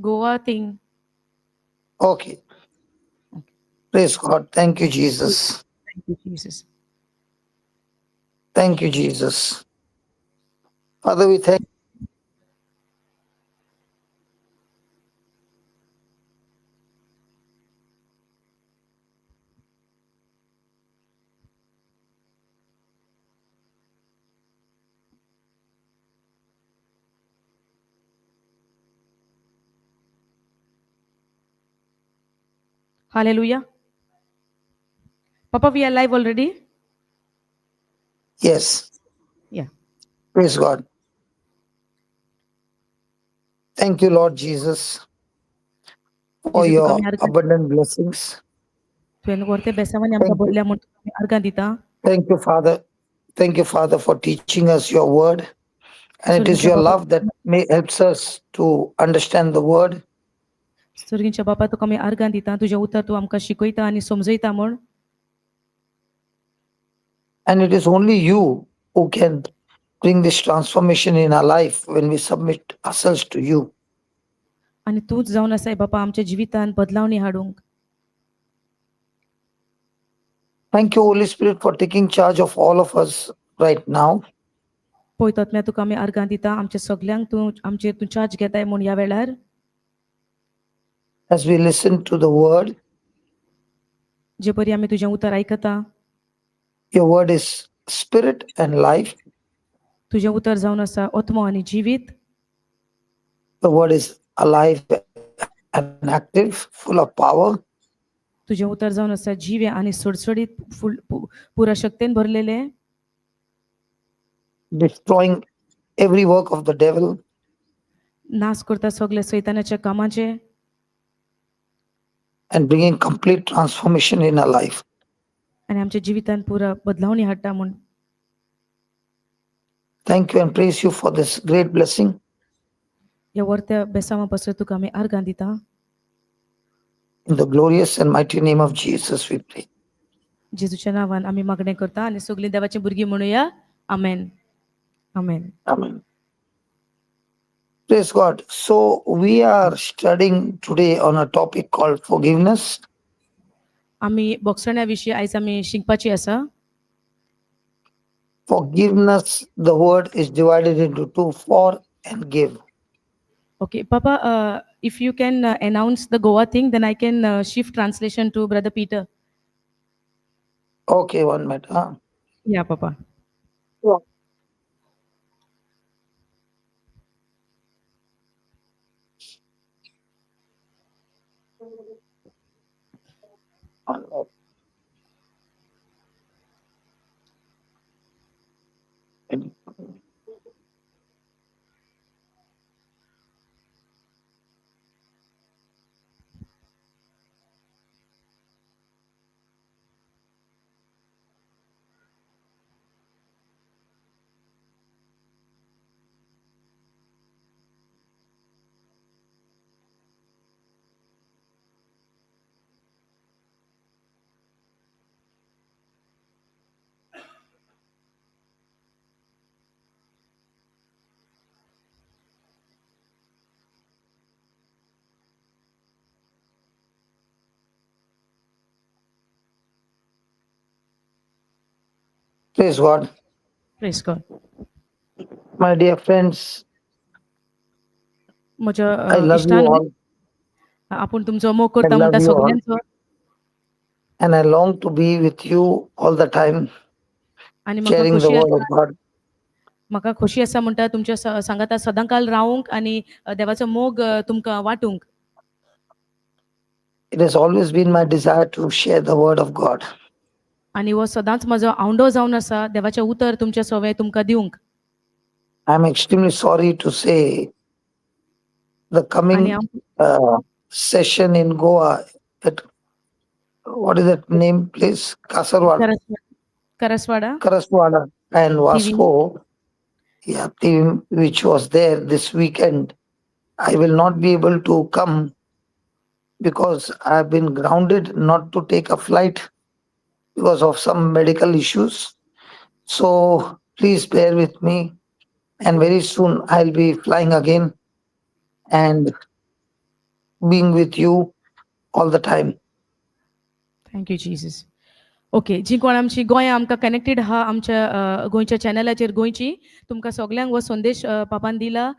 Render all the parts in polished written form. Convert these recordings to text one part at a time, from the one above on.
Goa thing. Okay. Okay. Praise God. Thank you, Jesus. Thank you, Jesus. Thank you, Jesus. Father, we thank Hallelujah. Papa, we are live already? Yes. Yeah. Praise God. Thank you, Lord Jesus, for जेजू तुका your आमी अर्गां abundant blessings. तुवें व्हरते बेसांवांनी आमकां Thank you. भरल्या म्हूण तुका आमी अर्गां दिता. Thank you, Father. Thank you, Father, for teaching us your word. And it is सुरगींच्या your बापा love that may helps us to understand the word. सुरगींच्या बापा तुका आमी अर्गां दिता. तुजें उतर तूं आमकां शिकयता आनी समजयता म्हूण. And it is only you who can bring this transformation in our life when we submit ourselves to you. आनी तूंच जावन आसाय बापा आमच्या जिवितांत बदलावणी हाडूंक. Thank you, Holy Spirit, for taking charge of all of us right now. पळयतात तुका आमी अर्गां दिता. आमच्या सगल्यांक तूं आमचेर तूं चार्ज घेताय म्हूण ह्या वेळार As we listen to the word, जे परी आमी तुजें उतर आयकता. your word is spirit and life. तुजें उतर जावन आसा आत्मो आनी जिवीत. The word is alive and active, full of power. तुजें उतर जावन आसा जिवे आनी सडसडीत पुरा शक्तीन भरलेले. Destroying every work of the devil. नाश करता सगळे सैतानाच्या कामाचे. And bringing complete transformation in our life. आनी आमच्या जिवितांत पुरा बदलावणी हाडटा म्हूण. Thank you and praise you for this great blessing. ह्या व्हरत्या बेसांवा पासत तुका आमी अर्गां दिता. In the glorious and mighty name of Jesus, we pray. जेजूच्या नांवान आमी मागणें करता आनी सगळीं देवाची भुरगीं म्हणुया आमेन. आमेन. Amen. Praise God. So we are studying today on a topic called forgiveness. आमी बोगसण्या विशीं आयज आमी शिकपाची आसा. Forgiveness, the word is divided into two, for and give. Okay, Papa, if you can announce the Goa thing, then I can shift translation to Brother Peter. Okay, 1 minute. Yeah, Papa. Praise God. Praise God. My dear friends, म्हज्या I love you इश्टान all आपूण तुमचो मोग I करता love म्हणटा you all. सगळ्यांचो. and I long to be with you all the time, आनी म्हाका sharing the खोशी word आसा of God. म्हाका खोशी आसा म्हणटा तुमच्या सांगाता सदांकाल रावूंक आनी देवाचो मोग तुमकां वांटूंक. It has always been my desire to share the word of God. आनी हो सदांच म्हजो आवडो जावन आसा देवाचें उतर तुमचे सवय तुमकां दिवंक. I'm extremely sorry to say the आनी coming session in Goa at what is that name place? Kasarwad, Karaswada Karaswada and TV. Vasco, yeah, team which was there this weekend. I will not be able to come because I've been grounded not to take a flight because of some medical issues. So please bear with me. And very soon I'll be flying again. And being with you all the time. Thank you Jesus. Okay, जी कोण आमची गोंया आमकां connected आहा आमच्या गोंयच्या चॅनलाचेर गोंयची, तुमकां सगल्यांक हो संदेश पापान दिला.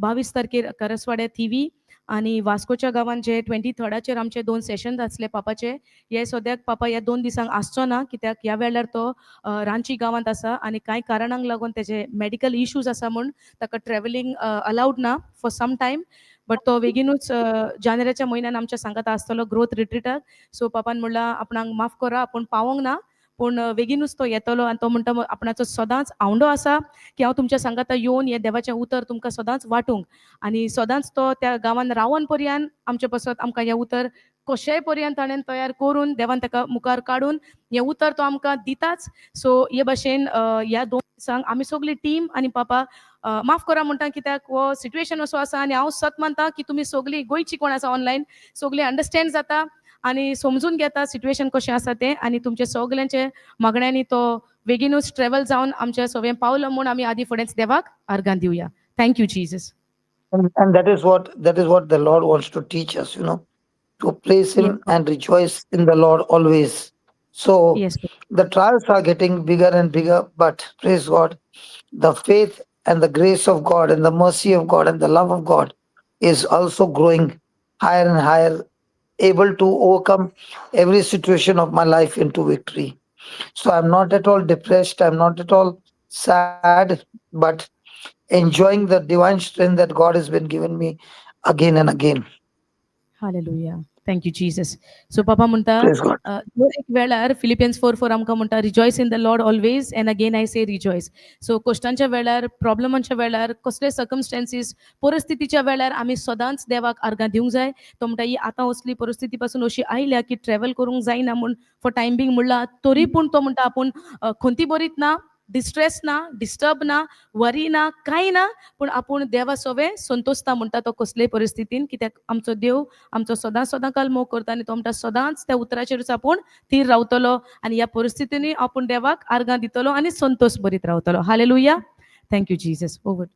22 तारखेर करसवाड्या थिवी आनी वास्कोच्या गांवांत जे 23rdaचेर आमचे 2 सेशन आसले पापाचे. हे सद्याक पापा ह्या 2 दिसांक आसचो ना, कित्याक ह्या वेळार तो रांची गांवांत आसा आनी कांय कारणांक लागून तेजे मेडिकल इश्यूज आसा म्हूण ताका ट्रॅव्हलिंग अलावड ना फॉर सम टायम. बट तो बेगीनूच जानेराच्या म्हयन्यान आमच्या सांगात आसतलो ग्रोथ रिट्रीटाक. सो पापान म्हणलां आपणाक माफ करा, आपूण पावोंक ना, पूण बेगीनूच तो येतलो आनी तो म्हणटा आपणाचो सदांच आवंडो आसा की हांव तुमच्या सांगाता येवन हें देवाचें उतर तुमकां सदांच वांटूंक. आनी सदांच तो त्या गांवांत रावन पर्यंत आमचे पासत आमकां हें उतर कशेय पर्यंत ताणें तयार करून देवान ताका मुखार काडून हें उतर तो आमकां दिताच. सो हे भाशेन ह्या 2 दिसांक आमी सगळी टीम आनी पापा माफ करा म्हणटा, कित्याक हो सिट्युएशन असो आसा आनी हांव सत मानता की तुमी सगळीं गोंयची कोण आसा ऑनलायन सगळीं अंडरस्टँड जाता आनी समजून घेता सिट्युएशन कशें आसा तें आनी तुमचे सगल्यांचे मागण्यांनी तो बेगीनूच ट्रॅव्हल जावन आमच्या सगळें पावलो म्हूण आमी आदी फुडेंच देवाक आर्गां Divya. Thank you Jesus. And that is what the Lord wants to teach us, to praise Him Yes. and rejoice in the Lord always. So Yes. the trials are getting bigger and bigger, but praise God, the faith and the grace of God and the mercy of God and the love of God is also growing higher and higher, able to overcome every situation of my life into victory. So I'm not at all depressed, I'm not at all sad, but enjoying the divine strength that God has been given me again and again. Hallelujah. Thank you Jesus. So पापा म्हणटा Praise God. दर एक वेळार Philippines 4:4 आमकां म्हणटा rejoice in the Lord always and again I से rejoice. सो कश्टांच्या वेळार, प्रॉब्लमांच्या वेळार, कसले सर्कमस्टॅन्सीस, परिस्थितीच्या वेळार आमी सदांच देवाक आर्गां दिवंक जाय. तो म्हणटा ही आतां असली परिस्थिती पासून अशी आयल्या की ट्रॅव्हल करूंक जायना म्हूण फॉर टायम बींग म्हणला, तरी पूण तो म्हणटा आपूण खंती बरीत ना, डिस्ट्रेस ना, डिस्टर्ब ना, वरी ना, कांय ना, पूण आपूण देवा सवे संतोसता म्हणटा तो कसलेय परिस्थितीन, कित्याक आमचो देव आमचो सदांच सदांकाल मोग करता आनी तो म्हणटा सदांच त्या उतराचेरूच आपूण थीर रावतलो आनी ह्या परिस्थितींनी आपूण देवाक आर्गां दितलो आनी संतोष भरीत रावतलो. Hallelujah. Thank you Jesus. Over.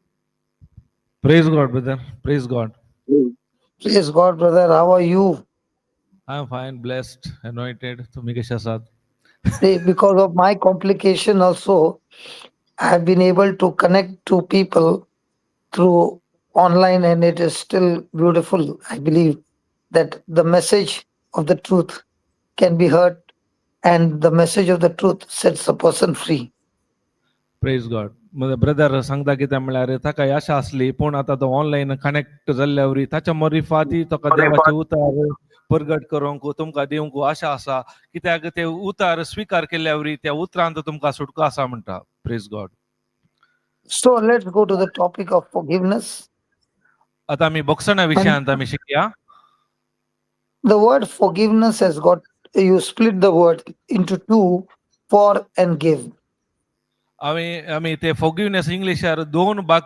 Praise God, brother. Praise God. Praise God, brother. How are you? I'm fine, blessed, anointed. तुम्ही कशा आसात? See, because of my complication also, I have been able to connect to people through online and it is still beautiful. I believe that the message of the truth can be heard and the message of the truth sets a person free. Praise God. Brother सांगता कितें म्हळ्यार ताका आशा आसली पूण आतां तो online connect जाल्ल्या ताच्या मरिफाती ताका देवाचे उतार प्रगट करूंक तुमकां दिवंक आशा आसा, कित्याक ते उतार स्वीकार केल्ल्या वरी त्या उतरांत तुमकां सुटको आसा म्हणटा. Praise God. So let's go to the topic of forgiveness. आतां आमी बोक्सणा विशयांत आमी शिकया. The word forgiveness has got, you split the word into two, for and give. आमी ते फॉरगिवनेस इंग्लिशार दोन भाग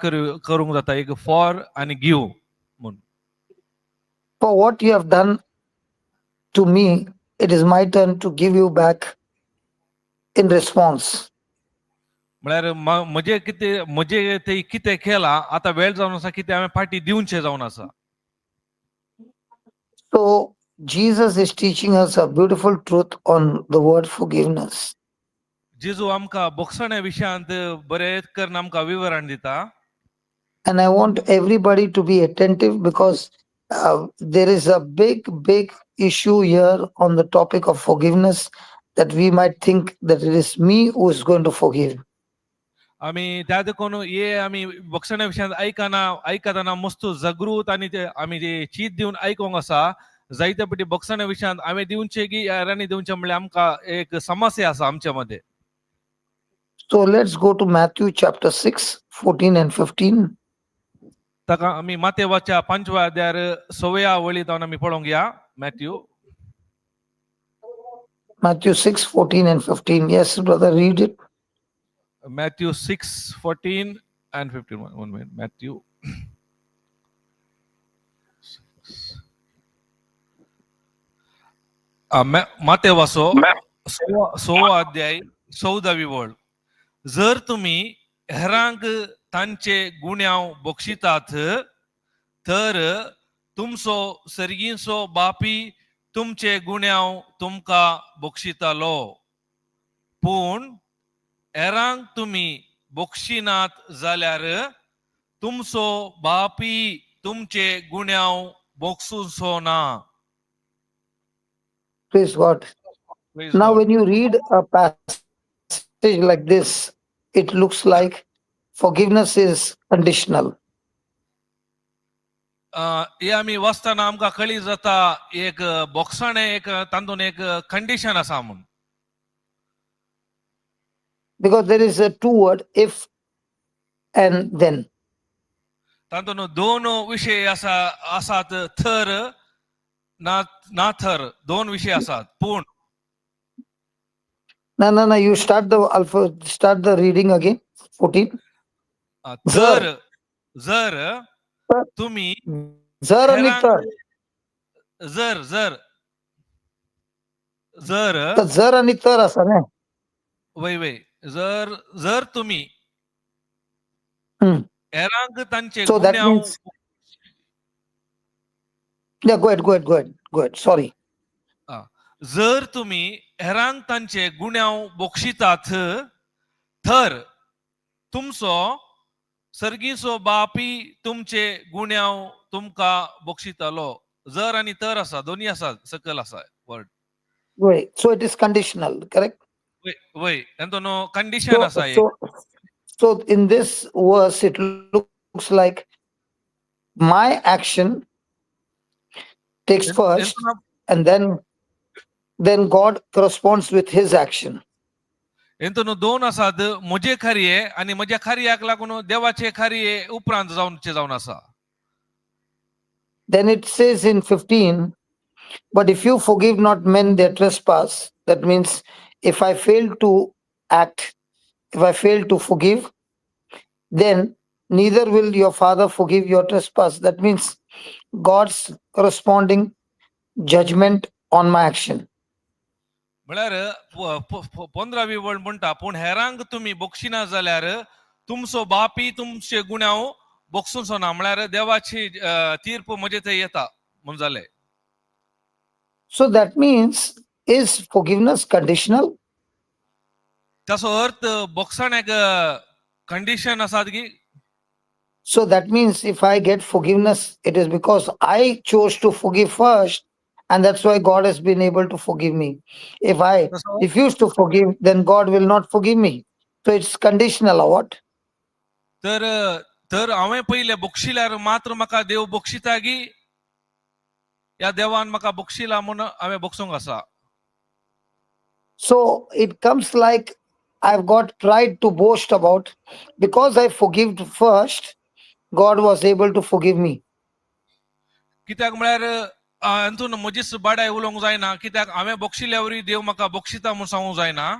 करूंक जाता, एक फॉर आनी गिव म्हूण. For what you have done to me, it is my turn to give you back in response. म्हळ्यार म्हजे ते कितें केलां आतां वेळ जावन आसा, कितें हांवें फाटीं दिवचें जावन आसा. So Jesus is teaching us a beautiful truth on the word forgiveness. जेजू आमकां बोक्सण्या विशयांत बरें करून आमकां विवरण दिता. And I want everybody to be attentive because there is a big issue here on the topic of forgiveness that we might think that it is me who is going to forgive. आमी त्या देखून हे आमी बोक्सण्या विशयांत आयकतना मस्त जागृत आनी आमी जे चीत दिवन आयकोंक आसा. जायते फावटी बोक्सण्या विशयांत हांवें दिवचें की यारांनी दिवचें म्हणल्यार आमकां एक समस्या आसा आमच्या मध्ये. So let's go to Matthew chapter 6, 14 and 15. ताका आमी मातेवाच्या 5व्या अध्यायार 6व्या वळींत आमी पळोवंक या. Matthew 6, 14 and 15. Yes, brother, read it. Matthew 6, 14 and 15. One minute. Matthew. मातेवाचो 6वा अध्याय 14वी वळ. जर तुम्ही हेरांक तांचे गुन्यांव बक्षितात तर तुमचो सर्गीचो बापी तुमचे गुण्याव तुमका बक्षितालो, पूण हेरांक तुम्ही बक्षिनात जाल्यार तुमचो बापी तुमचे गुण्याव बक्षुचो ना. Praise God. Praise Now, God. when you read a passage like this, it looks like forgiveness is conditional. हे आम्ही वाचताना आमकां कळी जाता एक बोक्साणे एक तातूंत एक कंडिशन आसा म्हणून. Because there is a two word, if and then. तातूंत दोन विशय आसात, थर ना थर, दोन विशय आसात. पूण No, you start the reading again. 14. तर जर तुम्ही Zar आणि हेरांक तर. जर जर जर तर जर आणि तर असा ना. वय वय जर जर तुम्ही Hmm. हेरांक तांचे So that गुण्याव means, yeah, go ahead. Sorry. जर तुम्ही हेरांक तांचे गुण्याव बक्षितात, तर तुमचो सर्गीचो बापी तुमचे गुण्याव तुमका बक्षितालो. जर आणि तर आसा, दोन्ही आसात, सकल आसा word. Wait. So it is conditional, correct? वय तातूंत कंडिशन आसा एक. So in this verse, it looks like my action takes first, and then God corresponds with his action. तातूंत दोन आसात, म्हजे कार्य आणि म्हज्या कार्याक लागून देवाचे कार्य उपरांत जावन आसा. Then it says in 15, but if you forgive not men their trespass, that means if I fail to act, if I fail to forgive, then neither will your father forgive your trespass. That means God's corresponding judgment on my action. म्हळ्यार 15वी वळ म्हणटा, पूण हेरांक तुम्ही बक्षिना जाल्यार तुमचो बापी तुमचे गुण्याव बक्षुचो ना. म्हळ्यार देवाची तीर्प म्हजे थंय येता म्हूण जालें. So that means, is forgiveness conditional? ताचो अर्थ बक्षाण्याक कंडिशन आसात की? So that means if I get forgiveness, it is because I chose to forgive first, and that's why God has been able to forgive me. If I refuse to forgive, then God will not forgive me. So it's conditional or what? तर हांवें पयले बक्षिल्यार मात्र म्हाका देव बक्षिता की या देवान म्हाका बक्षिला म्हूण हांवें बक्षूंक आसा. So it comes like I've got pride to boast about. Because I forgave first, God was able to forgive me. कित्याक म्हळ्यार हातून म्हजीच बाडाय उलोवंक जायना, कित्याक हांवें बक्षिल्या वरी देव म्हाका बक्षिता म्हूण सांगूंक जायना.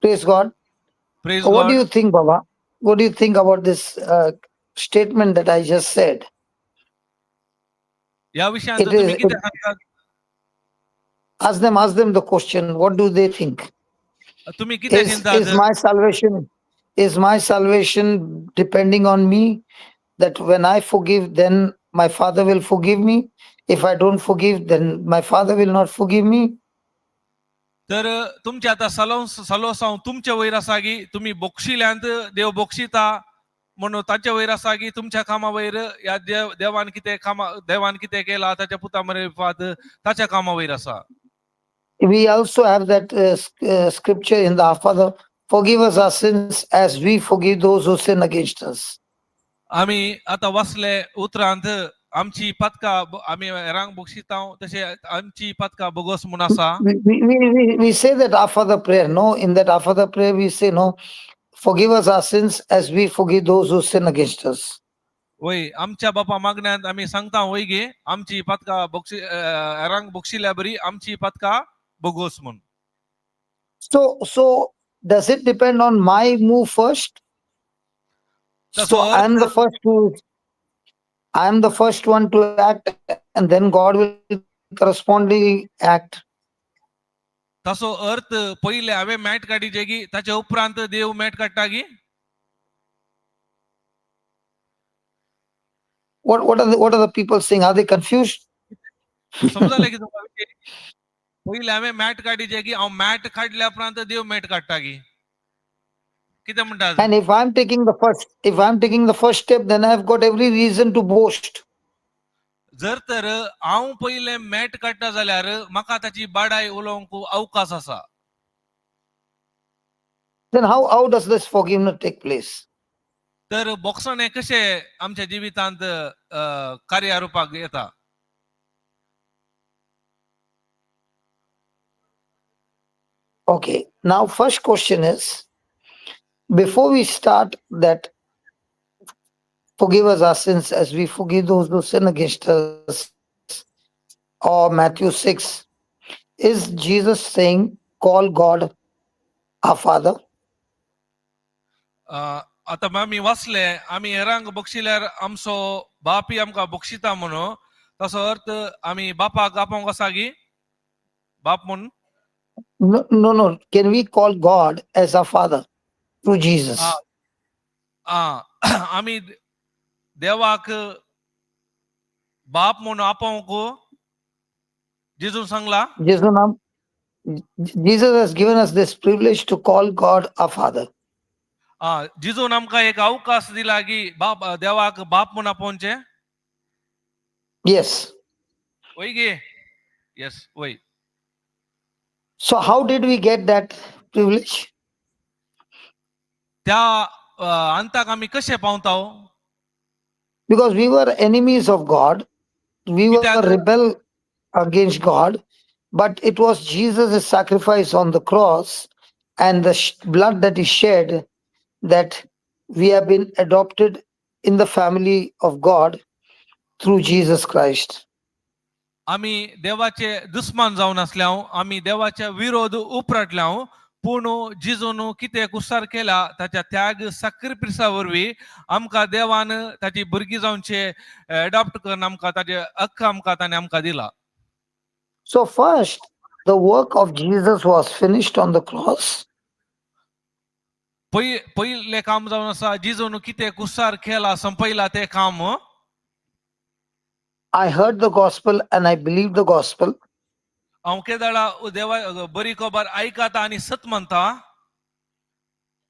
Praise God. Praise What do God. you think, Baba? What do you think about this statement that I just said? या विशयांत It तुम्ही is. कितें सांगतात? Ask them the question. What do they think? तुम्ही कितें चिंतात? Is my salvation depending on me? That when I forgive, then my father will forgive me. If I don't forgive, then my father will not forgive me. तर तुमचे आता सलोसांव तुमच्या वयर आसा की तुम्ही बक्षिल्यांत देव बक्षिता म्हणून ताच्या वयर आसा की तुमच्या कामा वयर या देवान कितें केला ताच्या पुता मरेफात ताच्या कामा वयर आसा. We also have that scripture in the Our Father, forgive us our sins as we forgive those who sin against us. आम्ही आता वाचले उतरांत आमची पदका आम्ही हेरांक बक्षितांव तशे आमची पदका बोगस म्हूण आसा. We say that Our Father prayer. No, in that Our Father prayer we say, no, forgive us our sins as we forgive those who sin against us. वय आमच्या बापा मागण्यांत आम्ही सांगता वय गे आमची पदका हेरांक बक्षिल्या बरी आमची पदका बोगस म्हूण. So does it depend on my move first? So I am the first one to act, and then God will correspondingly act. ताचो अर्थ पहिले हांवें मॅट काडीचे की ताच्या उपरांत देव मॅट काडटा की? what are the people saying? Are they confused? समजायला की तुमका विषय? पहिले आम्ही मॅट काढीचे की हांव मॅट काढल्या उपरांत देव मॅट काडटा की कितें म्हणटा And if I'm taking the first step, then I've got every reason to boast. जर तर हांव पहिले मॅट काडटा जाल्यार म्हाका ताची बाडाय उलोवंक अवकाश आसा. Then how does this forgiveness take place? तर बॉक्सन हे कशें आमच्या जिवितांत कार्यारूपाक येता? Okay. Now, first question is, before we start that, forgive us our sins as we forgive those who sin against us, or Matthew 6, is Jesus saying, call God our Father? आता आमी वाचले, आमी हेरांक बक्षिल्यार आमचो बापी आमकां बक्षिता म्हणून, ताचो अर्थ आमी बापाक आपोवंक आसा की बाप म्हणून? No. Can we call God as our Father through Jesus? आमी देवाक बाप म्हणून आपोवंक जेजून Sangla. Jesus has given us this privilege to call God our Father. जेजून आमकां एक अवकाश दिला की बाप देवाक बाप म्हणून आपोवचे. Yes. वय गे? येस, वय. So how did we get that privilege? त्या अंताक आमी कशें पावताव? Because we were enemies of God. We were कित्याक? rebel against God. But it was Jesus' sacrifice on the cross and the blood that he shed that we have been adopted in the family of God through Jesus Christ. आमी देवाचे दुश्मन जावन आसल्याव, आमी देवाच्या विरोध उपराटल्याव, पूण जिजून कितें कुसार केला ताच्या त्याग साक्रिफिसा वरवीं आमकां देवान ताची भुरगीं जावचे एडॉप्ट करून आमकां ताचे हक्क आमकां ताणें आमकां दिला. So first, the work of Jesus was finished on the cross. पहिले काम जावन आसा, जिजून कितें कुसार केला संपयला ते काम. I heard the gospel and I believed the gospel. हांव केदाळा देवा बरी खबर आयकता आनी सत म्हणटा.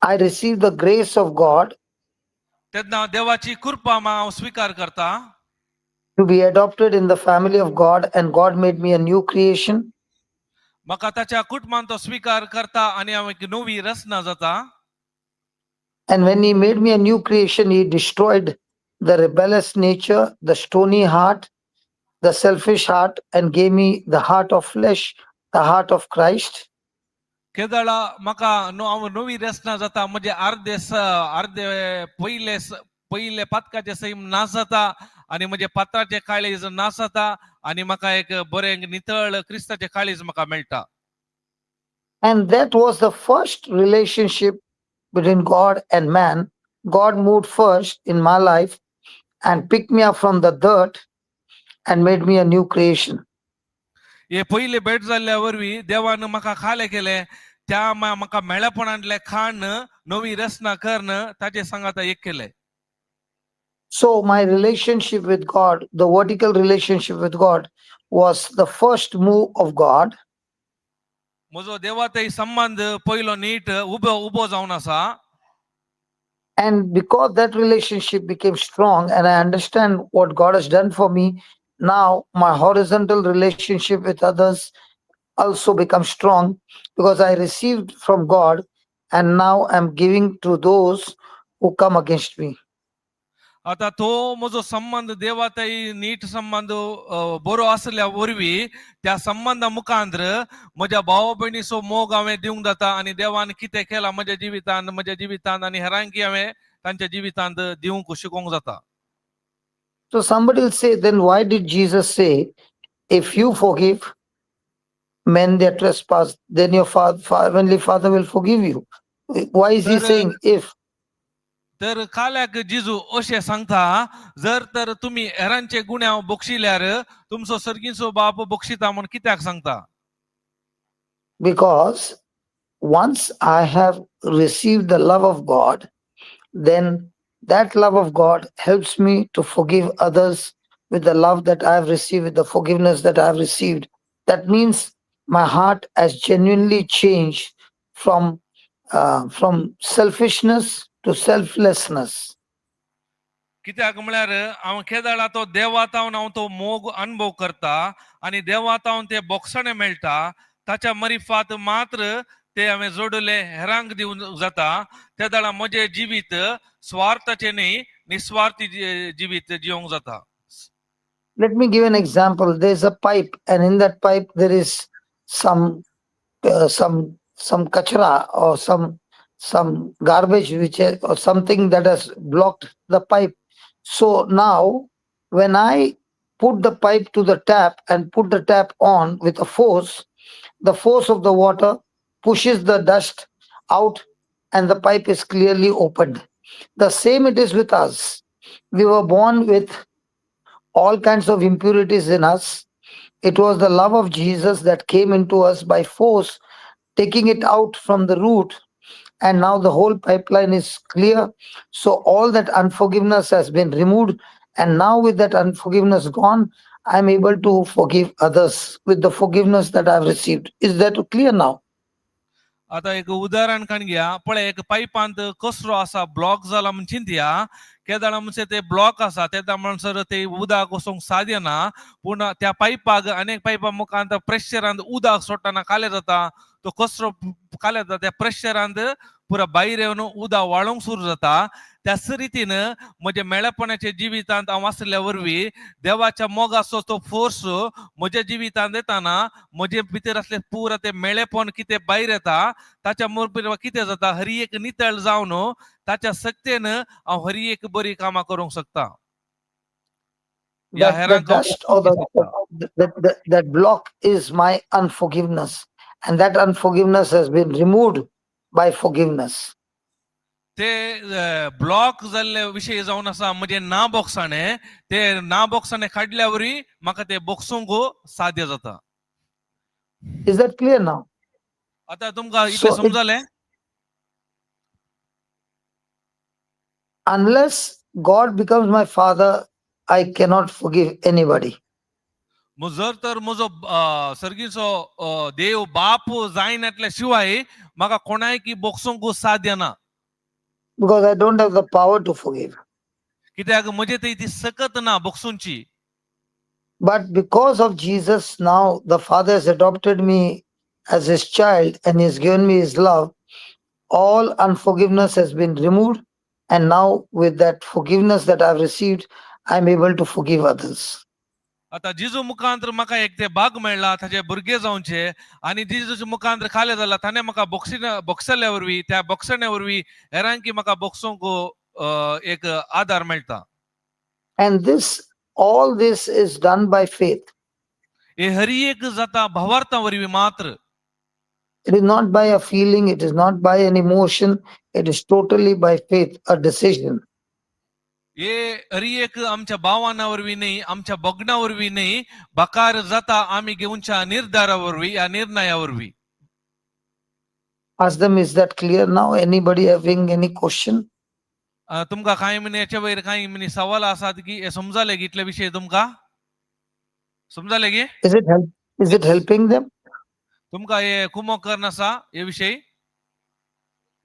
I received the grace of God तेन्ना देवाची कृपा हांव स्वीकार करता. to be adopted in the family of God, and God made me a new creation. म्हाका ताच्या कुटुंबान तो स्वीकार करता आनी हांव एक नवी रचना जाता. And when he made me a new creation, he destroyed the rebellious nature, the stony heart, the selfish heart, and gave me the heart of flesh, the heart of Christ. केदाळा म्हाका हांव नवी रचना जाता. म्हणजे अर्धे पहिले पातकाचे सैम नाश जाता आनी म्हणजे पात्राचे काळीज नाश जाता आनी म्हाका एक बरें नितळ क्रिस्ताचे काळीज म्हाका मेळटा. And that was the first relationship between God and man. God moved first in my life and picked me up from the dirt and made me a new creation. हे पहिले भेट जाल्ल्या वरवीं देवान म्हाका खाले केले, त्या म्हाका मेळपणांतले खाण नवी रचना करण ताचे सांगात एक केले. So my relationship with God, the vertical relationship with God, was the first move of God. म्हजो देवातय संबंध पयलो नीट उबो जावन आसा. And because that relationship became strong and I understand what God has done for me, now my horizontal relationship with others also becomes strong because I received from God and now I'm giving to those who come against me. आता तो म्हजो संबंध देवातय NEET संबंध बरो आसल्या वरवीं त्या संबंधा मुखांतर म्हज्या भाव भयणीचो मोग हांवें दिवंक जाता आनी देवान कितें केलां म्हज्या जिवितांत आनी हेरांकी हांवें तांच्या जिवितांत दिवंक शिकोवंक जाता. So somebody will say, then why did Jesus say, if you forgive men their trespass, then your heavenly Father will forgive you? Why is he saying if? तर काल्याक जिजू अशें सांगता, जर तर तुमी हेरांचे गुन्यांव बक्षिल्यार तुमचो सर्गीचो बाप बक्षिता म्हूण कित्याक सांगता? Because once I have received the love of God, then That love of God helps me to forgive others with the love that I have received, with the forgiveness that I have received. That means my heart has genuinely changed from selfishness to selflessness. कित्याक म्हळ्यार हांव केदाळा तो देवातावन हांव तो मोग अनुभव करता आणि देवातावन ते बोगसणे मेळटा ताच्या मरिफात मात्र ते हांवें जोडले हेरांक दिवन जाता त्या दाळा म्हजे जिवीत स्वार्थाचे न्ही निस्वार्थी जिवीत जिवंक जाता. Let me give an example. There's a pipe, and in that pipe there is some some kachra or some garbage or something that has blocked the pipe. So now, when I put the pipe to the tap and put the tap on with a force, the force of the water pushes the dust out, and the pipe is clearly opened. The same it is with us. We were born with all kinds of impurities in us. It was the love of Jesus that came into us by force, taking it out from the root, and now the whole pipeline is clear. So all that unforgiveness has been removed, and now with that unforgiveness gone, I'm able to forgive others with the forgiveness that I've received. Is that clear now? आता एक उदाहरण काण घ्या पळय एक पायपांत कसरो आसा block जाला म्हण चिंतया केदाळ म्हणजे ते ब्लॉक आसा तेदा म्हणसर ते उदक वचोंक साध्य ना पूण त्या पायपाक अनेक पायपा मुखांत प्रेशरांत उदक सोडटाना काले जाता तो कसरो काले जाता त्या प्रेशरांत पुरा भायर येवन उदक वाळोंक सुरू जाता त्याच रितीन म्हज्या मेळपणाच्या जिवितांत हांव आसल्या वरवीं देवाच्या मोगाचो तो फोर्स म्हज्या जिवितांत येताना म्हजे भितर असले पुरा ते मेळेपण कितें भायर येता ताच्या मुखार कितें जाता हरी एक नितळ जावन ताच्या सक्तेन हांव हरी एक बरी कामां करूंक शकता. The dust or that block is my unforgiveness, and that unforgiveness has been removed by forgiveness. ते ब्लॉक जाल्ले विषय जावन आसा म्हणजे ना बोगसाणे ते ना बोगसाणे काडल्या वरी म्हाका ते बोगसूंक साध्य जाता. Is that clear now? आता तुमकां इतलें समजलें? Unless God becomes my father, I cannot forgive anybody. जर तर म्हजो सर्गीचो देव बाप जायनातल्या शिवाय म्हाका कोणायकी बोगसूंक साध्य ना. Because I don't have the power to forgive. कित्याक म्हजे थंय ती सकत ना बोगसूंची. But because of Jesus, now the Father has adopted me as his child and he has given me his love. All unforgiveness has been removed, and now with that forgiveness that I've received, I'm able to forgive others. आता जिजू मुखांतर म्हाका एक ते भाग मेळ्ळा ताचे भुरगे जावचे आनी जिजूच्या मुखांतर खाले जाला ताणें म्हाका बोगसल्या वरवीं त्या बोगसण्या वरवीं हेरांकी म्हाका बोगसूंक एक आदार मेळटा. And all this is done by faith. हे हरी एक जाता भावार्था वरवीं मात्र. It is not by a feeling, it is not by an emotion, it is totally by faith, a decision. हे हरी एक आमच्या भावाना वरवीं न्ही आमच्या बगना वरवीं न्ही बकार जाता आमी घेवच्या निर्धारा वरवीं या निर्णया वरवीं. Ask them, is that clear now? Anybody having any question? तुमकां कांय मिनी हेच्या वयर कांय मिनी सवाल आसात की हे समजले की इतले विशय तुमकां समजले की? Is it helping them? तुमकां हे कुमोक करना आसा हे विषय?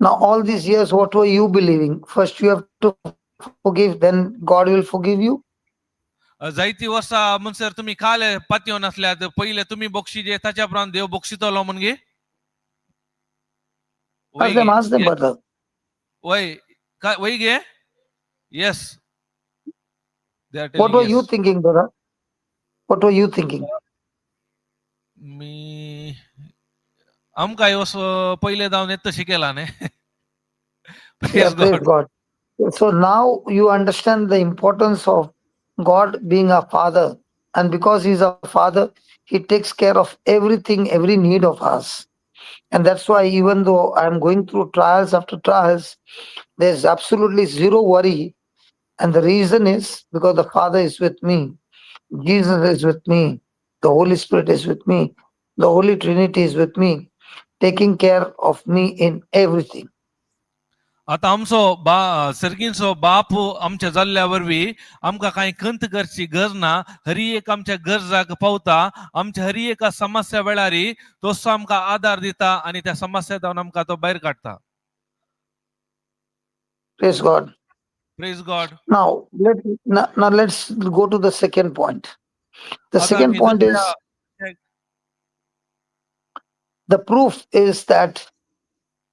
Now all these years, what were you believing? First you have to forgive, then God will forgive you. जायती वर्सां म्हणसर तुमी काले पातयेवन आसल्यात पयले तुमी बोगशीजे ताच्या उपरांत देव बोगशितलो म्हणगे? Ask them, brother. वय गे? Yes. What were you thinking, brother? What were you thinking? मी आमकां ह्यो पयले जावन येत तशी केला न्ही. Yeah, praise God. So now you understand the importance of God being a father, and because he's a father, he takes care of everything, every need of us. And that's why even though I'm going through trials after trials, there's absolutely zero worry. And the reason is because the Father is with me, Jesus is with me, the Holy Spirit is with me, the Holy Trinity is with me, taking care of me in everything. आता आमचो सर्गींचो बाप आमच्या जाल्ल्या वरवीं आमकां कांय खंत करची गरज ना. हरी एक आमच्या गरजाक पावता. आमच्या हरी एका समस्या वेळारी तोच आमकां आदार दिता आनी त्या समस्येंतल्यान आमकां तो भायर काडटा. Praise God. Praise God. Now let's go to the second point. The आता second आमी point is दुसऱ्या the proof is that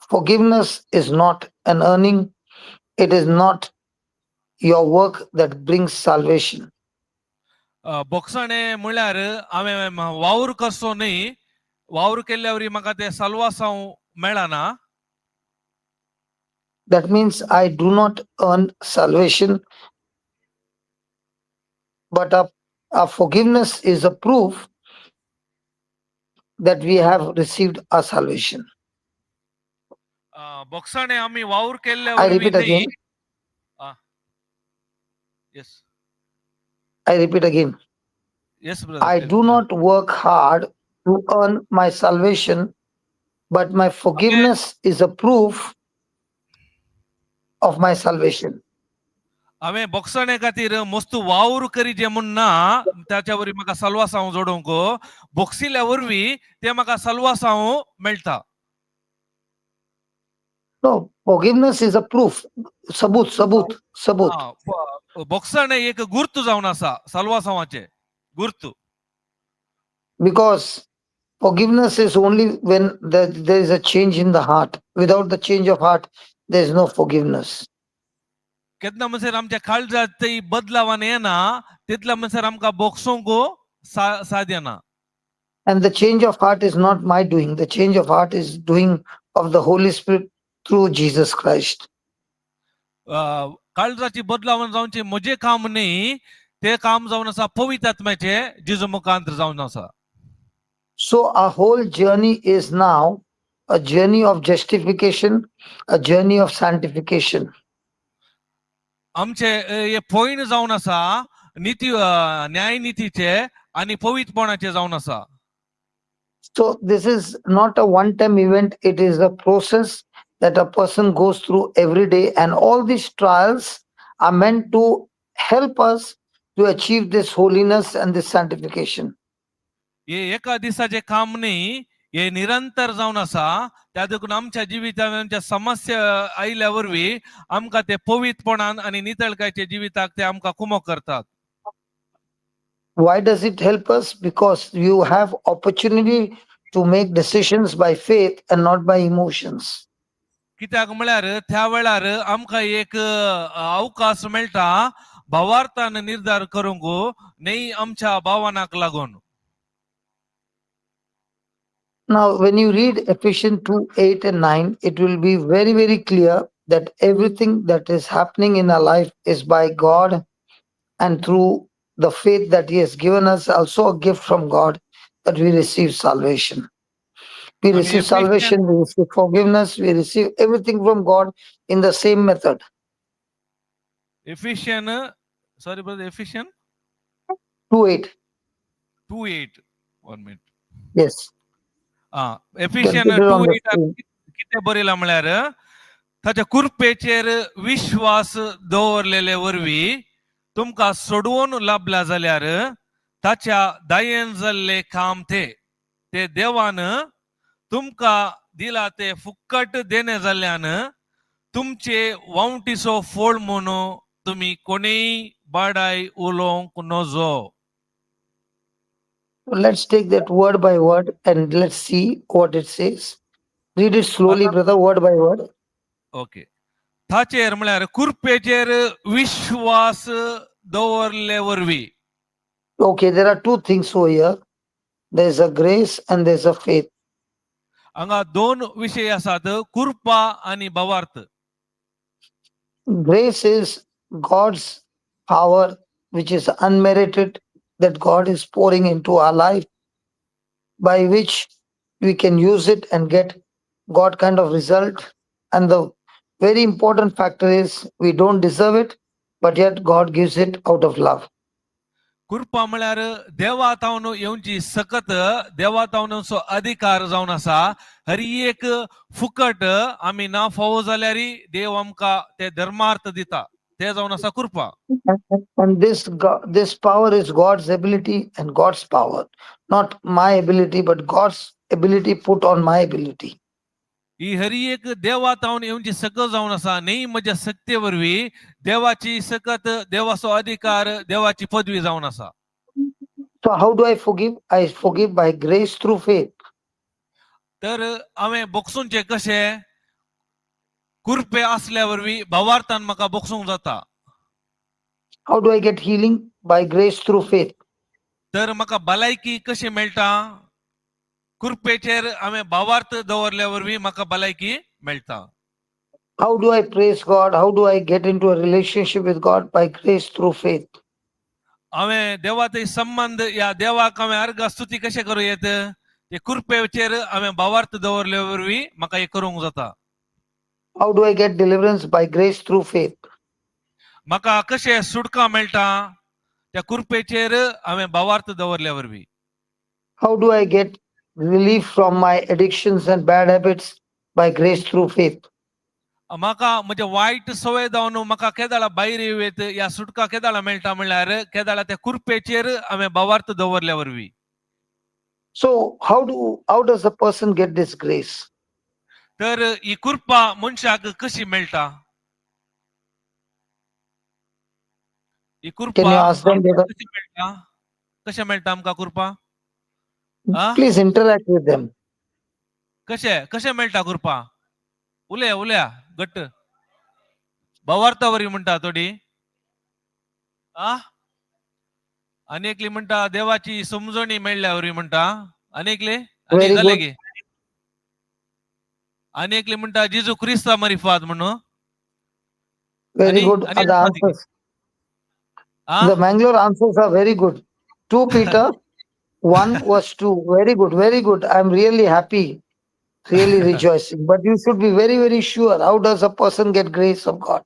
forgiveness is not an earning. It is not your work that brings salvation. बोगसाणे म्हळ्यार हांवें वावर करचो न्ही. वावर केल्ल्या वरी म्हाका ते साल्वासांव मेळना. That means I do not earn salvation, but our forgiveness is a proof that we have received our salvation. बोगसाणे आमी वावर केल्ल्या I वरवीं repeat न्ही. again. Yes I repeat again. Yes brother. I do not work hard to earn my salvation, but my forgiveness is a proof of my salvation. हांवें बोगसाणे खातीर मस्त वावर करीचे म्हूण ना. त्याच्या वरवीं म्हाका साल्वासांव जोडूंक बोगसिल्ल्या वरवीं ते म्हाका साल्वासांव मेळटा. No, forgiveness is a proof. Sabut. बोगसाणे एक गुर्त जावन आसा साल्वासांवाचे गुर्त. Because forgiveness is only when there is a change in the heart. Without the change of heart, there is no forgiveness. केन्ना म्हणसर आमच्या काळजात ती बदलावान येना तितल्या म्हणसर आमकां बोगसोंक साध्य ना. And the change of heart is not my doing. The change of heart is doing of the Holy Spirit through Jesus Christ. काळजाची बदलावण जावची म्हजे काम न्ही. ते काम जावन आसा पवित्र आत्म्याचे जेजू मुखांतर जावन आसा. So our whole journey is now a journey of justification, a journey of sanctification. आमचे हे पॉइंट जावन आसा नीती न्याय नीतीचे आणि पवित्रपणाचे जावन आसा. So this is not a one-time event. It is a process that a person goes through every day, and all these trials are meant to help us to achieve this holiness and this sanctification. हे एका दिसाचे काम न्ही. हे निरंतर जावन आसा. त्या देखून आमच्या जिवितांत आमच्या समस्या आयल्या वरवीं आमकां ते पवित्रपणान आणि नितळकायेच्या जिविताक ते आमकां कुमो करतात. Why does it help us? Because you have opportunity to make decisions by faith and not by emotions. कित्याक म्हळ्यार त्या वेळार आमकां एक अवकाश मेळटा भावार्थान निर्धार करूंक न्ही आमच्या भावनाक लागून. Now, when you read Ephesians 2:8 and 9, it will be very, very clear that everything that is happening in our life is by God, and through the faith that He has given us, also a gift from God, that we receive salvation. We And receive Ephesians- salvation, we receive forgiveness, we receive everything from God in the same method. Ephesians, sorry brother, Ephesians 2:8. 2:8. 1 minute. Yes. Ephesians Can put it on the 2:8 screen. कितें बरयलां म्हळ्यार ताच्या कुरपेचेर विश्वास दवरलेले वरवीं तुमकां सोडवून लाभला जाल्यार ताच्या दायेन जाल्ले काम ते देवान तुमकां दिला ते फुक्कट देणे जाल्ल्यान तुमचे वावटीचो फळ म्हणून तुमी कोणेय बाडाय उलोवंक नजो. Let's take that word by word and let's see what it says. Read it slowly, brother, word by word. Okay. ताचेर म्हळ्यार कुरपेचेर विश्वास दवरले वरवीं. Okay, there are two things over here. There's a grace and there's a faith. हांगा दोन विशय आसात, कुरपा आणि भावार्थ. Grace is God's power, which is unmerited, that God is pouring into our life, by which we can use it and get God kind of result. And the very important factor is we don't deserve it, but yet God gives it out of love. कुरपा म्हळ्यार देवातावन येवची सकत देवातावन अधिकार जावन आसा हरी एक फुकट आम्ही ना फावो जाल्यारी देव आमका ते धर्मार्थ दिता ते जावन आसा कृपा. And this power is God's ability and God's power, not my ability, but God's ability put on my ability. ही हरी एक देवात हांव येवची सकत जावन आसा न्ही म्हज्या सत्ते वरवीं देवाची सकत देवाचो अधिकार देवाची पदवी जावन आसा. So how do I forgive? I forgive by grace through faith. तर हांवें बोगसूंचे कशें कृपे असल्या वरवीं भावार्थान म्हाका बोगसूंक जाता. How do I get healing? By grace through faith. तर म्हाका भलायकी कशी मेळटा कृपेचेर हांवें भावार्थ दवरल्या वरवीं म्हाका भलायकी मेळटा. How do I praise God? How do I get into a relationship with God? By grace through faith. हांवें देवा थंय संबंध या देवाक हांवें अर्घ स्तुती कशें करूं येत ते कृपेचेर हांवें भावार्थ दवरल्या वरवीं म्हाका हें करूंक जाता. How do I get deliverance? By grace through faith. म्हाका कशें सुटका मेळटा त्या कृपेचेर हांवें भावार्थ दवरल्या वरवीं. How do I get relief from my addictions and bad habits? By grace through faith. म्हाका म्हणजे वायट संवय जावन म्हाका केदाळा भायर येत या सुटका केदाळा मेळटा म्हणल्यार केदाळा त्या कृपेचेर हांवें भावार्थ दवरल्या वरवीं. So how does a person get this grace? तर ही कृपा मनशाक कशी मेळटा ही कृपा Can you ask them, brother? कशी मेळटा कशें मेळटा आमकां कृपा Please interact with them. कशें मेळटा कृपा उलया गट्ट भावार्था वरी म्हणटा थोडी अनेकली म्हणटा देवाची समजणी मेळ्ळ्या वरी म्हणटा अनेकले Very जाले good. गे अनेकली म्हणटा जेजू क्रिस्ता मरिफात म्हणून Very Ani- good. ani The ano answers. Ah? The Mangalore answers are very good. 2 Peter 1 verse 2. Very good. Very good. I'm really happy. Really rejoicing. But you should be very, very sure. How does a person get grace of God?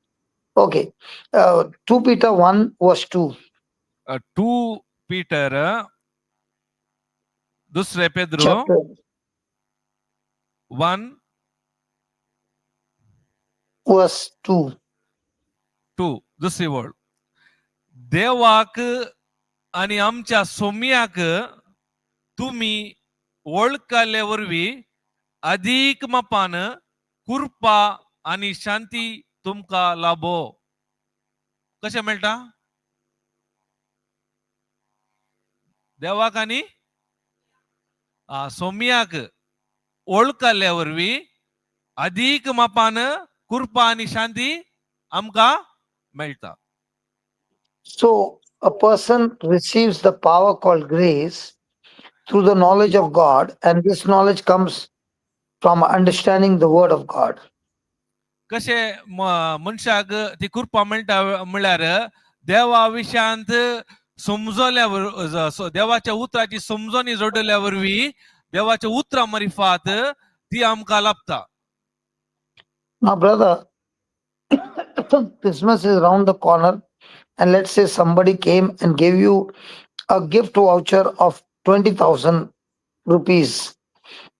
Okay. 2 Peter 1 verse 2. 2 Peter दुसरे Pedro Chapter 1 verse 2. 2 दुसरी word देवाक आणि आमच्या सोम्याक तुम्ही वळखले वरवीं अधिक मापान कृपा आणि शांती तुमका लाभो. कशें मेळटा देवाक आनी सोम्याक वळखल्या वरवीं अधिक मापान कृपा आणि शांती आमकां मेळटा. So a person receives the power called grace through the knowledge of God, and this knowledge comes from understanding the word of God. कशें मनशाक ती कृपा मेळटा म्हळ्यार देवा विशयांत समजल्या देवाच्या उतराची समजणी जोडल्या वरवीं देवाच्या उतरा मरिफात ती आमकां लाभता. Now, brother, Christmas is around the corner, and let's say somebody came and gave you a gift voucher of 20,000 rupees,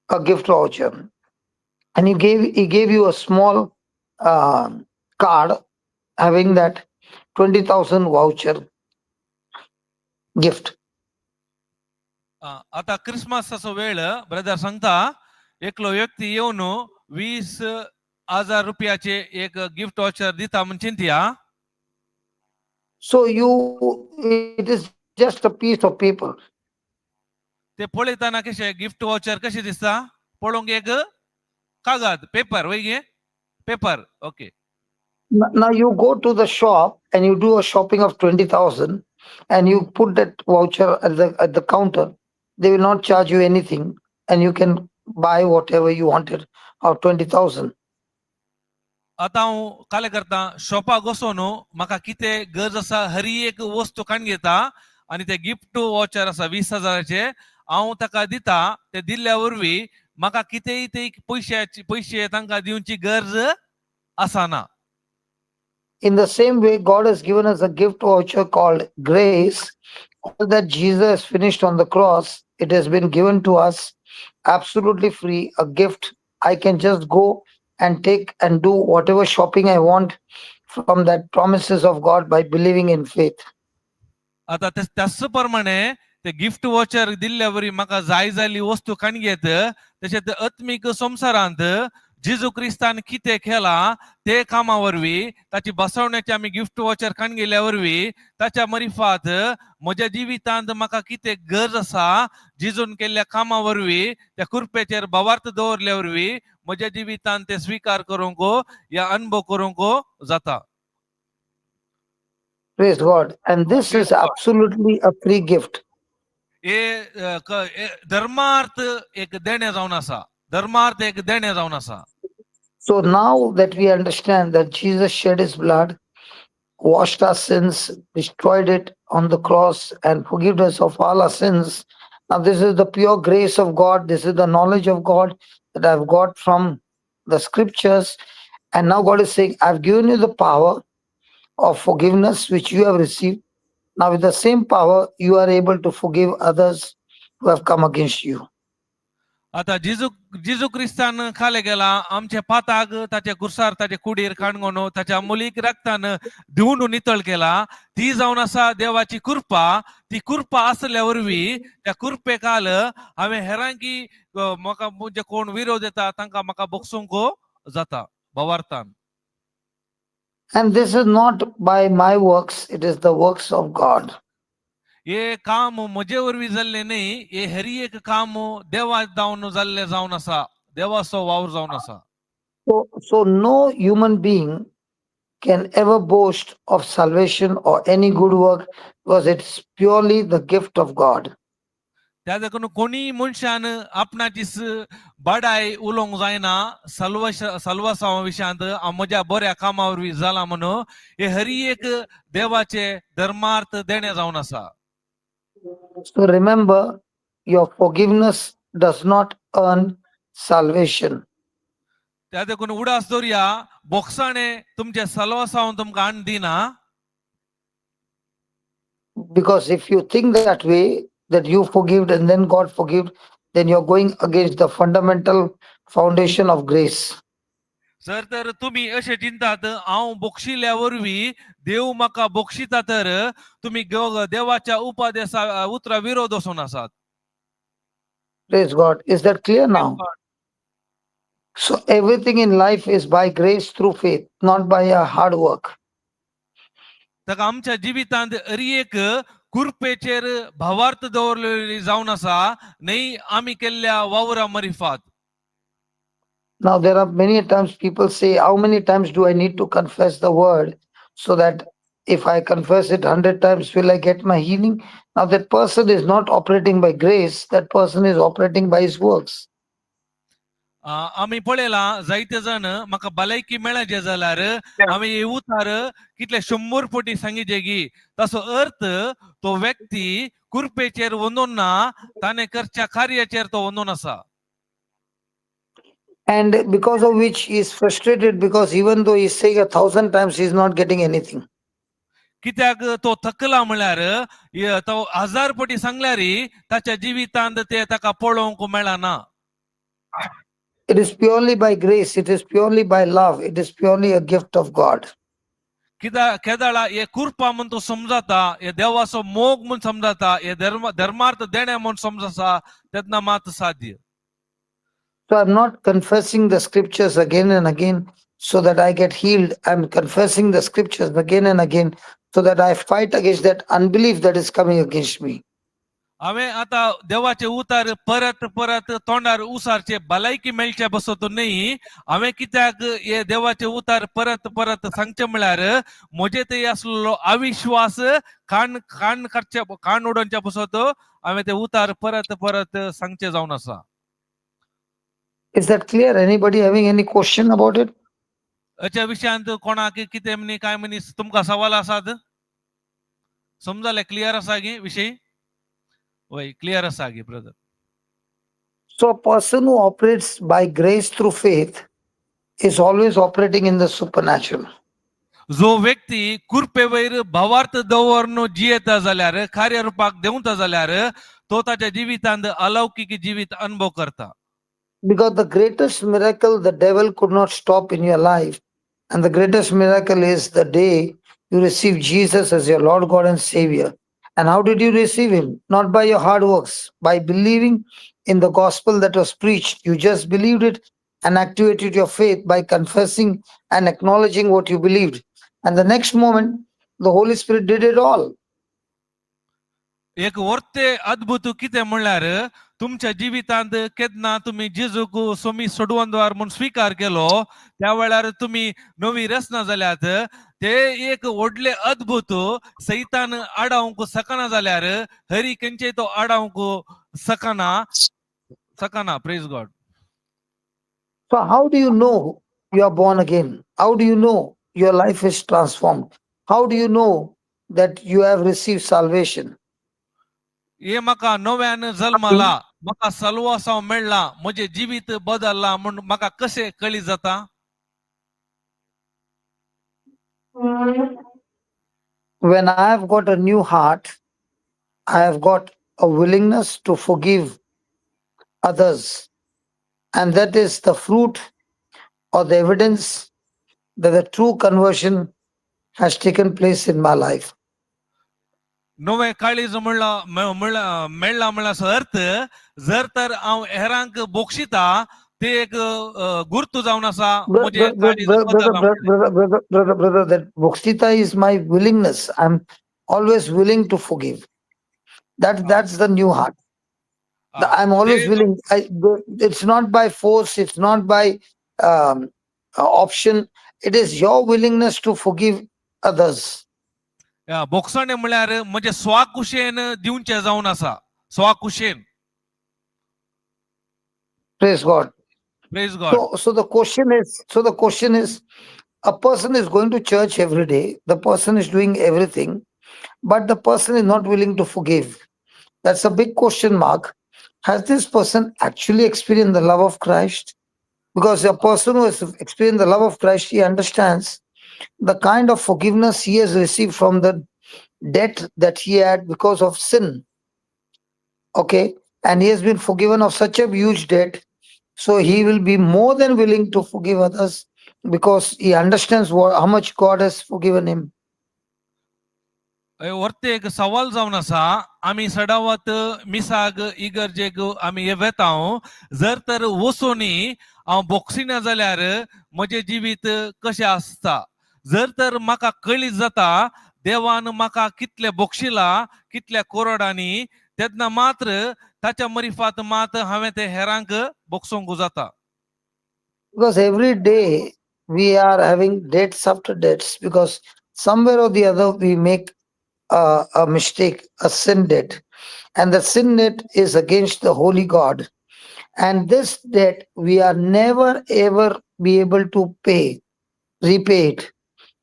a gift voucher, and he gave you a small card having that 20,000 voucher gift. आता क्रिसमसाचो वेळ brother सांगता एकलो व्यक्ती येवन 20,000 रुपयाचे एक gift watcher दिता म्हण चिंतया. So it is just a piece of paper. ते पळयतना कशें गिफ्ट वॉचर कशें दिसता पळोवंक एक कागद पेपर वय गे paper okay. Now you go to the shop and you do a shopping of 20,000 and you put that voucher at the counter. They will not charge you anything and you can buy whatever you wanted of 20,000. आता हांव काले करता शॉपाक वचोन म्हाका कितें गरज आसा हरी एक वस्तू काडून घेता आनी ते गिफ्ट वॉचर आसा 20,000चे हांव ताका दिता. ते दिल्ल्या वरवीं म्हाका कितेंय ते पयशे तांकां दिवची गरज आसना. In the same way, God has given us a gift voucher called grace. All that Jesus finished on the cross, it has been given to us absolutely free, a gift. I can just go and take and do whatever shopping I want from that promises of God by believing in faith. आता त्याच प्रमाणे ते gift watcher दिल्ल्यावरी म्हाका जाय जाल्ली वस्तू काण घेत तशेंच आत्मीक संवसारांत जेजू क्रिस्तान कितें केला ते कामा वरवीं ताची बसवण्याचे आमी गिफ्ट वॉचर काण गेल्या वरवीं ताच्या मरिफात म्हज्या जिवितांत म्हाका कितें गरज आसा जेजून केल्ल्या कामा वरवीं त्या कृपेचेर भावार्थ दवरल्या वरवीं म्हज्या जिवितांत ते स्वीकार करूंक या अनुभव करूंक जाता. Praise God. And this is absolutely a free gift. धर्मार्थ एक देणे जावन आसा, धर्मार्थ एक देणे जावन आसा. So now that we understand that Jesus shed his blood, washed our sins, destroyed it on the cross, and forgive us of all our sins. Now, this is the pure grace of God. This is the knowledge of God that I've got from the scriptures. And now God is saying, I've given you the power of forgiveness which you have received. Now, with the same power, you are able to forgive others who have come against you. आता जेजू क्रिस्तान खाले गेला आमचे पाताक ताचे कुर्सार ताचे कुडीर काणगोन ताच्या अमोलीक रक्तान धुवन नितळ केला ती जावन आसा देवाची कृपा. ती कृपा आसल्या वरवीं त्या कृपे काल हांवें हेरांकी म्हाका म्हणजे कोण विरोध येता तांकां म्हाका बोगसूंक जाता भावार्थान. And this is not by my works, it is the works of God. हे काम म्हजे वरवीं जाल्ले न्ही, हे हरी एक काम देवा जावन जाल्ले जावन आसा, देवाचो वावर जावन आसा. So no human being can ever boast of salvation or any good work because it's purely the gift of God. त्या देखून कोणी मनशान आपणाचीच बडाय उलोवंक जायना सल्वासा विशयांत म्हज्या बऱ्या कामा वरवीं जाला म्हणून हे हरी एक देवाचे धर्मार्थ देणे जावन आसा. So remember, your forgiveness does not earn salvation. त्या देखून उडास दवरया बोगसाणे तुमचे सल्वासावन तुमकां आण दिना. Because if you think that way, that you forgive and then God forgive, then you're going against the fundamental foundation of grace. जर तर तुम्ही असे चिंतात हांव बोगशिल्ल्या वरवीं देव म्हाका बोगशिता तर तुम्ही देवाच्या उपादेशा उतरा विरोध वचून आसात. Praise God. Is that clear now? So everything in life is by grace through faith, not by a hard work. ताका आमच्या जिवितांत हरी एक कृपेचेर भावार्थ दवरलेली जावन आसा न्ही आमी केल्ल्या वावरा मरिफात. Now there are many times people say, how many times do I need to confess the word so that if I confess it 100 times, will I get my healing? Now that person is not operating by grace, that person is operating by his works. आमी पळयला जायते जण म्हाका भलायकी मेळचे जाल्यार आमी हे उतार कितले 100 फावटी सांगिचे गी ताचो अर्थ तो व्यक्ती कृपेचेर वंदून ना ताणे करच्या कार्याचेर तो वंदून आसा. And because of which he is frustrated because even though he's saying 1,000 times, he's not getting anything. कित्याक तो थकला म्हळ्यार तो 1000 फावटी सांगल्यारी ताच्या जिवितांत ते ताका पळोवंक मेळना. It is purely by grace, it is purely by love, it is purely a gift of God. केदाळा हे कृपा म्हणून तो समजाता हे देवाचो मोग म्हणून समजाता हे धर्मार्थ देणे म्हणून समजाता तेन्ना मात साध्य. So I'm not confessing the scriptures again and again so that I get healed. I'm confessing the scriptures again and again so that I fight against that unbelief that is coming against me. हांवें आता देवाचे उतार परत परत तोंडार उसारचे भलायकी मेळचे बसत न्ही. हांवें कित्याक हे देवाचे उतार परत परत सांगचे म्हळ्यार म्हजे ते आसलो अविश्वास कान कान करचे कान उडोवचे बसत हांवें ते उतार परत परत सांगचे जावन आसा. Is that clear? Anybody having any question about it? हाच्या विशयांत कोणाक कितें म्हणी काय म्हणी तुमकां सवाल आसात? समजले क्लियर आसा गी विशय? वय क्लियर आसा गी brother. So a person who operates by grace through faith is always operating in the supernatural. जो व्यक्ती कृपेवैर भावार्थ दवरनो जियेता जाल्यार कार्य रूपाक देऊंता जाल्यार तो ताच्या जिवितांत अलौकिक जिवीत अनुभव करता. Because the greatest miracle the devil could not stop in your life, and the greatest miracle is the day you receive Jesus as your Lord God and Savior. And how did you receive Him? Not by your hard works, by believing in the gospel that was preached. You just believed it and activated your faith by confessing and acknowledging what you believed. And the next moment, the Holy Spirit did it all. एक वर्ते अद्भुत कितें म्हणल्यार तुमच्या जिवितांत केन्ना तुम्ही जेजूक सोमी सोडवंदवार म्हणून स्वीकार केलो त्या वेळार तुम्ही नवी रचना जाल्यात ते एक व्हडले अद्भुत सैतान आडावंक सकना जाल्यार हरी खंयचे तो आडावंक सकना praise God. So, how do you know you are born again? How do you know your life is transformed? How do you know that you have received salvation? हे म्हाका नव्यान जल्माला म्हाका सल्वासाव मेळ्ळा म्हजे जिवीत बदलला म्हणून म्हाका कशें कळी जाता. When I have got a new heart, I have got a willingness to forgive others. And that is the fruit or the evidence that the true conversion has taken place in my life. नवे काळीज मेळ्ळा म्हणल्याचो अर्थ जर तर हांव हेरांक बोक्षिता ते एक गुर्तू जावन आसा म्हजे काळीज बदलला म्हणून. Brother, that Bhokstita is my willingness. I'm always willing to forgive. That's the new heart. I'm always willing. It's not by force. It's not by option. It is your willingness to forgive others. बोक्षणे म्हळ्यार म्हणजे स्वाकुशेन दिवचे जावन आसा स्वाकुशेन. Praise God. Praise God. So the question is, a person is going to church every day. The person is doing everything, but the person is not willing to forgive. That's a big question mark. Has this person actually experienced the love of Christ? Because a person who has experienced the love of Christ, he understands the kind of forgiveness he has received from the debt that he had because of sin. Okay? And he has been forgiven of such a huge debt. So he will be more than willing to forgive others because he understands how much God has forgiven him. वरते एक सवाल जावन आसा आमी सडावत मिसाग इगर्जेक आमी हे वेताव जर तर वसोनी हांव बोक्सिना जाल्यार म्हजे जिवीत कशें आसता. जर तर म्हाका कळीत जाता देवान म्हाका कितले बोक्षिला कितल्या कोरडांनी तेन्ना मात्र ताच्या मरिफात मात हांवें ते हेरांक बोक्सोंक जाता. Because every day we are having debts after debts because somewhere or the other we make a mistake, a sin debt. And the sin debt is against the holy God. And this debt we are never ever be able to repay it.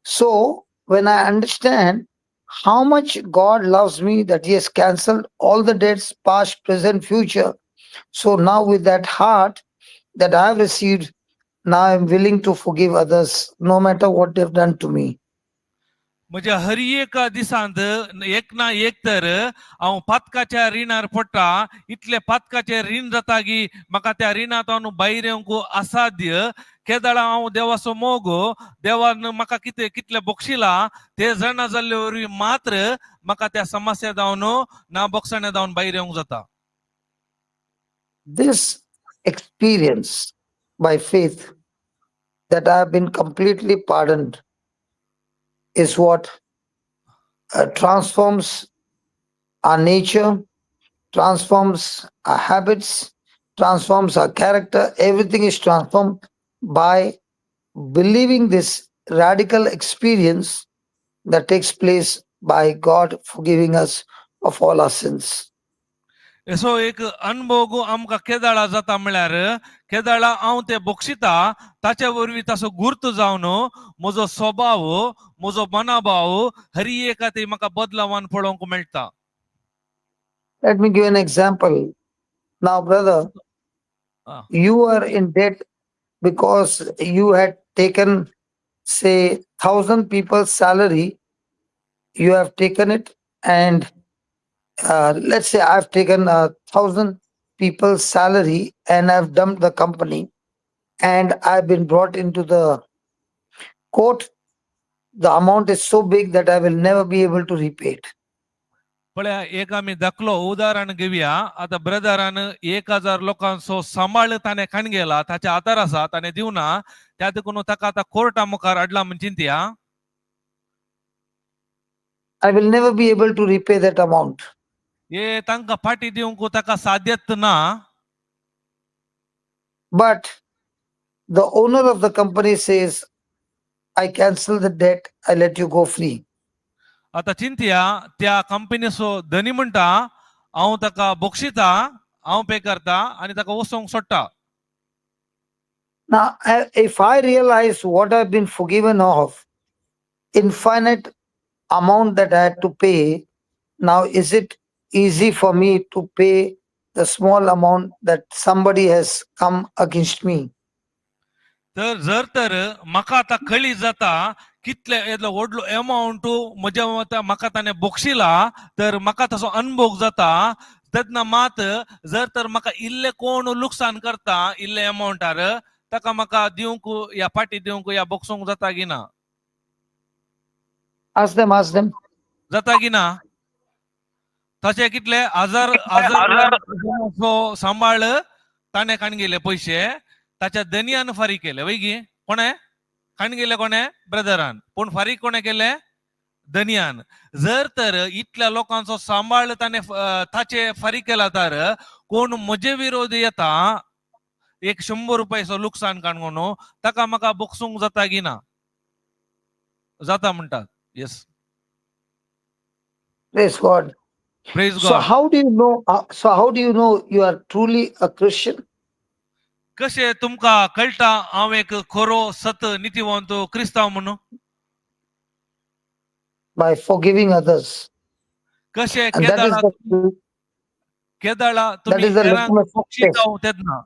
So when I understand how much God loves me, that He has cancelled all the debts, past, present, future. So now with that heart that I have received, now I am willing to forgive others no matter what they've done to me. म्हणजे हर एक दिसांत एक ना एक तर हांव पातकाच्या रिणार पडटा इतले पातकाचे रीण जाता की म्हाका त्या रिणांतून भायर येवंक असाध्य केदाळ हांव देवाचो मोग देवान म्हाका कितले बोक्षिला ते जाणा जाल्ले वरवीं मात्र म्हाका त्या समस्या जावन ना बोक्षणे जावन भायर येवंक जाता. This experience by faith that I have been completely pardoned is what transforms our nature, transforms our habits, transforms our character. Everything is transformed by believing this radical experience that takes place by God forgiving us of all our sins. असो एक अनुभव आमकां केदाळा जाता म्हळ्यार केदाळा हांव ते बोक्षिता ताच्या वरवीं ताचो गुर्त जावन म्हजो स्वभाव म्हजो मनाभाव हर एका ते म्हाका बदलावन पळोवंक मेळटा. Let me give an example. Now, brother, you are in debt because you had taken say 1,000 people's salary, you have taken it, and let's say I've taken 1,000 people's salary and I've dumped the company, and I've been brought into the court. The amount is so big that I will never be able to repay it. पळया एक आम्ही दाखलो उदाहरण घेऊया. आता brethren 1,000 लोकांचो सांभाळ ताणे खाण गेला ताचे आधार आसा ताणे दिवना त्या देखून ताका आता कोर्टा मुखार हाडला म्हण चिंतया. I will never be able to repay that amount. हे तांकां फाटी दिवंक ताका साध्यत ना. But the owner of the company says, I cancel the debt, I let you go free. आता चिंतया त्या कंपनीचो धनी म्हणटा हांव ताका बक्षिता हांव पे करता आनी ताका वचोंक सोडटा. Now, if I realize what I've been forgiven of, infinite amount that I had to pay, now is it easy for me to pay the small amount that somebody has come against me? तर जर तर म्हाका आता कळी जाता कितले येदलो व्हडलो amount म्हज्या म्हाका ताणें बक्षिला तर म्हाका तसो अनुभव जाता. तेन्ना मात जर तर म्हाका इल्ले कोण लुकसाण करता इल्ले अमाउंटार ताका म्हाका दिवंक या फाटी दिवंक या बक्षोंक जाता की ना. Ask them, ask them. जाता की ना. तशे कितले हजार सांभाळ ताणे खाण गेले पैसे ताच्या धनयान फारीक केले वय गी. कोणे खाण गेले कोणे ब्रदरान पूण फारीक कोणे केले धनयान. जर तर इतल्या लोकांचो सांभाळ ताणे ताचे फारीक केला तर कोण म्हजे विरोध येता एक 100 रुपयाचो लुकसाण काणून ताका म्हाका बक्षूंक जाता की ना. जाता म्हणटात. Yes. Praise God. Praise So God. how do you know? How do you know you are truly a Christian? कशे तुमका कळटा हांव एक खरो सत नितीवंत क्रिस्ताव म्हणून. By forgiving others. कशे And that is केदाळा that तुम्ही is the हेरांक litmus बक्षी test. जावं तेन्ना.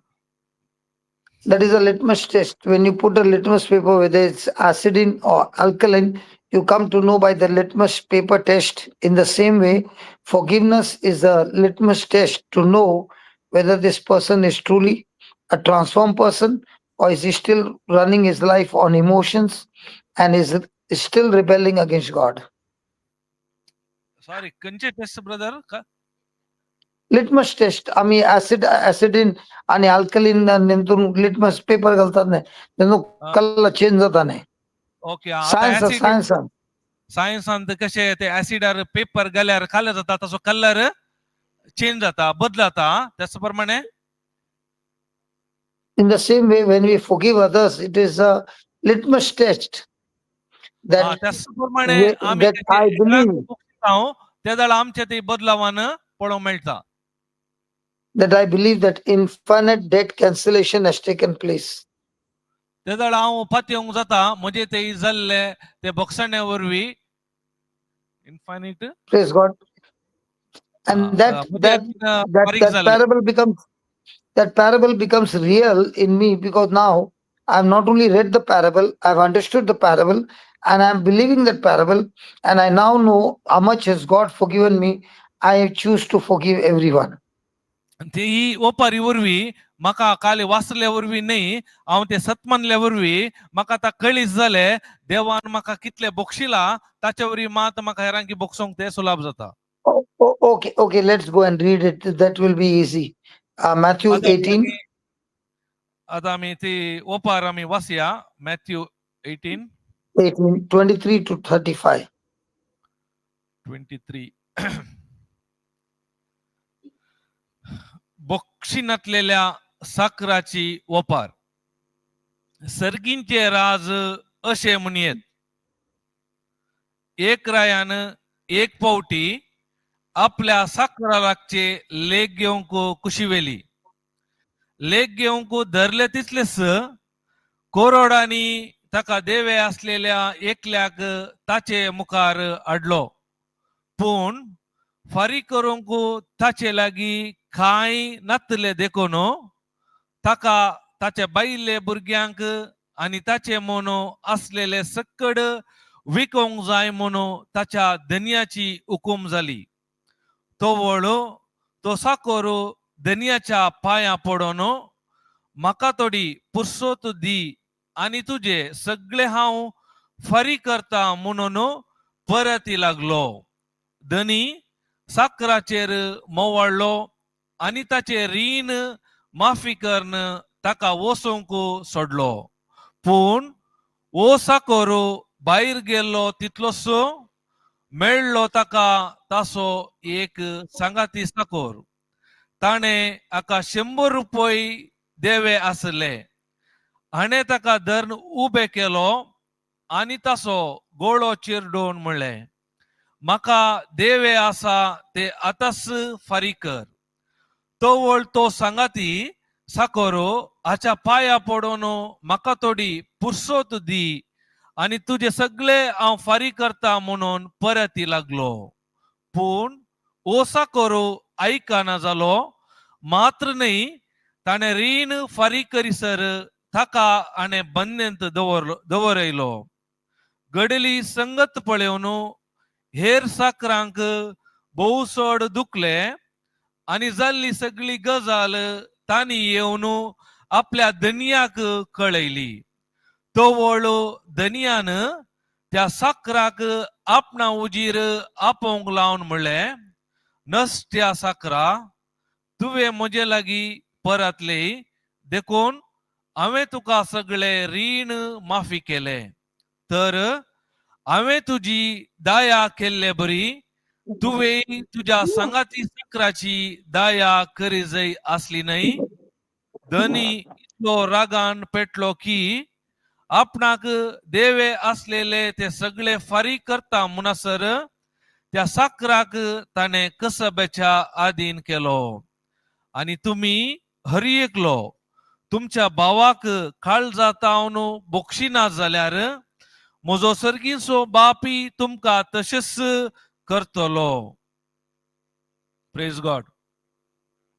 That is a litmus test. When you put a litmus paper, whether it's acidine or alkaline, you come to know by the litmus paper test. In the same way, forgiveness is a litmus test to know whether this person is truly a transformed person, or is he still running his life on emotions and is still rebelling against God. Sorry खंयचे test brother. Litmus test आम्ही ऍसिडिन आणि alkaline नेमून litmus paper घालतात नाही तेन्ना colour change जाता नाही. Okay. Science सायन्सान कशे ते ऍसिडार पेपर घाल्यार खाल्ले जाता तसो कलर चेंज जाता बदलता त्याच प्रमाणे. In the same way, when we forgive others, it is a litmus test that, त्याच प्रमाणे आम्ही that I believe त्या आमचे ते बदलावान पळोवंक मेळटा. that I believe that infinite debt cancellation has taken place. त्या हांव पातयेवंक जाता म्हणजे ते जाल्ले ते बक्षणे वरवीं infinite. Praise God. And that parable becomes real in me, because now I've not only read the parable, I've understood the parable, and I'm believing that parable, and I now know how much has God forgiven me. I choose to forgive everyone. ते ही ओपारी वरवीं म्हाका काल वाचल्या वरवीं न्ही हांव ते सतमानल्या वरवीं म्हाका आतां कळीत जाले देवान म्हाका कितले बक्षिला ताचे वरवीं मात म्हाका हेरांकी बक्षोंक ते सुलभ जाता. Okay, let's go and read it. That will be easy. Matthew 18. आता आमी ती ओपार आमी वाचया. Matthew 23 to 35. 23. बक्षिनातलेल्या साखराची ओपार. सर्गींचे राज अशे म्हणयेत. एक रायान एक पावटी आपल्या साखराचे लेख घेवंक कुशिवेली. लेख घेवंक धरले तितलेच कोरोडांनी ताका देवे असलेल्या एकल्याक ताचे मुखार हाडलो. पूण फारीक करूंक ताचे लागीं कांय नासले देखून ताका ताच्या बायले भुरग्यांक आणि ताचे मोनो असलेले सकड विकोंक जाय म्हणून ताच्या धन्याची हुकूम जाली. तो वळो तो साकोरो धन्याच्या पाया पडोन म्हाका थोडी पुरसोत दी आणि तुझे सगळे हांव फारी करता म्हणून परत लागलो. धनी साकराचेर मोवाळलो आणि ताचे रीण माफी करन ताका वसोंक सोडलो. पूण ओ साकोरो भायर गेल्लो तितलोसो मेळ्ळो ताका तासो एक सांगाती साकोर. ताणे हाका 100 रुपये देवे आसले. हाणें ताका धरून उबे केलो आणि तासो गोळो चिरडून म्हणलें, म्हाका देवे आसा ते आतांच फारी कर. तो वळ तो सांगाती साकोरो हाच्या पाया पडोन म्हाका थोडी पुरसोत दी आणि तुझे सगळे हांव फारी करता म्हणून परत लागलो. पूण ओ साकोरो आयकना जालो. मात्र न्ही ताणें रीण फारी करीसर ताका हाणें बंदेंत दवरयलो. घडली संगत पळोवन हेर साकरांक भोव चड दुखले आणि जाल्ली सगळी गजाल तांणी येवन आपल्या धन्याक कळयली. तो वळ धन्यान त्या साकराक आपणा उजीर आपोवंक लावन म्हणलें, नश्ट्या साकरा, तुवें म्हजे लागीं परतले देखून हांवें तुका सगळे रीण माफी केलें. तर हांवें तुजी दया केल्ले बरी तुवें तुज्या सांगाती साकराची दया करी जय आसली न्हय. धनी इतलो रागान पेटलो की आपणाक देवे असलेले ते सगळे फारी करता म्हणसर त्या साकराक ताणें कसबेच्या आधीन केलो. आणि तुम्ही हरी एकलो तुमच्या भावाक काळजा तावन बोक्षिना जाल्यार म्हजो सर्गीचो बापी तुमकां तशेंच करतलो. Praise God.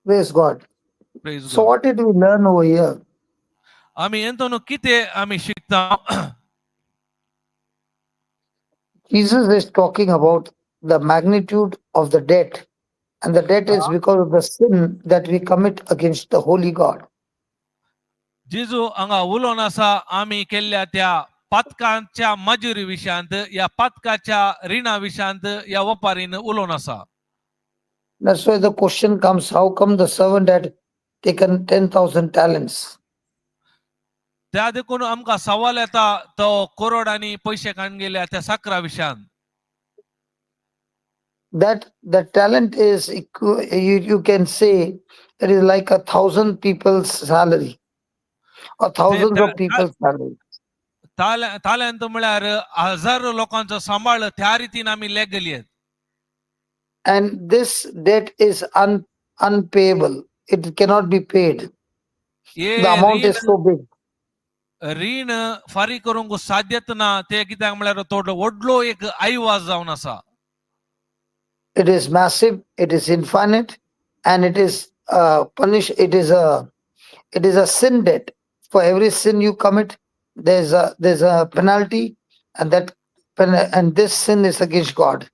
Praise God. Praise So God. what did we learn over here? आमी हेतून कितें आमी शिकता? Jesus is talking about the magnitude of the debt, and the debt is because of the sin that we commit against the holy God. जेजू हांगा उलोवन आसा आमी केल्ल्या त्या पातकांच्या मजुरी विशयांत, या पातकाच्या रिणा विशयांत या वपारीन उलोवन आसा. That's why the question comes, how come the servant had taken 10,000 talents? त्या देखून आमकां सवाल येता तो करोडांनी पयशे काडून गेल्या त्या साकरा विशयान. That the talent is, you can say, it is like 1,000 people's salary or thousands of people's salary. ताल्यांत म्हळ्यार 1000 लोकांचो सांबाळ त्या रितीन आमी लेगली आहेत. And this debt is unpayable. It cannot be paid. Hey The amount is so big. रीण फारी करूंक साध्यत ना. ते कित्याक म्हळ्यार तो व्हडलो एक आयवाज जावन आसा. It is massive, it is infinite, and it is it is a sin debt. For every sin you commit, there's a penalty, and and this sin is against God.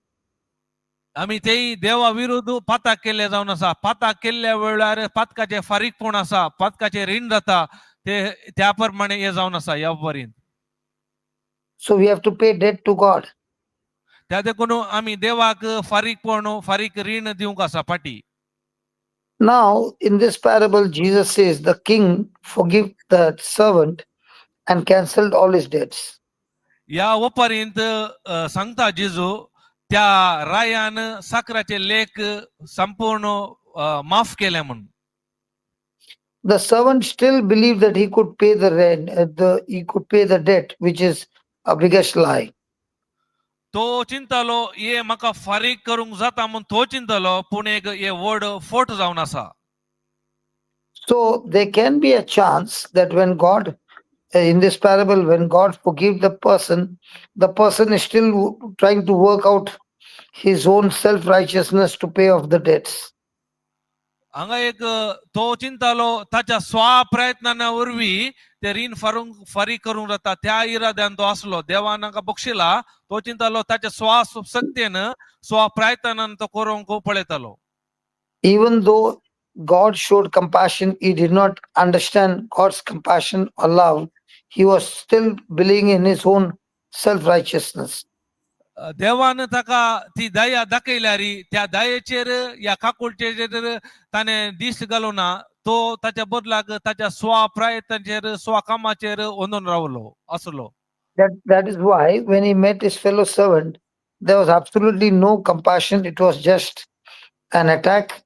आमी तेय देवा विरुद्ध पातक केल्ले जावन आसा. पातक केल्ल्या वेळार पातकाचे फारीकपण आसा, पातकाचे रीण जाता, ते त्या प्रमाणे हे जावन आसा ह्या वरीन. So we have to pay debt to God. त्या देखून आमी देवाक फारीक रीण दिवंक आसा फाटी. Now, in this parable, Jesus says the king forgave the servant and cancelled all his debts. या वपारींत सांगता जेजू त्या रायान साकराचे लेख संपूर्ण माफ केले म्हणून. The servant still believed that he could pay the rent, he could pay the debt, which is a biggest lie. तो चिंतालो ये म्हाका फारीक करूंक जाता म्हणून तो चिंतालो, पूण एक हे व्हड फोट जावन आसा. So there can be a chance that when God, in this parable, when God forgives the person is still trying to work out his own self-righteousness to pay off the debts. हांगा एक तो चिंतालो ताच्या स्वा प्रयत्नांवरवी ते रीण फारी करूंक जाता त्या इराद्यान तो असलो देवान हांगा बक्षिला तो चिंतालो ताच्या स्वा शक्तीन स्वा प्रयत्नान तो करूंक पळयतालो. Even though God showed compassion, he did not understand God's compassion or love. He was still believing in his own self-righteousness. देवान ताका ती दया दाखयल्यारी त्या दयेचेर या काकुळचेर ताणे दिश्ट घालूना तो ताच्या बदलाक ताच्या स्वा प्रयत्नाचेर स्वा कामाचेर ओंदून रावलो असलो. That is why when he met his fellow servant, there was absolutely no compassion. It was just an attack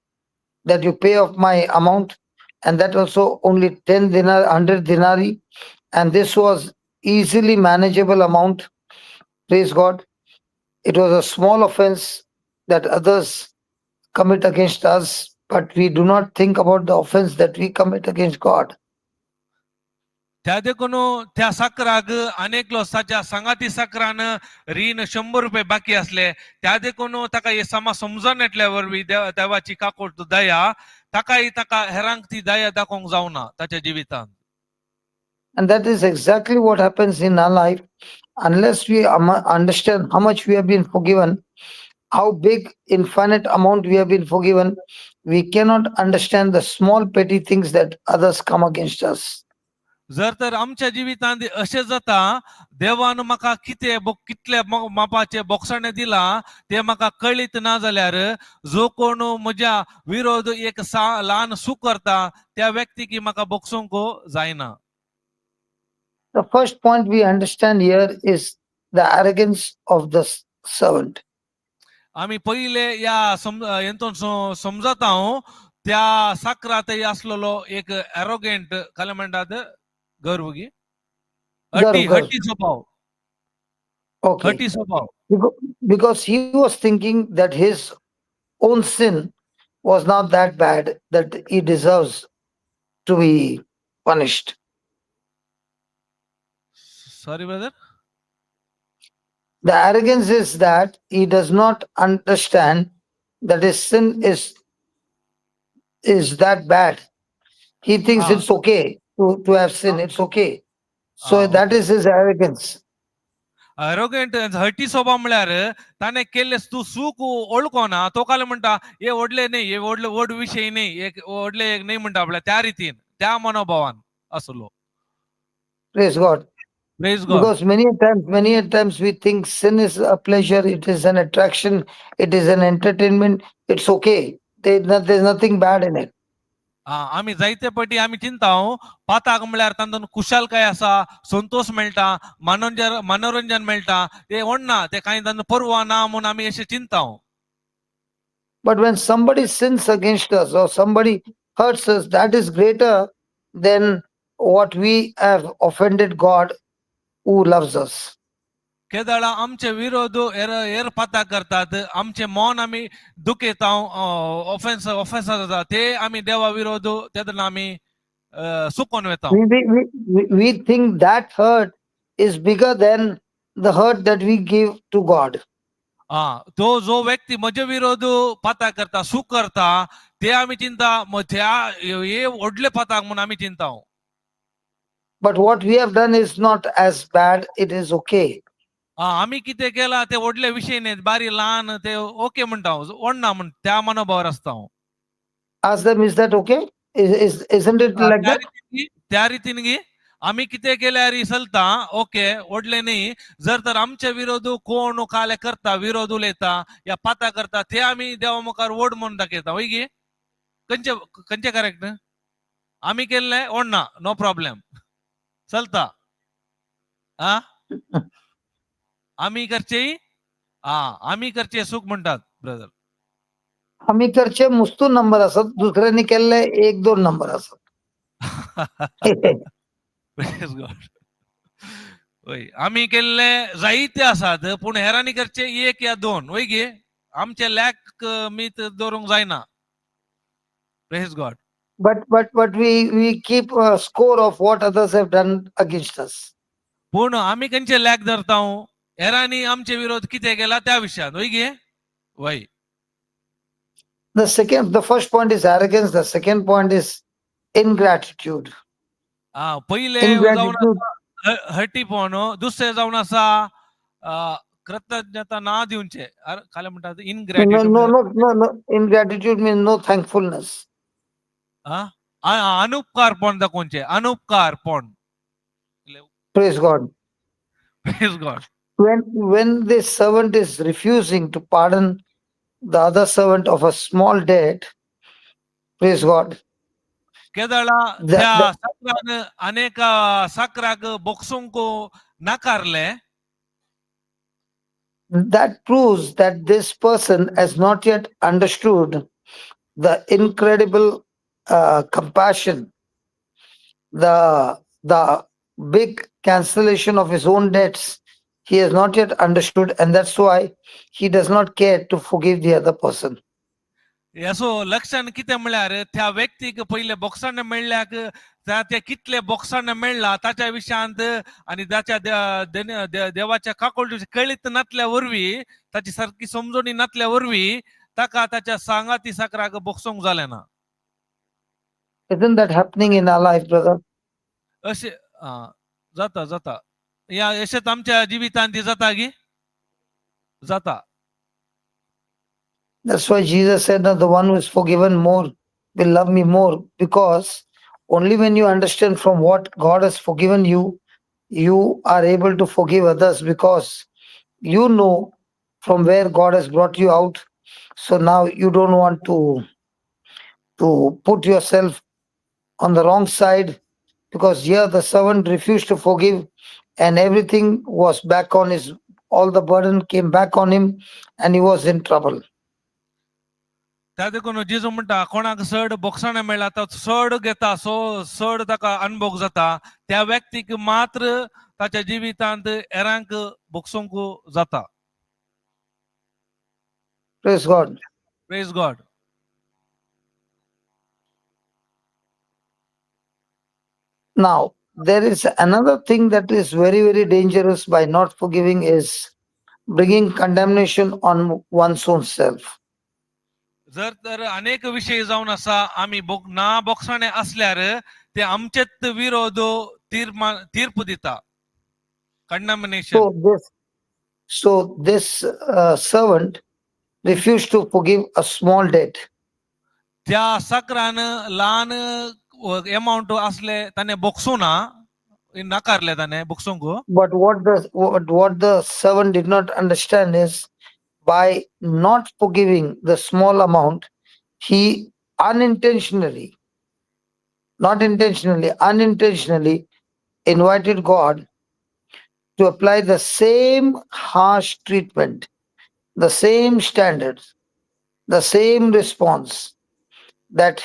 that you pay off my amount, and that also only 10 dinar, 100 dinari, and this was easily manageable amount. Praise God. It was a small offense that others commit against us, but we do not think about the offense that we commit against God. त्या देखून त्या साकराक अनेक लोक ताच्या सांगाती साकरान रीण 100 रुपये बाकी असले त्या देखून ताका हे समा समजून येतल्या वरवी देवाची काकोट दया ताकाय ताका हेरांक ती दया दाखोवंक जावना ताच्या जिवितांत. And that is exactly what happens in our life. Unless we understand how much we have been forgiven, how big, infinite amount we have been forgiven, we cannot understand the small, petty things that others come against us. जर तर आमच्या जिवितांत अशें जाता देवान म्हाका कितले मापाचे बोक्साणे दिला ते म्हाका कळीत ना जाल्यार जो कोण म्हज्या विरोध एक ल्हान चूक करता त्या व्यक्तीक म्हाका बोगसूंक जायना. The first point we understand here is the arrogance of the servant. आम्ही पहिले या हेतून समजत आहोत त्या साकरात असलेलो एक एरोगेंट काय म्हणतात गर्वगी हट्टी स्वभाव. Okay. हट्टी स्वभाव. Because he was thinking that his own sin was not that bad that he deserves to be punished. Sorry brother. The arrogance is that he does not understand that his sin is that bad. He thinks Ah. it's okay to have sin. It's okay. So Ah, that okay. is his arrogance. Arrogant हट्टी स्वभाव म्हळ्यार ताणे केल्ले तू चूक ओळखोना तो काय म्हणटा हे व्हडले नाही हे व्हड विषय नाही एक व्हडले एक नाही म्हणटा आपल्या त्या रितीन त्या मनोभावान असलो. Praise God. Praise God. Because many a times we think sin is a pleasure, it is an attraction, it is an entertainment. It's okay. There's nothing bad in it. आम्ही जायते पटी आम्ही चिंताव पाताक म्हळ्यार तातूंत कुशालकाय आसा संतोष मेळटा मनोरंजन मेळटा ते ओडना ते कांय तातूंत परवा ना म्हणून आम्ही अशें चिंताव. But when somebody sins against us or somebody hurts us, that is greater than what we have offended God who loves us. केदाळा आमचे विरोध एर पाता करतात आमचे मौन आम्ही दुखयताव ऑफेन्स जाता ते आम्ही देवा विरोध तेदन आम्ही सुकोन वेताव. We think that hurt is bigger than the hurt that we give to God. तो जो व्यक्ती म्हजे विरोध पाता करता सुख करता ते आम्ही चिंता हे व्हडले पाताक म्हणून आम्ही चिंताव. But what we have done is not as bad. It is okay. आम्ही किती केला ते व्हडले विषय नाही बारी लहान ते ओके म्हणता ओडना म्हण त्या मनोभावार असता. Ask them, is that okay? Isn't it like that? त्या रितीन गी आम्ही किती केल्यार चलता ओके ओडले नाही जर तर आमचे विरोध कोण काले करता विरोध उलयता या पाता करता ते आम्ही देवा मुखार ओड म्हणून दाखयता होय गे कंचे करेक्ट आम्ही केले ओडना नो प्रॉब्लेम चलता. आम्ही करचे सुख म्हणतात ब्रदर. आम्ही करचे मुस्तू नंबर असत दुसऱ्यांनी केले 1-2 नंबर असत. Praise God. आम्ही केले जायते असतात पण हेरांनी करचे 1 या 2 वय गे आमचे लॅक मीत दवरूंक जायना. Praise God. But we keep a score of what others have done against us. पूर्ण आम्ही कंचे लॅक धरता हेरांनी आमचे विरोध किती केला त्या विषयात वय गे वय. The first point is arrogance. The second point is ingratitude. पहिले जाऊन Ingratitude. हट्टीपण, दुसरे जाऊन असा कृतज्ञता ना देऊनचे काय म्हणतात No, इनग्रॅटिट्यूड Ingratitude means no thankfulness. अनुपकारपण दाखवूनचे अनुपकारपण. Praise God. Praise God. When this servant is refusing to pardon the other servant of a small debt, praise God. केदळा The- त्या साकरान अनेक साकराक बोक्सोंको नाकारले. That proves that this person has not yet understood the incredible compassion, the big cancellation of his own debts. He has not yet understood, and that's why he does not care to forgive the other person. यासो लक्षण कितें म्हळ्यार त्या व्यक्तीक पहिले बॉक्साने मेळ्ळ्याक त्या कितले बॉक्साने मेळ्ळा ताच्या विशयांत आणि ताच्या देवाच्या काकोळटी कळीत नातल्या वरवीं ताची सारकी समजणी नातल्या वरवीं ताका ताच्या सांगाती साकराक बॉक्सोंक जालें ना. Isn't that happening in our life, brother? अशें जाता जाता या अशेंच आमच्या जिवितांत जाता गी जाता. That's why Jesus said that the one who is forgiven more will love me more, because only when you understand from what God has forgiven you, you are able to forgive others, because you know from where God has brought you out. So now you don't want to put yourself on the wrong side, because here the servant refused to forgive and everything was back on his, all the burden came back on him and he was in trouble. त्या देखून जेजू म्हणटा कोणाक चड बोक्साणे मेळ्ळा तो चड घेता सो चड ताका अनुभव जाता. त्या व्यक्तीक मात्र ताच्या जिवितांत हेरांक बोक्सोंक जाता. Praise God. Praise God. Now, there is another thing that is very, very dangerous by not forgiving is bringing condemnation on one's own self. जर तर अनेक विषय जाऊन असा आम्ही ना बोक्साणे असल्यार ते आमचेच विरोध तीर्प दिता. Condemnation. So this servant refused to forgive a small debt. त्या साकरान लहान अमाउंट असले ताने बोक्सू ना नाकारले ताने बोक्सोंक. But what the servant did not understand is, by not forgiving the small amount, he unintentionally invited God to apply the same harsh treatment, the same standards, the same response, that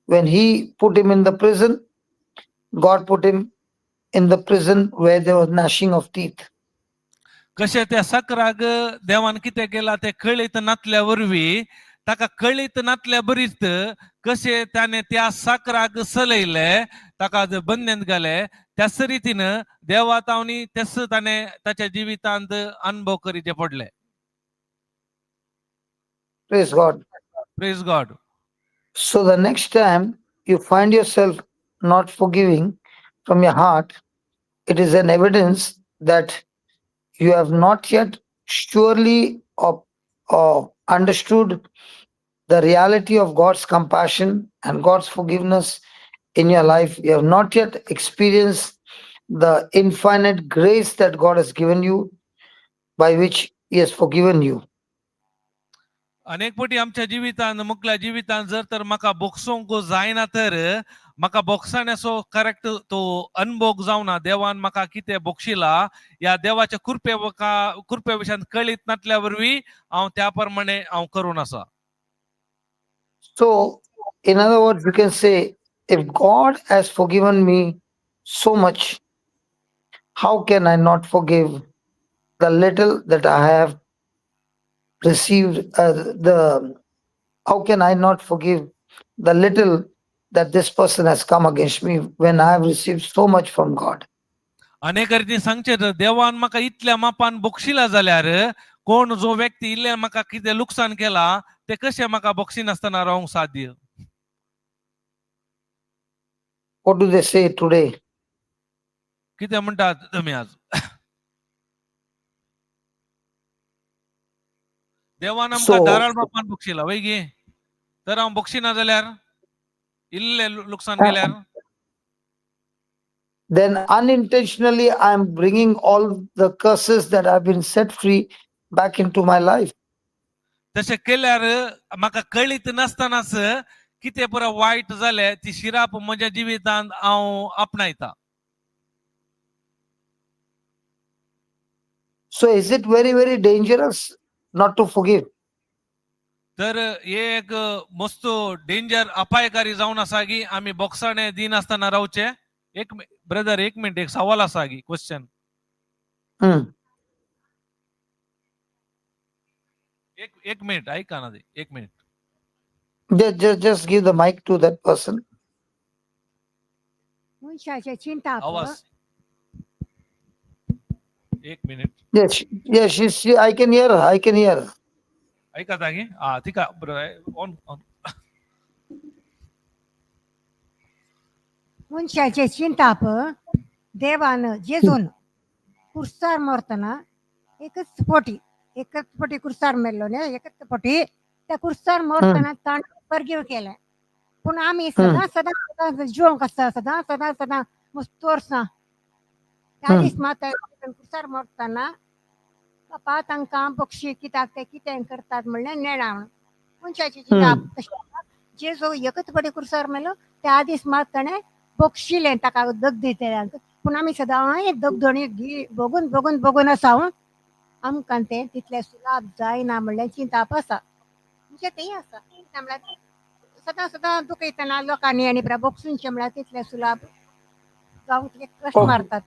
when he put him in the prison, God put him in the prison where there was gnashing of teeth. कशे त्या साकराक देवान कितें केला ते कळीत नातल्या वरवीं ताका कळीत नातल्या बरीच कशे त्याने त्या साकराक सलयले ताका बंदेंत घाले त्याच रितीन देवा तावनी तेच ताने ताच्या जिवितांत अनुभव करीचे पडले. Praise God. Praise God. So the next time you find yourself not forgiving from your heart, it is an evidence that you have not yet surely understood the reality of God's compassion and God's forgiveness in your life. You have not yet experienced the infinite grace that God has given you, by which He has forgiven you. अनेक पटी आमच्या जिवितांत मुखल्या जिवितांत जर तर म्हाका बोक्सोंक जायना तर म्हाका बोक्साण्याचो करेक्ट तो अनुभव जावना. देवान म्हाका कितें बोक्षिला या देवाच्या कृपे विशयान कळीत नातल्या वरवीं हांव त्या प्रमाणे हांव करून आसा. So, in other words, you can say, if God has forgiven me so much, how can I not forgive the little that I have received? How can I not forgive the little that this person has come against me when I have received so much from God? अनेक रीती सांगचे देवान म्हाका इतल्या मापान बोक्षिला जाल्यार कोण जो व्यक्ती इल्ले म्हाका कितें लुकसाण केला ते कशे म्हाका बॉक्सी नासतना रावंक साध्य? What do they say today? कितें म्हणटात तुमी आज? देवान आमकां So धाराळ बापान बक्षिला वैगी, तर हांव बक्षिना जाल्यार इल्ले लुकसाण केल्यार then unintentionally I'm bringing all the curses that I've been set free back into my life. तशें केल्यार म्हाका कळीत नासतनाच कितें पुरो वायट जालें ती शिराप म्हज्या जिवितांत हांव आपणायता. So is it very, very dangerous not to forgive? तर हे एक मस्त डेंजर अपायकारी जावन आसा की आमी बोक्साणे दिनासतना रावचे. एक ब्रदर एक मिनिट एक सवाल आसा की क्वेश्चन. Hmm. एक मिनिट ऐका ना ते एक minute. Just give the mic to that person. मनशाचे चिंता आवाज एक minute Yes, I can hear her. I can hear her. ऐका तागी हा ठीक आहे ऑन मनशाचे चिंताप देवानं जेजून कुर्सार मरतना एकच पोटी कुर्सार मेल्लो ने एकच पोटी त्या कुर्सार मरतना ताणें फॉरगिव केलें. पूण आमी सदां सदां जिवंक आसता सदां मस्त वर्सां त्या दीस मात कुर्सार मरतना बापा तांकां बक्षी कित्याक ते कितें करतात म्हणलें नेणा म्हणून. मनशाची चिंताप तशें जेजू एकच पोटी कुर्सार मेलो त्या दीस मात ताणें बक्षिलें ताका दग दितें. पूण आमी सदां दगदणी बघून आसा आमकां तें तितलें सुलाभ जायना म्हणलें चिंताप आसा. म्हणजे तेंय आसा म्हणल्यार सदां दुखयतना लोकांनी आनी बक्षुंचें म्हणल्यार तितलें सुलाभ जावंक तितले कश्ट मारतात.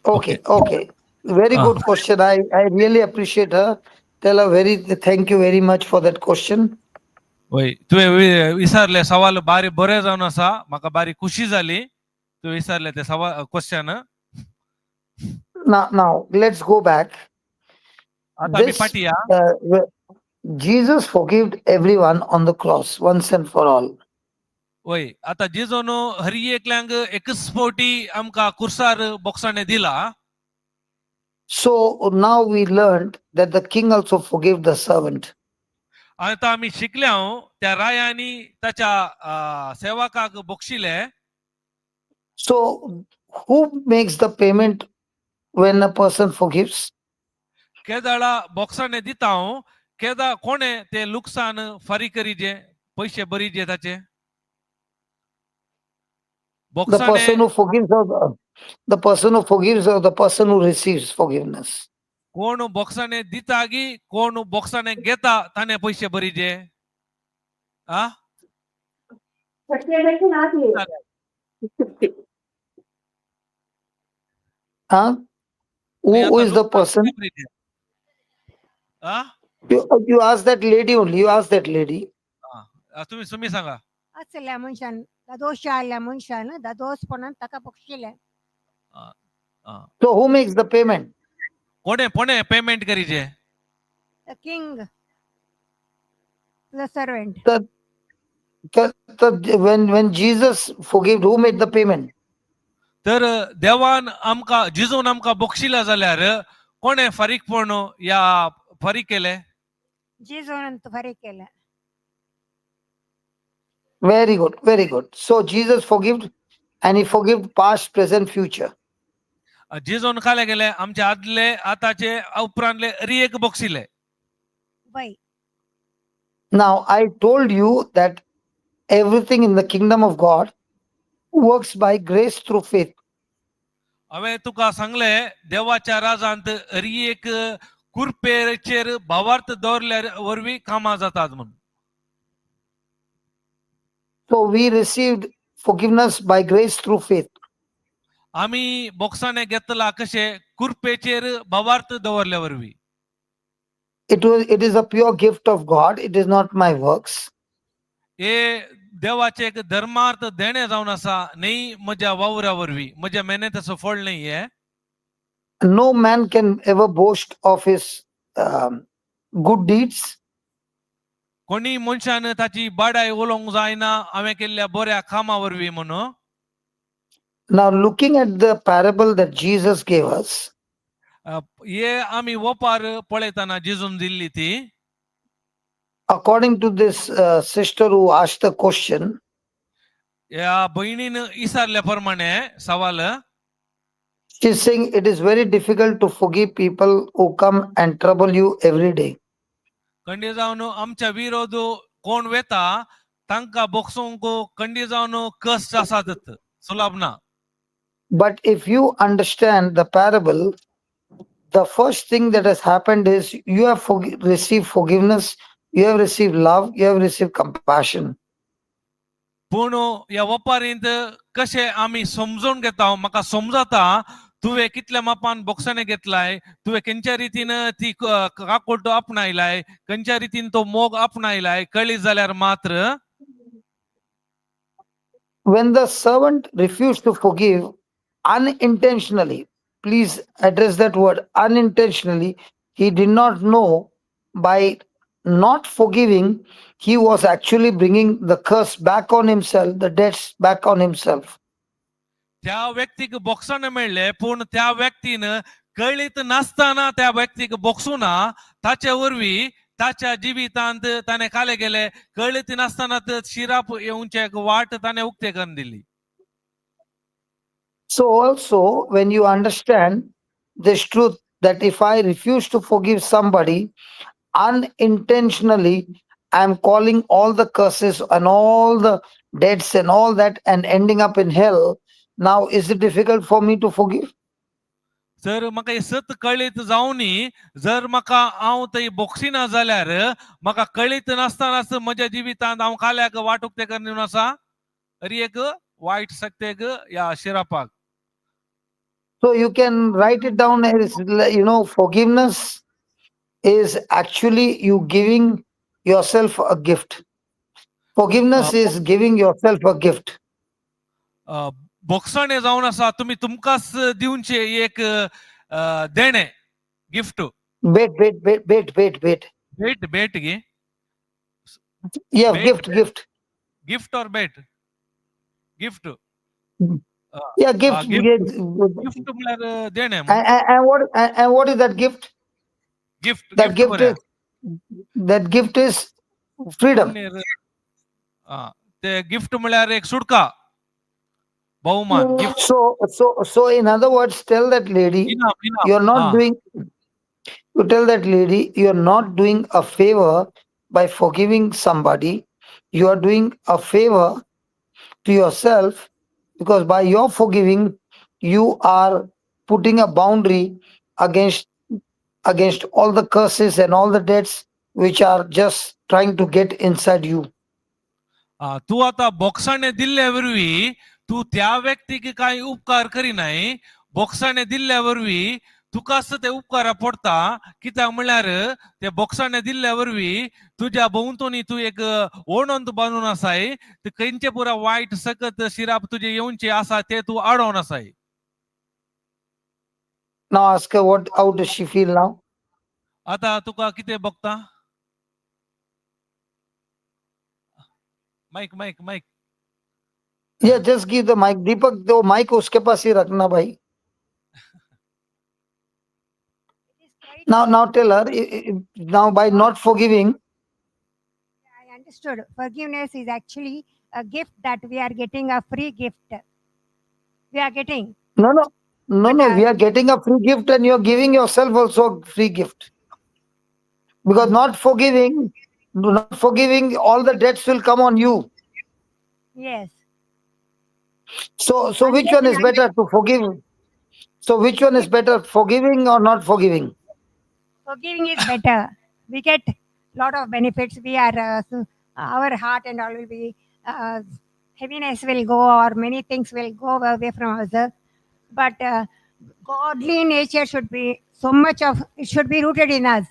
Okay. Very good question. I really appreciate her. Tell her thank you very much for that question. वय तुवें विचारले सवाल बारी बरे जावन आसा. म्हाका बारी खुशी जाली तुवें विचारले ते सवाल question. Now let's go back. आता आमी फाटी या. Jesus forgave everyone on the cross once and for all. वय आता जेजून हर एकल्यांक एकच फावटी आमकां कुर्सार बोक्साणे दिला. So now we learned that the king also forgave the servant. आता आमी शिकल्या त्या रायांनी ताच्या सेवकाक बक्षिले. So who makes the payment when a person forgives? केदाळा बोक्साणे दिता केदा कोणे ते लुकसाण फारी करीजे पैसे भरीजे ताचे. The person who forgives or the person who receives forgiveness? कोण बोक्साणे दिता की कोण बोक्साणे घेता ताने पैसे भरीजे. Who is the person? You ask that lady only. You ask that lady. तुम्ही सांगा. असल्या मनशान दोष आल्या मनशान दोषपणान ताका बक्षिलें. So who makes the payment? कोणे payment करीजे. The king, the servant. When Jesus forgave, who made the payment? तर देवान आमकां जिजून आमकां बक्षिला जाल्यार कोणे फारीकपण या फारीक केले. जेजून फारीक केलें. Very good. So Jesus forgave, and he forgave past, present, future. जिजून खाले गेले आमचे आदले आताचे उपरांतले हरी एक बक्षिले. वय Now I told you that everything in the kingdom of God works by grace through faith. हांवें तुका सांगले देवाच्या राजांत हरी एक कुरपेचेर भावार्थ दवरल्या वरवीं कामां जातात म्हणून. So we received forgiveness by grace through faith. आमी बोक्साणे घेतला कशे कुरपेचेर भावार्थ दवरल्या वरवीं. It is a pure gift of God. It is not my works. हे देवाचे एक धर्मार्थ देणे जावन आसा न्ही म्हज्या वावरा वरवीं म्हज्या मेहनतीचो फळ नाही आहे. No man can ever boast of his good deeds. कोणी मनशान ताची बाडाय उलोवंक जायना हांवें केल्ल्या बऱ्या कामा वरवीं म्हणून. Now, looking at the parable that Jesus gave us, हे आमी वपार पळयतना जेजून दिल्ली ती, according to this sister who asked the question, ह्या भयणीन विचारल्या प्रमाणे सवाल, she's saying it is very difficult to forgive people who come and trouble you every day. खंडी जावन आमच्या विरोध कोण वेता तांकां बोगसूंक खंडी जावन कश्ट आसात, सुलभ ना. But if you understand the parable, the first thing that has happened is you have received forgiveness, you have received love, you have received compassion. पूण ह्या वपारींत कशें आमी समजून घेता, म्हाका समजता तुवें कितल्या मापान बोगसणे घेतलाय, तुवें खंयच्या रितीन ती काकोट आपणायलाय, खंयच्या रितीन तो मोग आपणायलाय, कळ्ळी जाल्यार मात्र When the servant refused to forgive unintentionally, please address that word unintentionally, he did not know by not forgiving, he was actually bringing the curse back on himself, the debts back on himself. त्या व्यक्तीक बोगसण मेळ्ळे, पूण त्या व्यक्तीन कळीत नासतना त्या व्यक्तीक बोगसूना, ताचे वरवीं ताच्या जिवितांत ताणें काले गेले, कळीत नासतना शिराप येवचे वाट ताणें उक्ते करून दिली. So also, when you understand this truth that if I refuse to forgive somebody unintentionally, I am calling all the curses and all the debts and all that and ending up in hell. Now, is it difficult for me to forgive? जर म्हाका हे सत कळीत जावनी, जर म्हाका हांव थंय बोगसिना जाल्यार म्हाका कळीत नासतनाच म्हज्या जिवितांत हांव काल्याक वाट उक्ते करून आसा, एक वायट सक्तेक या शिरापाक. So you can write it down as, forgiveness is actually you giving yourself a gift. Forgiveness is giving yourself a gift. बोगसण हे जावन आसा तुमी तुमकांच दिवचे एक देणे, गिफ्ट. Wait. भेट गे. Yeah, Wait. gift. गिफ्ट और भेट? गिफ्ट. Yeah, gift. गिफ्ट म्हळ्यार देणे. And what is that gift? Gift. That gift is freedom. ते गिफ्ट म्हळ्यार एक सुटका, बहुमान, gift. So in other words, tell that lady you're not doing. You tell that lady you're not doing a favor by forgiving somebody. You are doing a favor to yourself, because by your forgiving, you are putting a boundary against all the curses and all the debts which are just trying to get inside you. तू आता बोगसाणे दिल्ल्या वरवीं तू त्या व्यक्तीक कांय उपकार करिनाय, बोगसाणे दिल्ल्या वरवीं तुकाच ते उपकारा पडटा, कित्याक म्हळ्यार ते बोगसाणे दिल्ल्या वरवीं तुज्या भोंवतणी तू एक ओणंत बांदून आसाय, ते खंयचे पुरा वायट सकत शिराप तुजे येवचे आसा ते तू आडोवन आसाय. Now ask her how does she feel now? आता तुका कितें भोगता? Mic. Yeah, just give the mic. Deepak, the mic उसके पास ही रखना भाई. Now tell her, now by not forgiving. I understood. Forgiveness is actually a gift that we are getting, a free gift. We are getting. No. We are getting a free gift and you're giving yourself also a free gift. Because not forgiving, all the debts will come on you. Yes. So which one is better to forgive? So which one is better, forgiving or not forgiving? Forgiving is better. We get lot of benefits. We are our heart and all will be heaviness will go, or many things will go away from us. But godly nature should be so much of it should be rooted in us.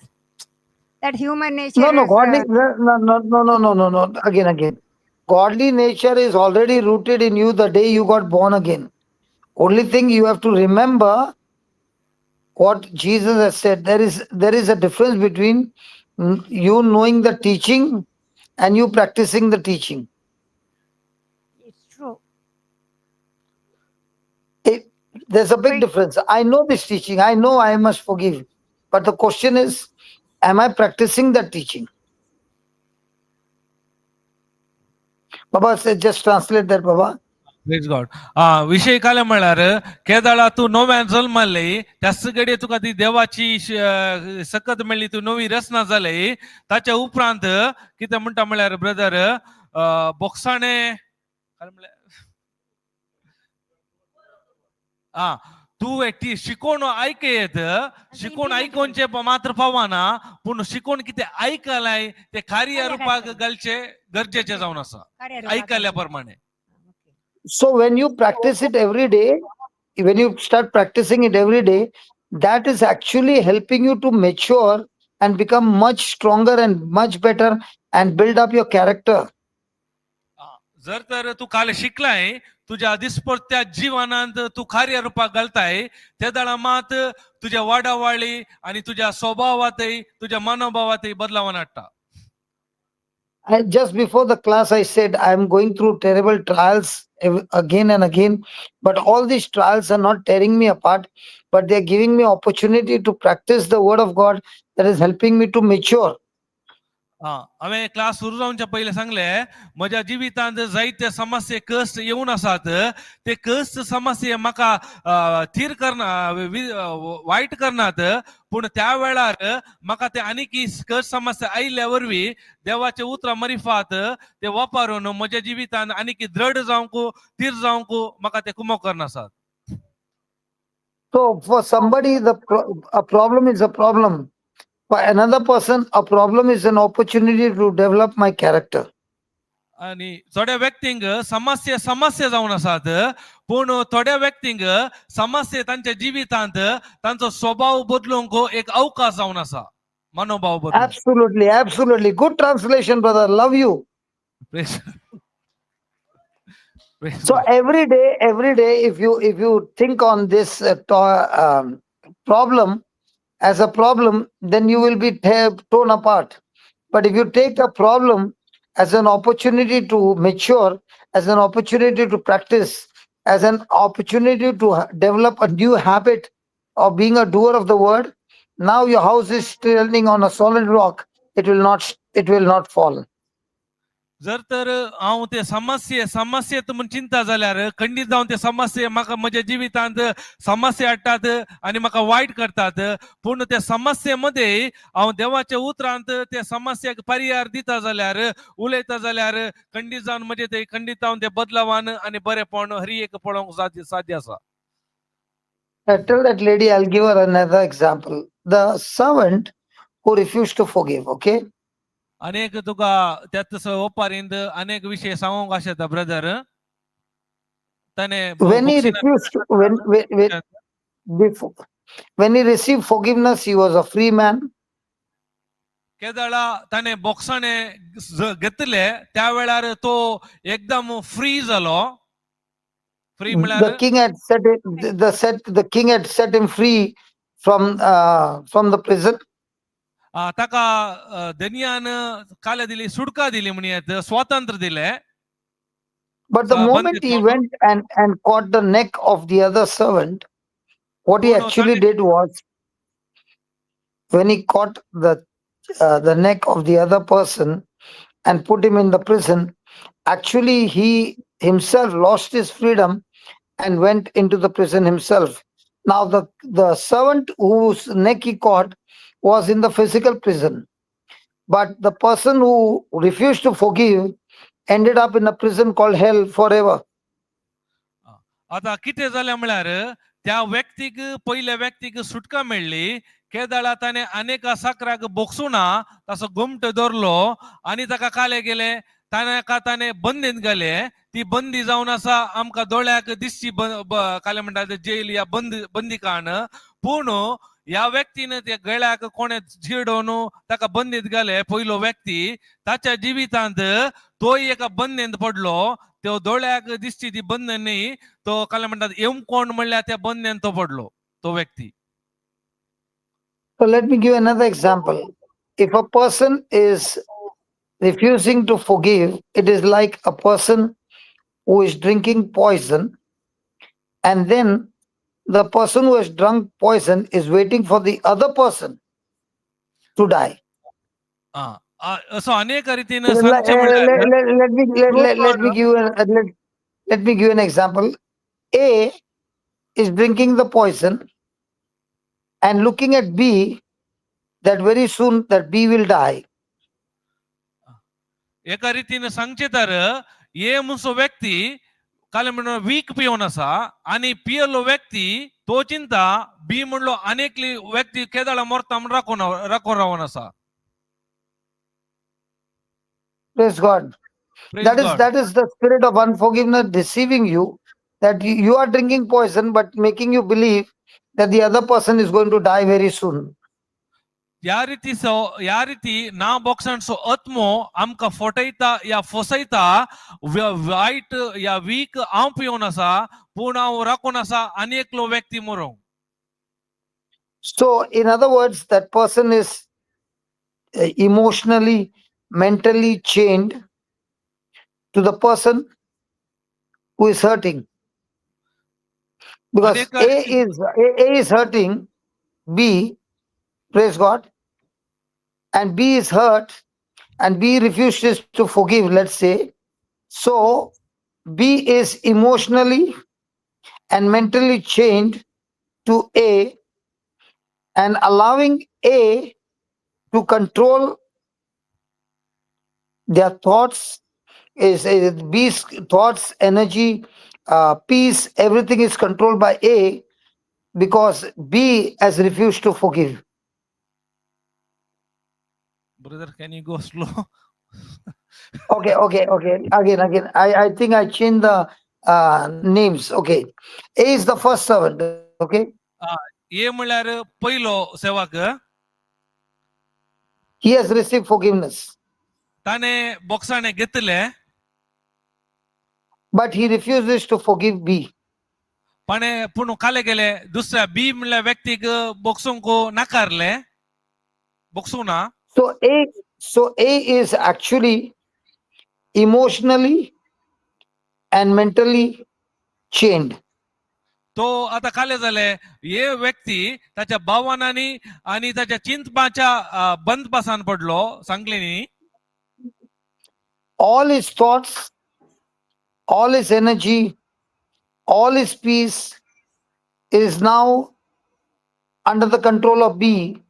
That human nature. No, is, godly, no. Again. Godly nature is already rooted in you the day you got born again. Only thing you have to remember what Jesus has said. There is a difference between you knowing the teaching and you practicing the teaching. It's true. There's a big Wait. difference. I know this teaching. I know I must forgive. But the question is, am I practicing that teaching? Baba said, just translate that, Baba. Praise God विषय काय म्हळ्यार केदाळा तू नव्यान जल्मली त्याच घडये तुका ती देवाची सकत मेळ्ळी तू नवी रचना जाली ताच्या उपरांत कितें म्हणटा म्हळ्यार ब्रदर बोक्साणे काय म्हळ्यार तू एकटी शिकोवन ऐकयत शिकोवन ऐकोवचे मात्र पावाना पूण शिकोवन कितें ऐकलाय ते कार्य रुपाक घालचे गरजेचे जावन आसा ऐकल्या प्रमाणे. So when you practice it every day, when you start practicing it every day, that is actually helping you to mature and become much stronger and much better and build up your character. जर तर तू काल शिकलाय तुझ्या दिसपट्ट्या जीवनात तू कार्य रुपाक घालताय त्या दळा मात तुझ्या वाडावाळी आणि तुझ्या स्वभावातही तुझ्या मनोभावातही बदलाव हाडटा. And just before the class, I said, I'm going through terrible trials again and again, but all these trials are not tearing me apart, but they're giving me opportunity to practice the word of God that is helping me to mature. हांवें class सुरू जावच्या पयलीं सांगलें म्हज्या जिवितांत जायते समस्ये कश्ट येवन आसात ते कश्ट समस्ये म्हाका थीर करना वायट करनात पूण त्या वेळार म्हाका ते आनीक कश्ट समस्या आयिल्ल्या वरवीं देवाचे उतरां मरिफात ते वापरून म्हज्या जिवितांत आनीक दृढ जावंक थीर जावंक म्हाका ते कुमक करनासात. So for somebody, a problem is a problem. For another person, a problem is an opportunity to develop my character. आणि थोड्या व्यक्तींक समस्या समस्या जावन आसात पूण थोड्या व्यक्तींक समस्या तांच्या जिवितांत तांचो स्वभाव बदलूंक एक अवकाश जावन आसा मनोभाव बदलूंक. Absolutely, absolutely. Good translation, brother. Love you. Praise- Praise So God. every day, if you think on this problem as a problem, then you will be torn apart. But if you take a problem as an opportunity to mature, as an opportunity to practice, as an opportunity to develop a new habit of being a doer of the word, now your house is standing on a solid rock. It will not fall. जर तर हांव ते समस्येत म्हूण चिंता जाल्यार खंडीत जावन ते समस्ये म्हाका म्हज्या जिवितांत समस्या हाडटात आनी म्हाका वायट करतात पूण त्या समस्ये मध्ये हांव देवाच्या उतरांत त्या समस्याक पर्याय दिता जाल्यार उलयता जाल्यार खंडीत जावन म्हणजे ते खंडीत जावन ते बदलावान आनी बरेपण हरी एक पळोवंक साध्य आसा. I tell that lady, I'll give her another example. The servant who refused to forgive, okay? अनेक तुका त्याच ओपारींद अनेक विषय सांगूंक आसता ब्रदर. ताणे When he refused, when he received forgiveness, he was a free man. केदाळा ताणे बोक्साणे घेतले त्या वेळार तो एकदम फ्री जालो. फ्री म्हळ्यार The king had set him free from the prison. ताका दनियान काले दिली सुटका दिली म्हणयेत स्वातंत्र्य दिले. But the moment he went and caught the neck of the other servant, what he actually did was, when he caught the neck of the other person and put him in the prison, actually he himself lost his freedom and went into the prison himself. Now the servant whose neck he caught was in the physical prison, but the person who refused to forgive ended up in a prison called hell forever. आता कितें जालें म्हळ्यार त्या व्यक्तीक पयल्या व्यक्तीक सुटका मेळ्ळी. केदाळा ताणे अनेका साकराक बोगसुना ताचो घुमट धरलो आनी ताका काले गेले ताणे बंदीत घाले. ती बंदी जावन आसा आमकां दोळ्याक दिसची काले म्हणटा जेल या बंदिकान पूण ह्या व्यक्तीन त्या गळ्याक कोणे झिडोवन ताका बंदीत घाले पयलो व्यक्ती ताच्या जिवितांत तोय एका बंदेंत पडलो. तो दोळ्याक दिसची ती बंधन न्ही तो काले म्हणटात येमकोंड म्हणल्यार त्या बंदेंत तो पडलो तो व्यक्ती. So let me give another example. If a person is refusing to forgive, it is like a person who is drinking poison, and then the person who has drunk poison is waiting for the other person to die. असं अनेक रीतीनं Let, सांगचे let, म्हणल्यार let me let me give let me give an example. A is drinking the poison and looking at B that very soon that B will die. एका रीतीनं सांगचे तर ये म्हणसो व्यक्ती काल म्हणून वीक पिवन असा आणि पियलो व्यक्ती तो चिंता बी म्हणलो अनेक व्यक्ती केदाळा मोरता म्हणून राखून रावून असा. Praise God. Praise That is God. that is the spirit of unforgiveness deceiving you, that you are drinking poison but making you believe that the other person is going to die very soon. या रीती ना बॉक्सांचो आत्मो आमका फटयता या फसयता white या week हांव पिवन असा पूण हांव राखून असा आनी एकलो व्यक्ती मरो. So, in other words, that person is emotionally, mentally chained to the person who is hurting. Because A is hurting B, praise God, and B is hurt, and B refuses to forgive, let's say. So, B is emotionally and mentally chained to A, and allowing A to control their thoughts, is B's thoughts, energy, peace, everything is controlled by A because B has refused to forgive. Brother, can you go slow? Okay. Again. I think I changed the names. Okay. A is the first servant. Okay. ये म्हणल्यार पहिलो सेवक He has received forgiveness, ताने बॉक्साने घेतले but he refuses to forgive B. पण पूण काले गेले दुसऱ्या बी म्हणल्या व्यक्तीक बॉक्सूंक नाकारले बॉक्सू ना. So A is actually emotionally and mentally chained. तो आता काले जाले हे व्यक्ती त्याच्या भावनांनी आणि त्याच्या चिंतपाच्या बंद पासान पडलो सांगले नी. All his thoughts, all his energy, all his peace is now under the control of B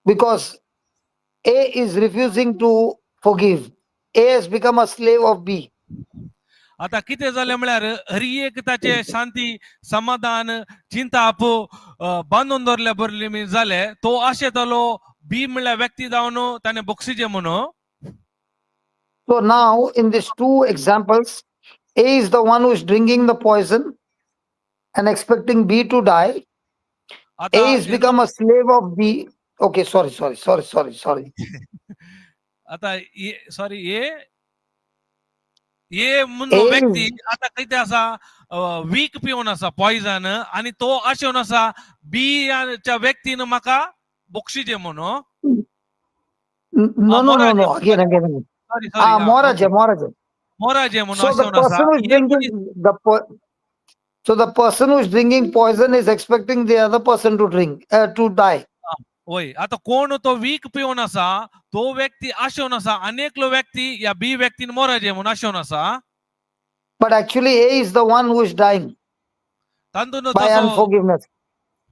because A is refusing to forgive. A has become a slave of B. आता किती झाले म्हळ्यार हर एक ताचे शांती समाधान चिंता आपो बांधून दवरल्या बरले जाले तो आशे जालो बी म्हणल्या व्यक्ती जावन ताने बक्षीजे म्हणून. So now in these two examples, A is the one who is drinking the poison and expecting B to die. A is become a slave of B. Okay, sorry. आता सॉरी ये म्हणून व्यक्ती आता किती असा वीक पिवन असा poison आणि तो आशेवन असा बी च्या व्यक्तीनं म्हाका बक्षीजे म्हणून. No. Again. Moraje. मोराजे म्हणून So the आशेवन person who is drinking so the person who is drinking poison is expecting the other person to drink to die. होय आता कोण तो वीक पिवन असा तो व्यक्ती आशेवन असा अनेकलो व्यक्ती या बी व्यक्तीन मोराजे म्हणून आशेवन असा. But actually A is the one who is dying तांदून by unforgiveness.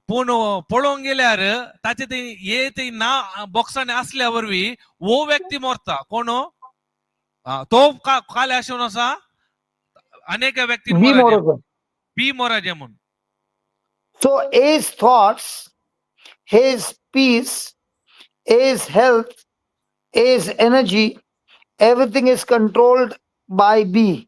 पूण पळोवंक गेल्यार ताचे ते ये ते ना बॉक्साने असल्या वरवी वो व्यक्ती मोरता कोण तो काले आशेवन असा अनेक व्यक्ती बी मोराजे म्हणून. So A's thoughts, his peace, A's health, A's energy, everything is controlled by B.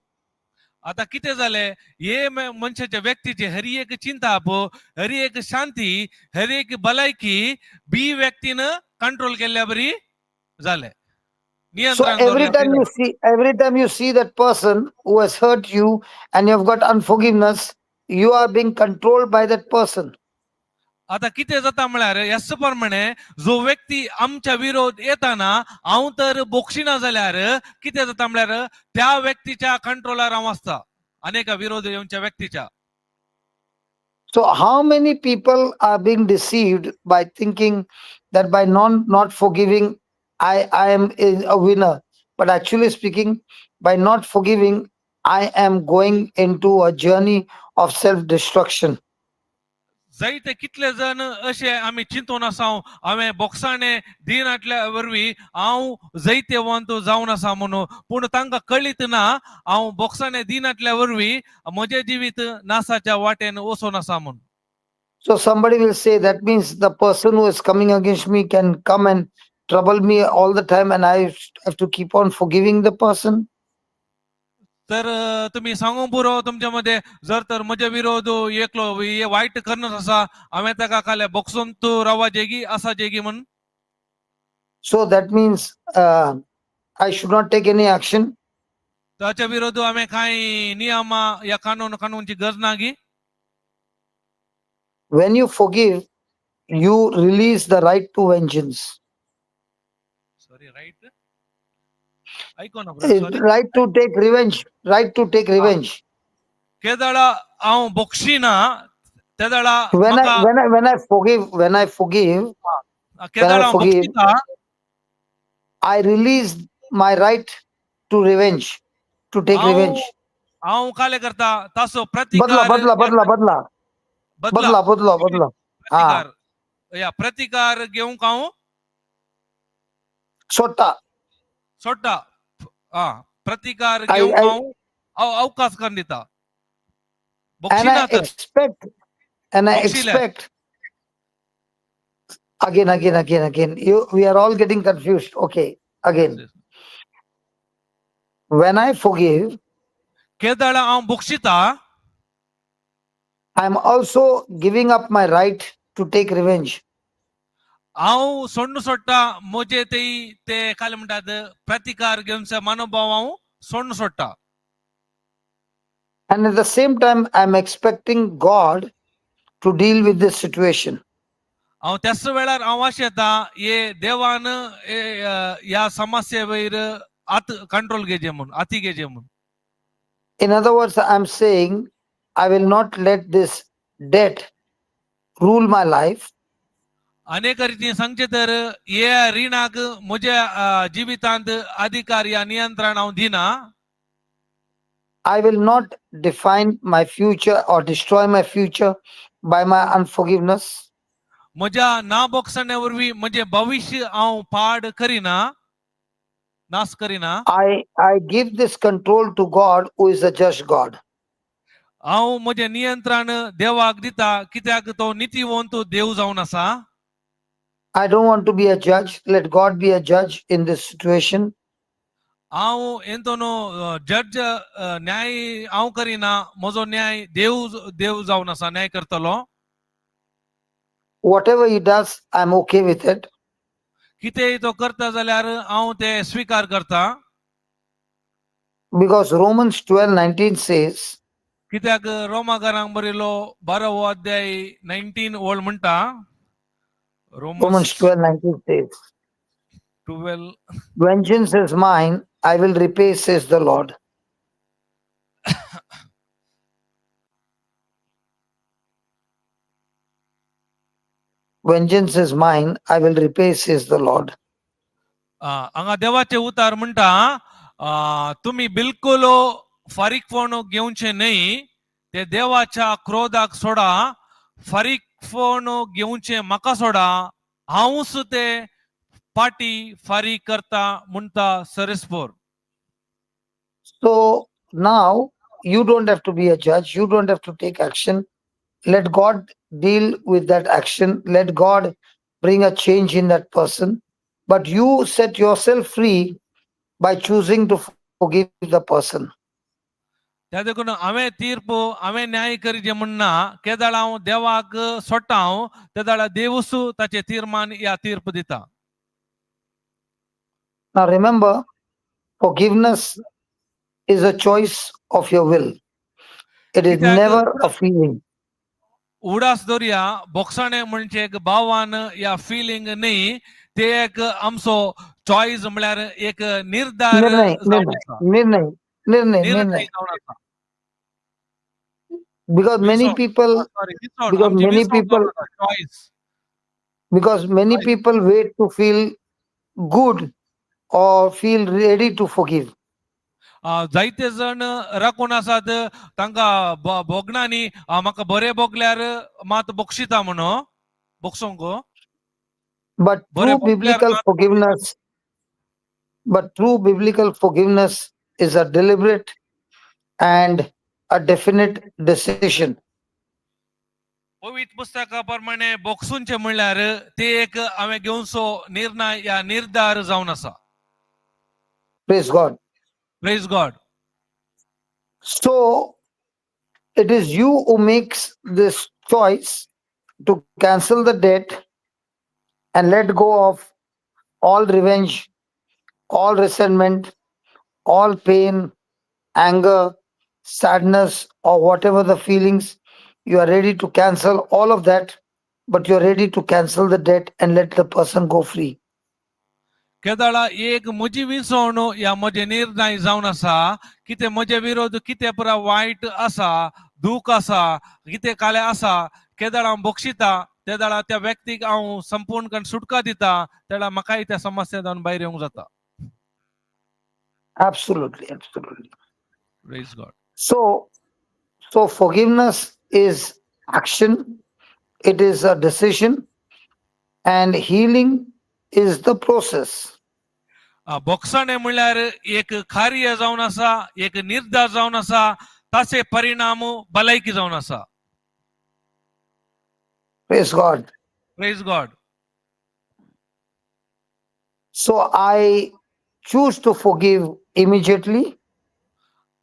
आता किती झाले हे मनशाच्या व्यक्तीचे हरी एक चिंता पो हरी एक शांती हरी एक भलायकी बी व्यक्तीनं कंट्रोल केल्या बरी झाले. So every time you see that person who has hurt you and you have got unforgiveness, you are being controlled by that person. आता किती जाता म्हळ्यार यस्स प्रमाणे जो व्यक्ती आमच्या विरोध येताना हांव तर बोक्षिना जाल्यार किती जाता म्हळ्यार त्या व्यक्तीच्या कंट्रोलार हांव आसता अनेक विरोध येवच्या व्यक्तीच्या. So how many people are being deceived by thinking that by not forgiving, I am a winner. But actually speaking, by not forgiving, I am going into a journey of self-destruction. जायते कितले जण असे आम्ही चिंतून आसाव हांवें बोक्साणे दिनाटल्या वरवीं हांव जैतेवंत जावन आसा म्हणून पूण तांकां कळीत ना हांव बोक्साणे दिनाटल्या वरवीं म्हजें जिवीत नासाच्या वाटेन वचून आसा म्हणून. So somebody will say that means the person who is coming against me can come and trouble me all the time and I have to keep on forgiving the person. तर तुम्ही सांगू पुरो तुमच्या मध्ये जर तर म्हजे विरोध एकलो हे वाईट करणं आसा हांवें ताका काले बोक्सून तूं रावा जेगी आसा जेगी म्हणून. So that means I should not take any action. ताच्या विरोध हांवें कांय नियमा या कानूनची गरज ना गी. When you forgive, you release the right to vengeance. Sorry right ऐको ना sorry. Right to take revenge. Right to take revenge. केदाळा हांव बोक्षिना तेदाळा When I forgive, केदाळा forgive, बोक्षिता I release my right to revenge, to take revenge. हांव काले करता तासो बदला प्रतिकार बदला बदला बदला बदला बदला बदला. प्रतिकार या प्रतिकार घेऊंक हांव सोडटा. सोडटा. प्रतिकार I- घेऊंक I- हांव अवकाश करून दिता. And बोक्षिना I तर expect Boxila. again. We are all getting confused. Okay, again. When I forgive, केदाळा हांव बोक्षिता I am also giving up my right to take revenge. हांव सोडून सोडटा म्हजे ते काय म्हणटात प्रतिकार घेवनचे मनोभाव हांव सोडून सोडटा. And at the same time, I am expecting God to deal with this situation. हांव त्याच वेळार हांव अशें येता हे देवान ह्या समस्ये वयर आत कंट्रोल घेजे म्हणून हाती घेजे म्हणून. In other words, I am saying I will not let this debt rule my life. अनेक रितीन सांगचे तर हे रिणाक म्हज्या जिवितांत अधिकार या नियंत्रण हांव दिना. I will not define my future or destroy my future by my unforgiveness. म्हज्या ना बोगसण्या वरवीं म्हजें भविष्य हांव पाड करिना, नाश करिना. I give this control to God, who is a just God. हांव म्हजें नियंत्रण देवाक दिता कित्याक तो नितीवंत देव जावन आसा. I don't want to be a judge. Let God be a judge in this situation. हांव एंतोनो जज न्याय हांव करिना, म्हजो न्याय देव जावन आसा, न्याय करतलो. Whatever he does, I'm okay with it. कितेंय तो करता जाल्यार हांव ते स्वीकार करता. Because Romans 12:19 says, कित्याक रोमाकारांक बरयलो 12 अध्याय 19 वळ म्हणटा. Romans 12:19 says, 12 vengeance is mine, I will repay, says the Lord. Vengeance is mine, I will repay, says the Lord. हांगा देवाचे उतार म्हणटा तुम्ही बिलकुल फारीकपण घेवचे न्ही, ते देवाच्या क्रोधाक सोडा, फारीकपण घेवचे म्हाका सोडा, हांवूच ते पाटी फारीक करता म्हणटा सरस्पोर. So now you don't have to be a judge, you don't have to take action. Let God deal with that action. Let God bring a change in that person. But you set yourself free by choosing to forgive the person. त्या देखून हांवें तीर्प हांवें न्याय करीचे म्हणना, केदाळ हांव देवाक सोडटा, हांव तेदाळ देवूच ताचे तीर्मान या तीर्प दिता. Now remember, forgiveness is a choice of your will. It is never a feeling. उडास दर्या बोक्साणे म्हणजे एक भावान या फिलिंग न्ही ते एक आमचो चॉईस म्हळ्यार एक निर्धार निर्णय जावन निर्णय आसा निर्णय निर्णय निर्णय निर्णय जावन आसा because many विसोड people सॉरी विसोड because आमची many विसोड people जावन आसा choice because many people wait to feel good or feel ready to forgive. जायते जण राखून आसात तांकां भोगनांनी म्हाका बरें भोगल्यार मात बक्षिता म्हणून बक्षोंक But बरें true भोगल्यार biblical मात forgiveness, but true biblical forgiveness is a deliberate and a definite decision. पवित्र पुस्तका प्रमाणे बोक्सूंचे म्हणल्यार ते एक हांवें घेवचो निर्णय या निर्धार जावन आसा. Praise God. Praise God. So it is you who makes this choice to cancel the debt and let go of all revenge, all resentment, all pain, anger, sadness, or whatever the feelings. You are ready to cancel all of that, but you're ready to cancel the debt and let the person go free. केदाळ एक म्हजी विसवण या म्हजे निर्णय जावन आसा कितें म्हजे विरोध कितें पुरा वायट आसा दूख आसा कितें काले आसा केदाळ हांव बक्षिता त्या दाळा त्या व्यक्तीक हांव संपूर्ण सुटका दिता त्या म्हाकाय त्या समस्येंतल्यान भायर येवंक जाता. Absolutely, absolutely. Praise God. So forgiveness is action, it is a decision, and healing is the process. बोक्साणे म्हणल्यार एक कार्य जावन आसा एक निर्धार जावन आसा ताचे परिणाम भलायकी जावन आसा. Praise God. Praise God. So I choose to forgive immediately,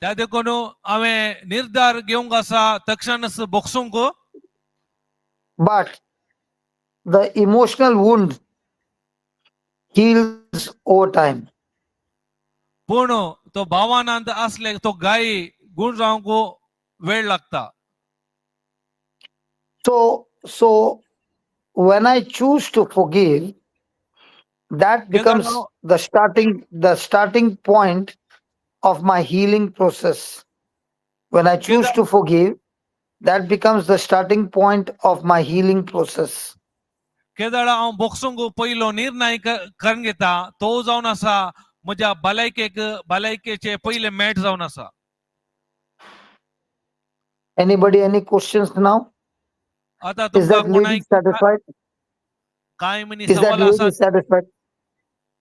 त्या देखून हांवें निर्धार घेवंक आसा तक्षणच बोक्सूंक but the emotional wound heals over time. पूण तो भावानंद असले तो गायी गुण जावंक वेळ लागता. So when I choose to forgive, that becomes the starting point of my healing process. When I choose to forgive, that becomes the starting point of my healing process. केदळ हांव बोक्सूंक पयलो निर्णय करून घेता तो जावन आसा म्हज्या भलायकेचे पयले मेट जावन आसा. Anybody, any questions now? आता Is तुमकां that lady satisfied? कांय मनी Is that सवाल lady आसात. satisfied?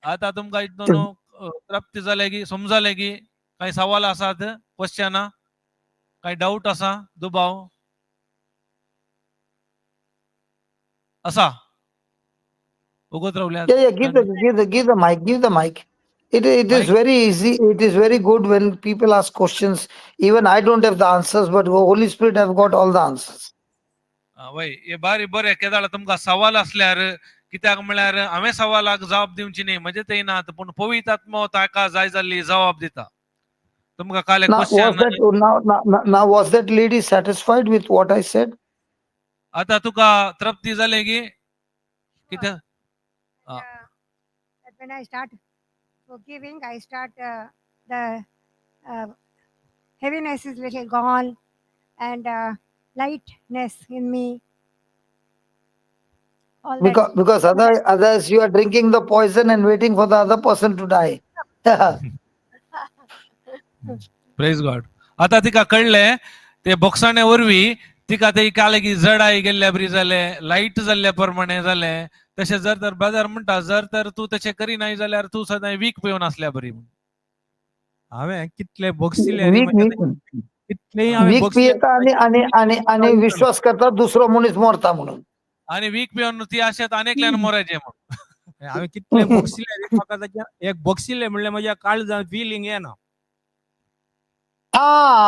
आता तुमकां हितून तृप्ती जाले की समजले की कांय सवाल आसात क्वेश्चना कांय डाऊट आसा दुबाव आसा उगत रावल्यात. Yeah, give the mic, give the mic. It is Mic? very easy. It is very good when people ask questions. Even I don't have the answers, but the Holy Spirit have got all the answers. वय हे बारी बरें केदाळ तुमकां सवाल असल्यार कित्याक म्हळ्यार हांवें सवालाक जबाब दिवची न्ही म्हणजे ते नात पूण पवित्र आत्मो ताका जाय जाल्ली जबाब दिता. तुमकां काले Now, was that lady satisfied with what I said? आता तुका तृप्ती जाले की कितें That when I start forgiving, I start the heaviness is little gone and lightness in me. All that. Because others you are drinking the poison and waiting for the other person to die. Praise God. आता तिका कळले ते बोक्साणे वरवीं तिका ते काले की जडाय गेल्ल्या बरी जाले लाईट जाल्ल्या प्रमाणे जाले तशें जर तर ब्रदर म्हणटा जर तर तूं तशें करिनाय जाल्यार तूं सदां वीक पिवन आसल्या बरी. हांवें कितले बोगसिले वीक पियेता आणि विश्वास करता दुसरो मनीस मरता म्हणून. आणि वीक पिवन ती आशेत अनेकल्यान मोरायचे म्हणून. हांवें कितले बोगसिले म्हाका ताच्या एक बोगसिले म्हणल्यार म्हज्या काळजांत फिलिंग येना.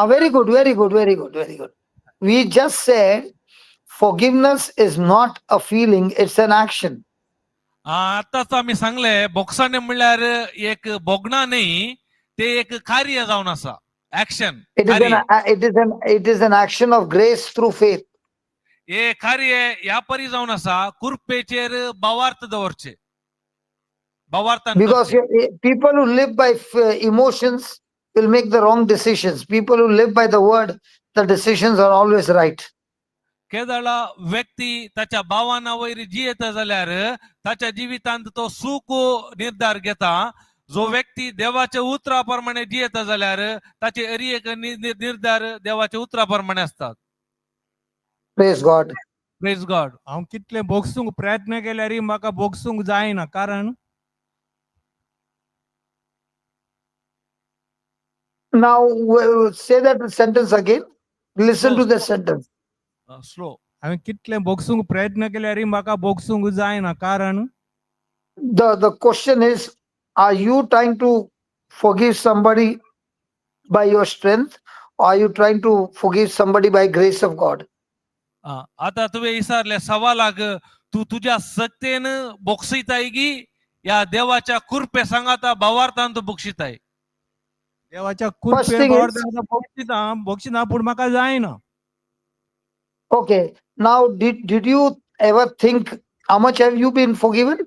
Very good, very good, very good, very good. We just said forgiveness is not a feeling, it's an action. आताच आम्ही सांगले बोक्साने म्हणल्यार एक बोगना नाही ते एक कार्य जावन आसा action. It is an action of grace through faith. हे कार्य ह्या परी जावन आसा कुरपेचेर भावार्थ दवरचे भावार्थान Because करचे. people who live by emotions will make the wrong decisions. People who live by the word, the decisions are always right. केदळा व्यक्ती ताच्या भावाना वयर जियेता जाल्यार ताच्या जिवितांत तो सुख निर्धार घेता. जो व्यक्ती देवाच्या उतरा प्रमाणे जियेता जाल्यार ताचे अरी एक निर्धार देवाच्या उतरा प्रमाणे असतात. Praise God. Praise God. हांव कितले बोगसूंक प्रयत्न केल्यारय म्हाका बोगसूंक जायना. कारण Now say that sentence again. Listen to the sentence. Slow. हांवें कितले बोगसूंक प्रयत्न केल्यारय म्हाका बोगसूंक जायना. कारण The question is, are you trying to forgive somebody by your strength, or are you trying to forgive somebody by grace of God? आता तुवें विचारल्या सवालाक तू तुझ्या सत्तेन बोगसिताय की या देवाच्या कृपे सांगाता भावार्थान तू बोगसिताय. देवाच्या First कृपे thing is- भावार्थान बोगसिता पूण म्हाका जायना. Okay. Now, did you ever think how much have you been forgiven?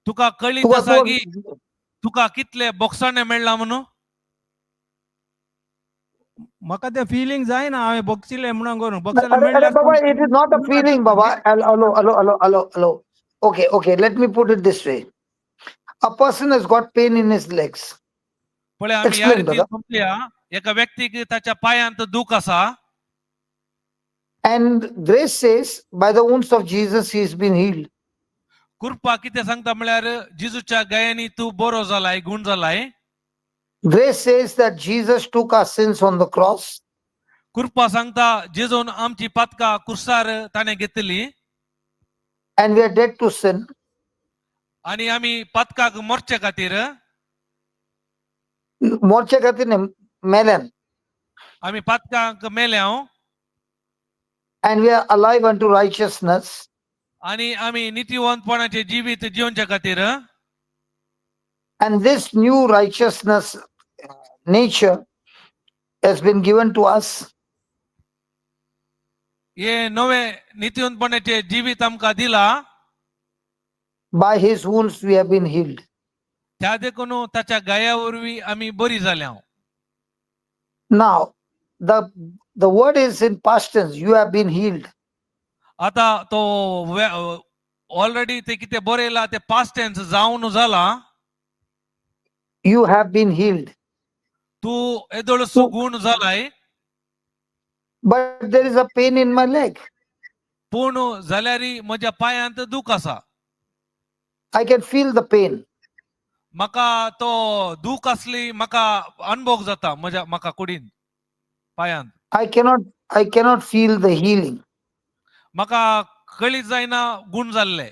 तुका कळीत तुका आसा तो- की तुका कितले बोगसाणे मेळ्ळा म्हणून. म्हाका ते फिलिंग जायना हांवें बोगसिले म्हणून करून. Arre, बोगसिले arre, Baba, it is not a feeling, Baba. Hello. Okay. Let me put it this way. A person has got pain in his legs. पळय आमी ह्या Explain, रितीन brother. समजया. एका व्यक्तीक ताच्या पायांत दुख आसा And grace says, by the wounds of Jesus, he has been healed. कृपा कितें सांगता म्हळ्यार जिजूच्या गायांनी तू बरो जालाय गुण जालाय. Grace says that Jesus took our sins on the cross. कृपा सांगता जेजून आमची पातकां कुर्सार ताणें घेतली And we are dead to sin. आणि आमी पातकाक मरचे खातीर Morche खातीर मेल्यान. आमी पातकाक मेल्या And we are alive unto righteousness. आणि आमी नितीवंतपणाचे जिवीत जिवचे खातीर. And this new righteousness nature has been given to us. हे नवे नितीवंतपणाचे जिवीत आमकां दिला. By his wounds we have been healed. त्या देखून ताच्या गाया वरवीं आमी बरी जाल्या. Now, the word is in past tense. You have been healed. आता तो ऑलरेडी ते कितें बरयला ते पास्ट टेन्स जावन जाला. You have been healed. तू येदोळसो गुण जालाय. But there is a pain in my leg. पूण जाल्यारय म्हज्या पायांत दूख आसा. I can feel the pain. म्हाका तो दूख असली म्हाका अनुभव जाता म्हाका कुडीन पायांत. I cannot feel the healing. म्हाका कळीत जायना गुण जाल्ले.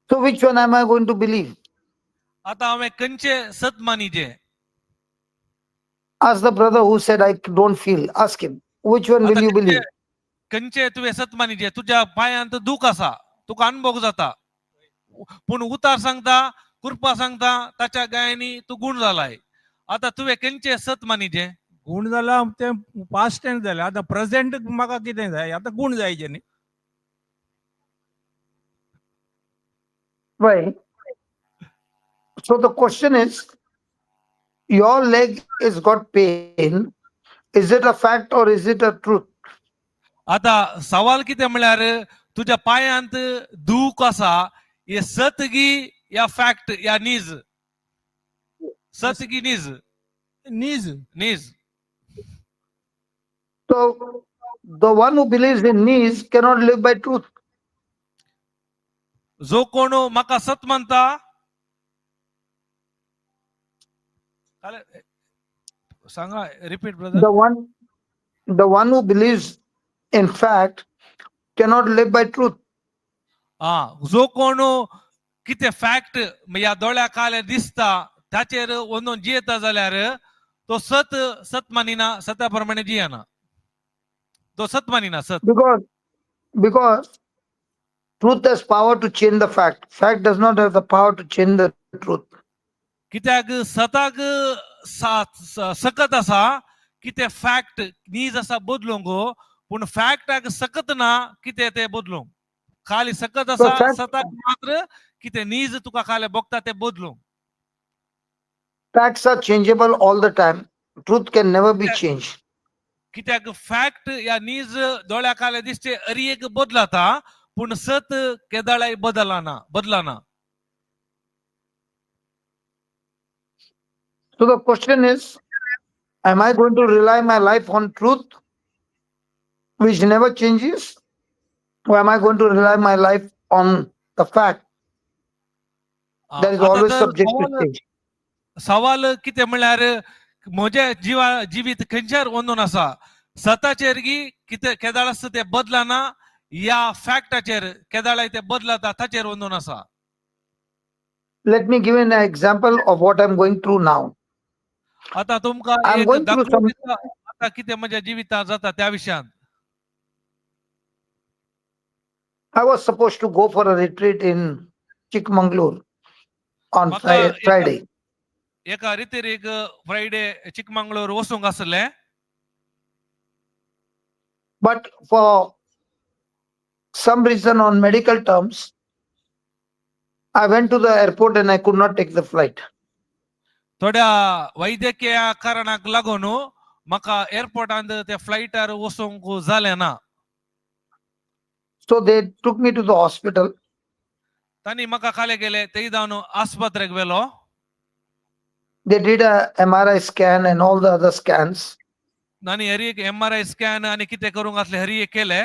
So which one am I going to believe? आता हांवें खंयचे सत मानिचे. Ask the brother who said I don't feel. Ask him. Which one will you believe? खंयचे तुवें सत मानिचे. तुज्या पायांत दूख आसा तुका अनुभव जाता पूण उतार सांगता कृपा सांगता ताच्या गायांनी तू गुण जालाय. आता तुवें खंयचे सत मानिचे. गुण जाला ते पास्ट टेन्स जाले. आतां प्रेझेंट म्हाका कितें जाय. आतां गुण जायचे न्ही. Right. So the question is, your leg has got pain. Is it a fact or is it a truth? आता सवाल कितें म्हळ्यार तुज्या पायांत दूख आसा हे सत गी या फॅक्ट या नीज. सत गी नीज. नीज. नीज. So the one who believes in knees cannot live by truth. जो कोण म्हाका सत म्हणता सांगा repeat brother. The one who believes in fact cannot live by truth. जो कोण कितें फॅक्ट ह्या दोळ्या काले दिसता ताचेर वोनून जियेता जाल्यार तो सत मानिना सत्या प्रमाणे जियेना. तो सत मानिना सत. Because truth has power to change the fact. Fact does not have the power to change the truth. कित्याक सताक सकत आसा की ते फॅक्ट नीज आसा बदलूंक पूण फॅक्ट सकत ना कितें तें बदलूंक खाली सकत So आसा fact- सताक मात्र कितें नीज तुका खाली बघता तें बदलूंक Facts are changeable all the time. Truth can never be changed. कित्याक फॅक्ट या नीज दोळ्या खाली दिसचे अरी एक बदलाता पूण सत केदाळाय बदलाना So the question is, am I going to rely my life on truth, which never changes? Or am I going to rely my life on the fact that is आता always तर subject to change? सवाल कितें म्हळ्यार म्हजे जिवीत खंयच्यार वंदून आसा सताचेर कितें केदाळ आसता तें बदलाना या फॅक्टाचेर केदाळाय तें बदलाता ताचेर वंदून आसा Let me give you an example of what I'm going through now. आता तुमकां I'm एक going through दाखलो some- दिता आता कितें म्हज्या जिवितांत जाता त्या विशयान I was supposed to go for a retreat in Chikmagalur on म्हाका Friday. एका रितीर एक फ्रायडे चिकमंगळूर वचूंक आसलें But for some reason, on medical terms, I went to the airport and I could not take the flight. थोड्या वैद्यकीय कारणाक लागून म्हाका एअरपोर्टांत त्या फ्लायटार वचूंक जालें ना So they took me to the hospital. तांणी म्हाका खाले गेले थंय जावन आस्पत्रेक व्हेलो They did a MRI scan and all the other scans. तांणी हरी एक MRI स्कॅन आनी कितें करूंक आसलें हरी एक केले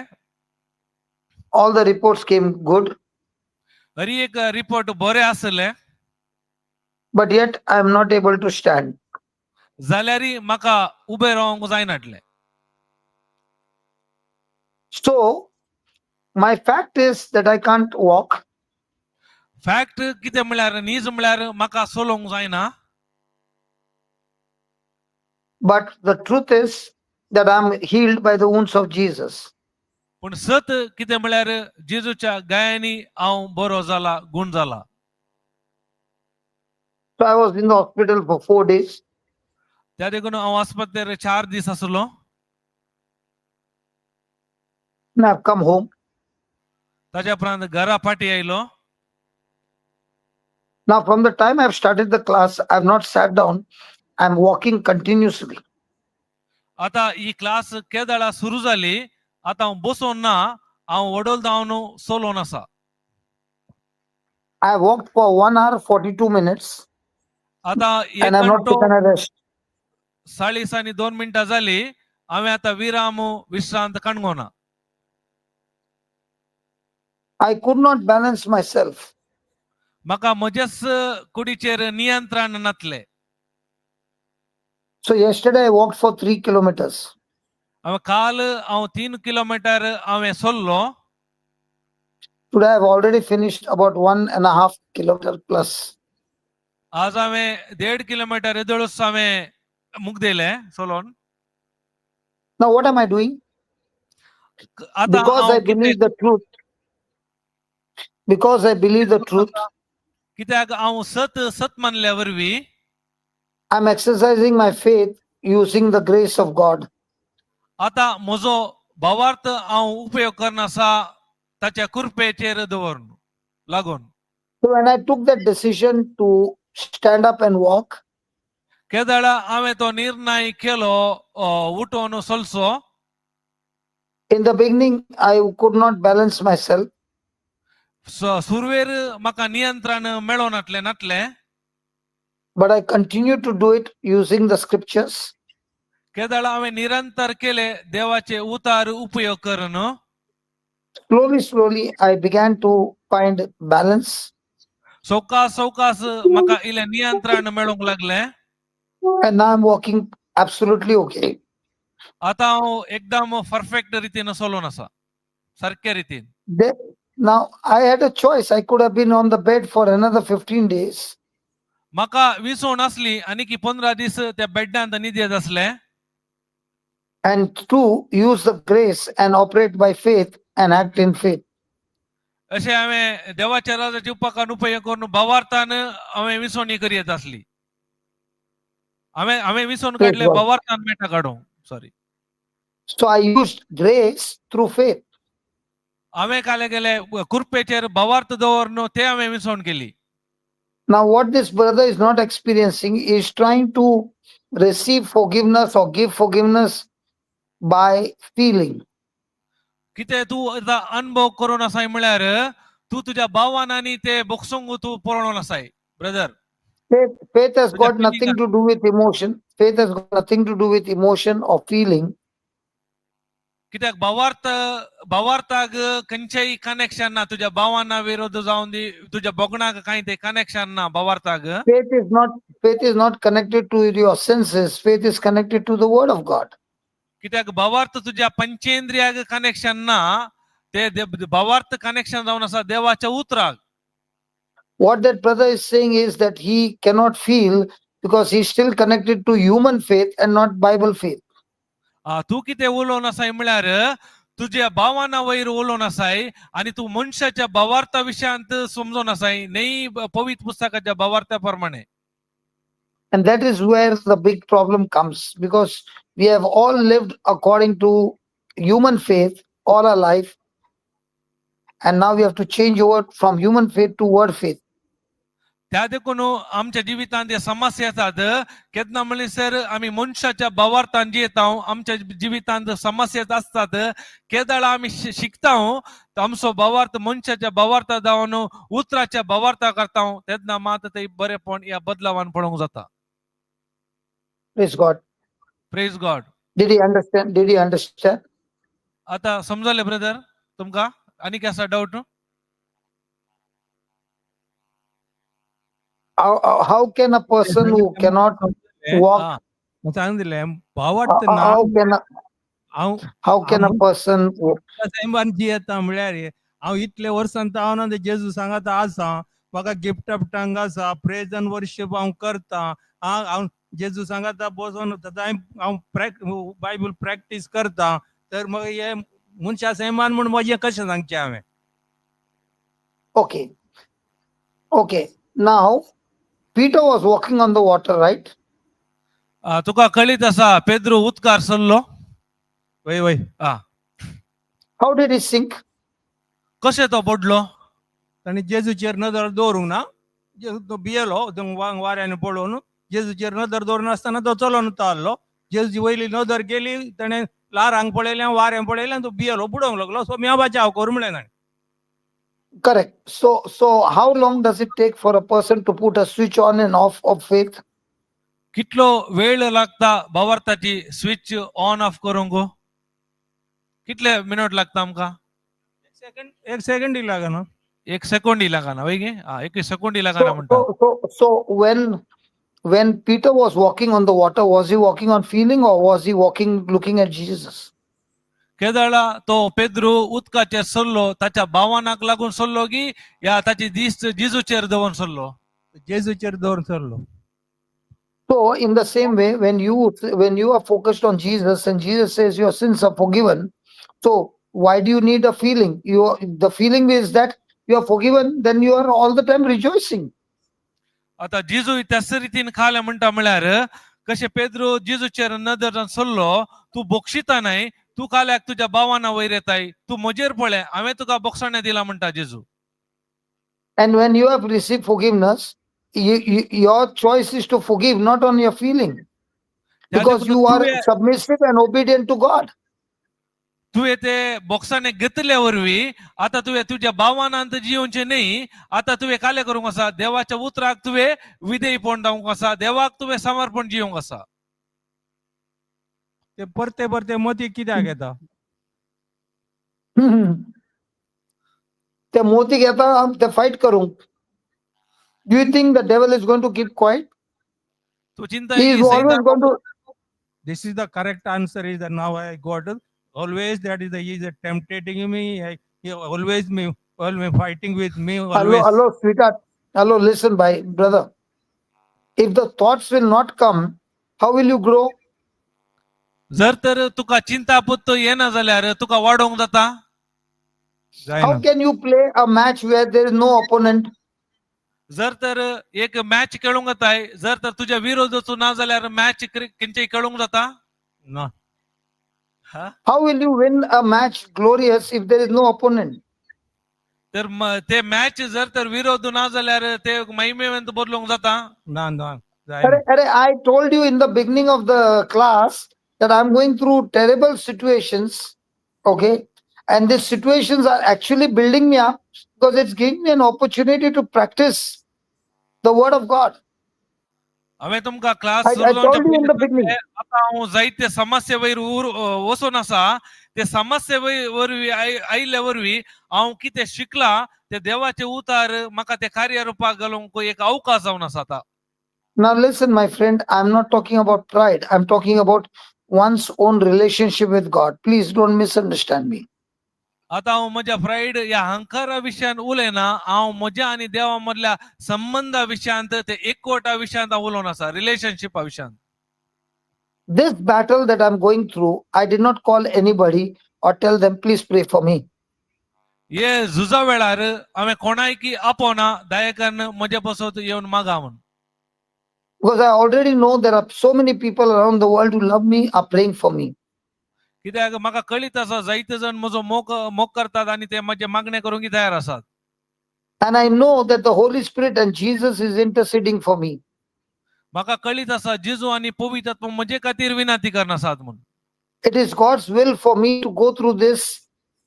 All the reports came good, हरी एक रिपोर्ट बरें आसले but yet I am not able to stand. जाल्यारय म्हाका उबें रावंक जायनाटलें So my fact is that I can't walk, fact कितें म्हळ्यार न्हीज म्हळ्यार म्हाका चलोवंक जायना but the truth is that I'm healed by the wounds of Jesus. पूण सत कितें म्हळ्यार जेजूच्या गायांनी हांव बरो जाला गुण जाला So I was in the hospital for 4 days. त्या देखून हांव आस्पत्रेर 4 दीस आसलो And I've come home. ताच्या उपरांत घरा फाटी आयलो Now, from the time I've started the class, I've not sat down. I'm walking continuously. आता ही क्लास केदाळा सुरू जाली आता हांव बसोन ना हांव वडोल धांवन चलोवन आसा I walked for 1 hour 42 minutes आता एक and I've not घंटो taken a rest. 40 आनी 2 मिनटां जाली हांवें आतां विराम विश्रांत काणगो ना I could not balance myself. म्हाका म्हजेच कुडीचेर नियंत्रण नासलें So yesterday I walked for 3 kilometers. हांवें काल हांव 3 किलोमीटर हांवें चल्लो Today I've already finished about 1.5 kilometer plus. आज हांवें 1.5 किलोमीटर येदोळूच हांवें मुगदेलें चलोवन Now what am I doing? आतां Because हांव I believe the truth. Because I believe the truth, कित्याक हांव सत मानल्या वरवीं I'm exercising my faith using the grace of God. आतां म्हजो भावार्थ हांव उपयोग करना आसा ताच्या कृपेचेर दवरून लागून So when I took that decision to stand up and walk, केदाळा हांवें तो निर्णय केलो उठोन चलचो in the beginning I could not balance myself. सुरवेर म्हाका नियंत्रण मेळो नाटलें But I continue to do it using the scriptures. केदाळा हांवें निरंतर केले देवाचे उतार उपयोग करून Slowly, I began to find balance. सवकास म्हाका इल्लें नियंत्रण मेळोंक लागलें And now I'm walking absolutely okay. आतां हांव एकदम परफेक्ट रितीन चलोवन आसा सारके रितीन Now I had a choice. I could have been on the bed for another 15 days. म्हाका विसवण आसली आनी 15 दीस त्या बेड्डांत न्हिदेत आसलें And to use the grace and operate by faith and act in faith. अशें हांवें देवाच्या राजाच्या उपकारान उपयोग करून भावार्थान हांवें विसवणी करीत आसली हांवें विसवण काडले God. भावार्थान मेळटा काडूंक sorry So I used grace through faith. हांवें काले गेले कृपेचेर भावार्थ दवरनो ते हांवें विसवण केली. Now, what this brother is not experiencing is trying to receive forgiveness or give forgiveness by feeling. कितें तूं आतां अनुभव करून आसाय म्हळ्यार तूं तुज्या भावान आनी ते बोगसोंक तूं पळोवन आसाय brother. Faith has So got the feeling nothing to do with emotion. Faith has got nothing to do with emotion or feeling. कित्याक भावार्थाक खंयचेय कनेक्शन ना तुज्या भावाना विरोध जावन दी तुज्या बोगणाक कांय ते कनेक्शन ना भावार्थाक. Faith is not connected to your senses. Faith is connected to the word of God. कित्याक भावार्थ तुज्या पंचेंद्रियाक कनेक्शन ना ते भावार्थ कनेक्शन जावन आसा देवाच्या उतराक. What that brother is saying is that he cannot feel because he's still connected to human faith and not Bible faith. तू कितें उलोवन आसाय म्हळ्यार तुज्या भावाना वयर उलोवन आसाय आनी तू मनशाच्या भावार्था विशयांत समजून आसाय न्ही पवित्र पुस्तकाच्या भावार्था प्रमाणे. And that is where the big problem comes, because we have all lived according to human faith all our life. And now we have to change over from human faith to word faith. त्या देखून आमच्या जिवितांत ह्या समस्या येतात केन्ना म्हणसर आमी मनशाच्या भावार्थान जियेता आमच्या जिवितांत समस्या आसतात केदळ आमी शिकता आमचो भावार्थ मनशाच्या भावार्था जावन उतराच्या भावार्था करता तेन्ना मात ते बरेपण ह्या बदलावान पळोवंक जाता. Praise God. Praise God. Did he understand? Did he understand? आता समजले ब्रदर तुमका आनी काय असा doubt? How can a person who cannot walk, सांग दिले भावार्थ ना how can a person जी येता म्हळ्यार हांव इतले वर्सांत हांव जेजू सांगाता आसा म्हाका गिफ्ट ऑफ टंग आसा प्रेज एंड वर्शिप हांव करता हांव जेजू सांगाता बसून हांव बायबल प्रॅक्टीस करता तर मग हे मनशा सैमान म्हण म्हजें कशें सांगचें हांवें. Okay. Now, Peter was walking on the water, right? तुका कळीत आसा पेद्रू उदकार सरलो. वय वय How did he sink? कशें तो पडलो? ताणी जेजूचेर नदर दवरूंक ना तो भियेलो वाऱ्यान पळोवन जेजूचेर नदर दवरून आसतना तो चलोन तारलो जेजूची वयली नदर गेली ताणें लारांक पळयलें वाऱ्यान पळयलें तो भियेलो बुडोवंक लागलो सो म्या बाचाव कर म्हणलें ताणें. Correct. So how long does it take for a person to put a switch on and off of faith? कितलो वेळ लागता भावार्थाची स्विच ऑन ऑफ करूंक? कितले मिनिट लागता आमकां? एक सेकंड लागना. 1 सेकंड लागना वय गे? 1 सेकंड लागना म्हणटा. So when Peter was walking on the water, was he walking on feeling or was he walking looking at Jesus? केदळा तो पेद्रू उदकाचेर सरलो ताच्या भावानाक लागून सरलो की या ताची दिस्त जेजूचेर दवरून सरलो? जेजूचेर दवरून सरलो. So in the same way, when you are focused on Jesus and Jesus says your sins are forgiven, so why do you need a feeling? The feeling is that you are forgiven, then you are all the time rejoicing. आता जेजू त्याच रितीन खाले म्हणटा म्हळ्यार कशे पेद्रू जेजूचेर नदर सरलो तू बोक्षिता नाही तू काल्याक तुझ्या भावाना वयर येताय तू म्हजेर पळय हांवें तुका बोक्षणे दिला म्हणटा जेजू. And when you have received forgiveness, your choice is to forgive, not on your feeling, because you are submissive and obedient to God. तुवें ते बोक्साने घेतल्या वरवीं आता तुवें तुज्या भावानांत जिवचे न्ही आता तुवें काले करूंक आसा देवाच्या उतराक तुवें विधेयपण जावंक आसा देवाक तुवें समर्पण जिवंक आसा. ते परते परते मती कित्याक येता? ते मोती घेता ते फाईट करूंक. Do you think the devil is going to keep quiet? तू चिंता He is always going to. This is the correct answer is that now I got it. Always that is he is tempting me. He always fighting with me. Always. Hello, sweetheart. Hello, listen, brother. If the thoughts will not come, how will you grow? जर तर तुका चिंता पुत्त येना जाल्यार तुका वाडोवंक जाता? How can you play a match where there is no opponent? जर तर एक मॅच खेळूंक जाताय जर तर तुझ्या विरोधाचो ना जाल्यार मॅच खंयचेय खेळूंक जाता? ना. हा How will you win a match glorious if there is no opponent? तर ते मॅच जर तर विरोध ना जाल्यार ते महिमेवंत बदलूंक जाता ना ना जायना. I told you in the beginning of the class that I'm going through terrible situations. Okay. And these situations are actually building me up because it's giving me an opportunity to practice the word of God. हांवें तुमकां class I सुरू जावच्या told you in पयलीं the beginning. सांगलें, आतां हांव जायते समस्ये वयर वचून आसा ते समस्ये वरवीं आयिल्ले वरवीं हांव कितें शिकलां ते देवाचे उतार म्हाका ते कार्यारूपाक घालूंक एक अवकाश जावन आसा आतां. Now listen, my friend, I'm not talking about pride. I'm talking about one's own relationship with God. Please don't misunderstand me. आतां हांव म्हज्या प्रायड ह्या अहंकारा विशयान उलयना, हांव म्हज्या आनी देवा मदल्या संबंधा विशयांत ते एकवटा विशयांत हांव उलोवन आसा, रिलेशनशिपा विशयांत. This battle that I'm going through, I did not call anybody or tell them, please pray for me. हे झुजा वेळार हांवें कोणायकी आपोवना, दया करून म्हजे बसत येवन मागा म्हूण. Because I already know there are so many people around the world who love me, are praying for me. कित्याक म्हाका कळीत आसा जायते जण म्हजो मोग करतात आनी ते म्हजे मागणे करूंक तयार आसात. And I know that the Holy Spirit and Jesus is interceding for me. म्हाका कळीत आसा जेजू आनी पवित्र आत्मा म्हजे खातीर विनंती करनासात म्हूण. It is God's will for me to go through this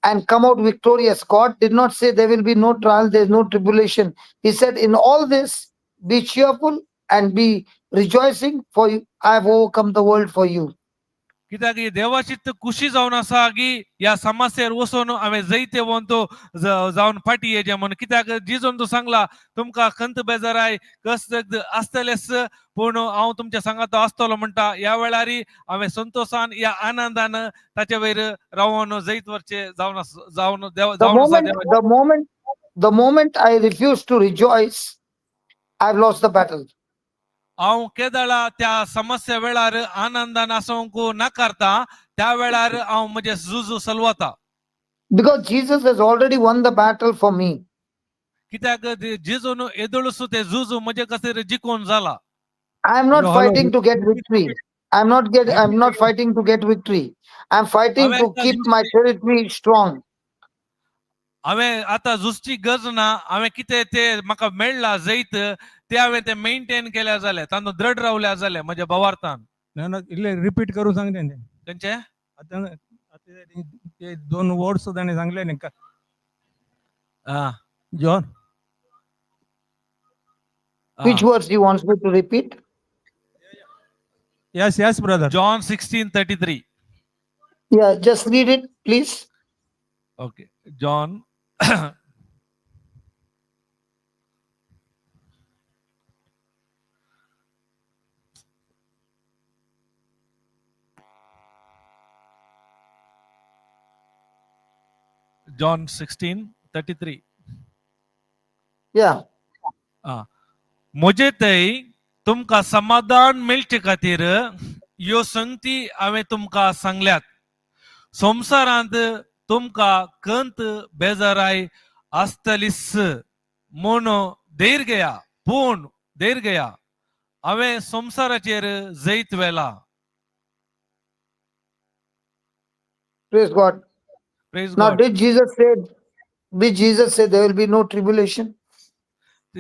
and come out victorious. God did not say there will be no trial, there's no tribulation. He said, in all this, be cheerful and be rejoicing, for I have overcome the world for you. कित्याक ही देवाची खुशी जावन आसा की ह्या समस्येर वचून हांवें जैते वंतो जावन फाटी येजे म्हूण. कित्याक जिजून तूं सांगला तुमकां खंत बेजाराय कस्त आसतलेच पूण हांव तुमच्या सांगात आसतलो म्हणटा. ह्या वेळार हांवें संतोषान या आनंदान ताचे वयर रावन जैत वरचे जावन जावन आसा देवाचे. The moment I refuse to rejoice, I've lost the battle. हांव केदळा त्या समस्या वेळार आनंदान आसूंक नाकारता त्या वेळार हांव म्हजे झुजू चलवता. Because Jesus has already won the battle for me. कित्याक जेजून येदोळूच ते झुजू म्हजे खातीर जिखून जाला. I am not Hello, fighting to get repeat, victory. I'm not fighting to get victory. I'm fighting to keep my territory strong. हांवें आतां झुजची गरज ना. हांवें कितें ते म्हाका मेळ्ळा जैत ते हांवें ते मेंटेन केल्या जालें, तांदूळ दृढ रावल्या जालें म्हज्या भावार्थान. ना ना इल्ले रिपीट करून सांग तेंचे. तेंचे आता ते 2 वर्ड्स ताणें सांगले न्ही का John. Which words do you want me to repeat? Yes, brother. John 16:33. Yeah, just read it, please. Okay, John John 16:33. Yeah. म्हजे थंय तुमकां समाधान मेळचे खातीर ह्यो संगती हांवें तुमकां सांगल्यात. संवसारांत तुमकां खंत बेजाराय आसतलीच म्हूण धैर्य घेया. पूण धैर्य घेया, हांवें संवसाराचेर जैत वेला. Praise God. Praise Now, God. did Jesus say there will be no tribulation?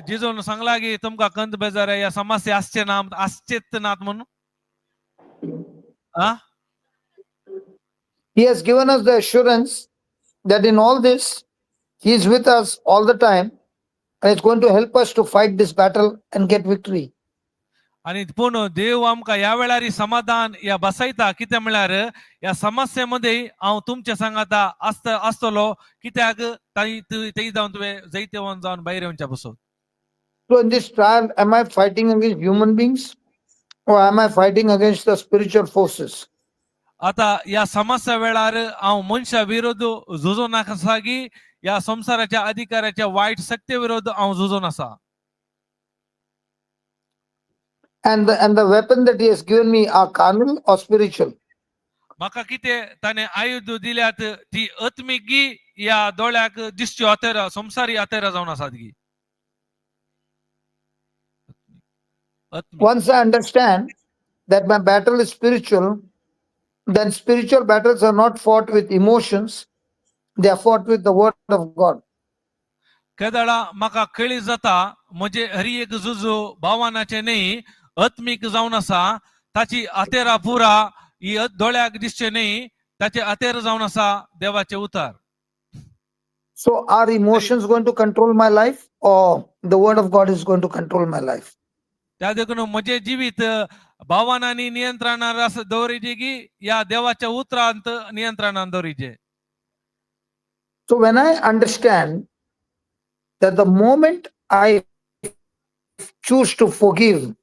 जेजून सांगला की तुमकां खंत बेजाराय ह्या समस्या आसचेत नात म्हणून. He has given us the assurance that in all this, He is with us all the time and is going to help us to fight this battle and get victory. आणि पूण देव आमकां ह्या वेळार समाधान ह्या बसयता. कितें म्हळ्यार ह्या समस्ये मध्ये हांव तुमच्या सांगाता आसतलो. कित्याक थंय जावन तुवें जैते वन जावन भायर येवच्या बसत. So in this trial, am I fighting against human beings or am I fighting against the spiritual forces? आता ह्या समस्या वेळार हांव मनशा विरोध झुजून आसा की ह्या संसाराच्या अधिकाराच्या वायट शक्ती विरोध हांव झुजून आसा. And the weapon that He has given me are carnal or spiritual? म्हाका कितें ताणें आयुध दिल्यात ती आत्मीक या दोळ्याक दिसच्यो हत्यारां संसारी हत्यारां जावन आसात गी. Once I understand that my battle is spiritual, then spiritual battles are not fought with emotions, they are fought with the word of God. केदळा म्हाका कळी जाता म्हजे हरी एक झुजू भावानाचे न्ही आत्मीक जावन आसा ताची आतेरा पुरा ही दोळ्याक दिसचे न्ही ताचे आतेर जावन आसा देवाचे उतार. So are emotions going to control my life, or the word of God is going to control my life? त्या देखून म्हजे जिवीत भावनांनी नियंत्रणात दवरिजे की या देवाच्या उतरांत नियंत्रणात दवरिजे. So when I understand that the moment I choose to forgive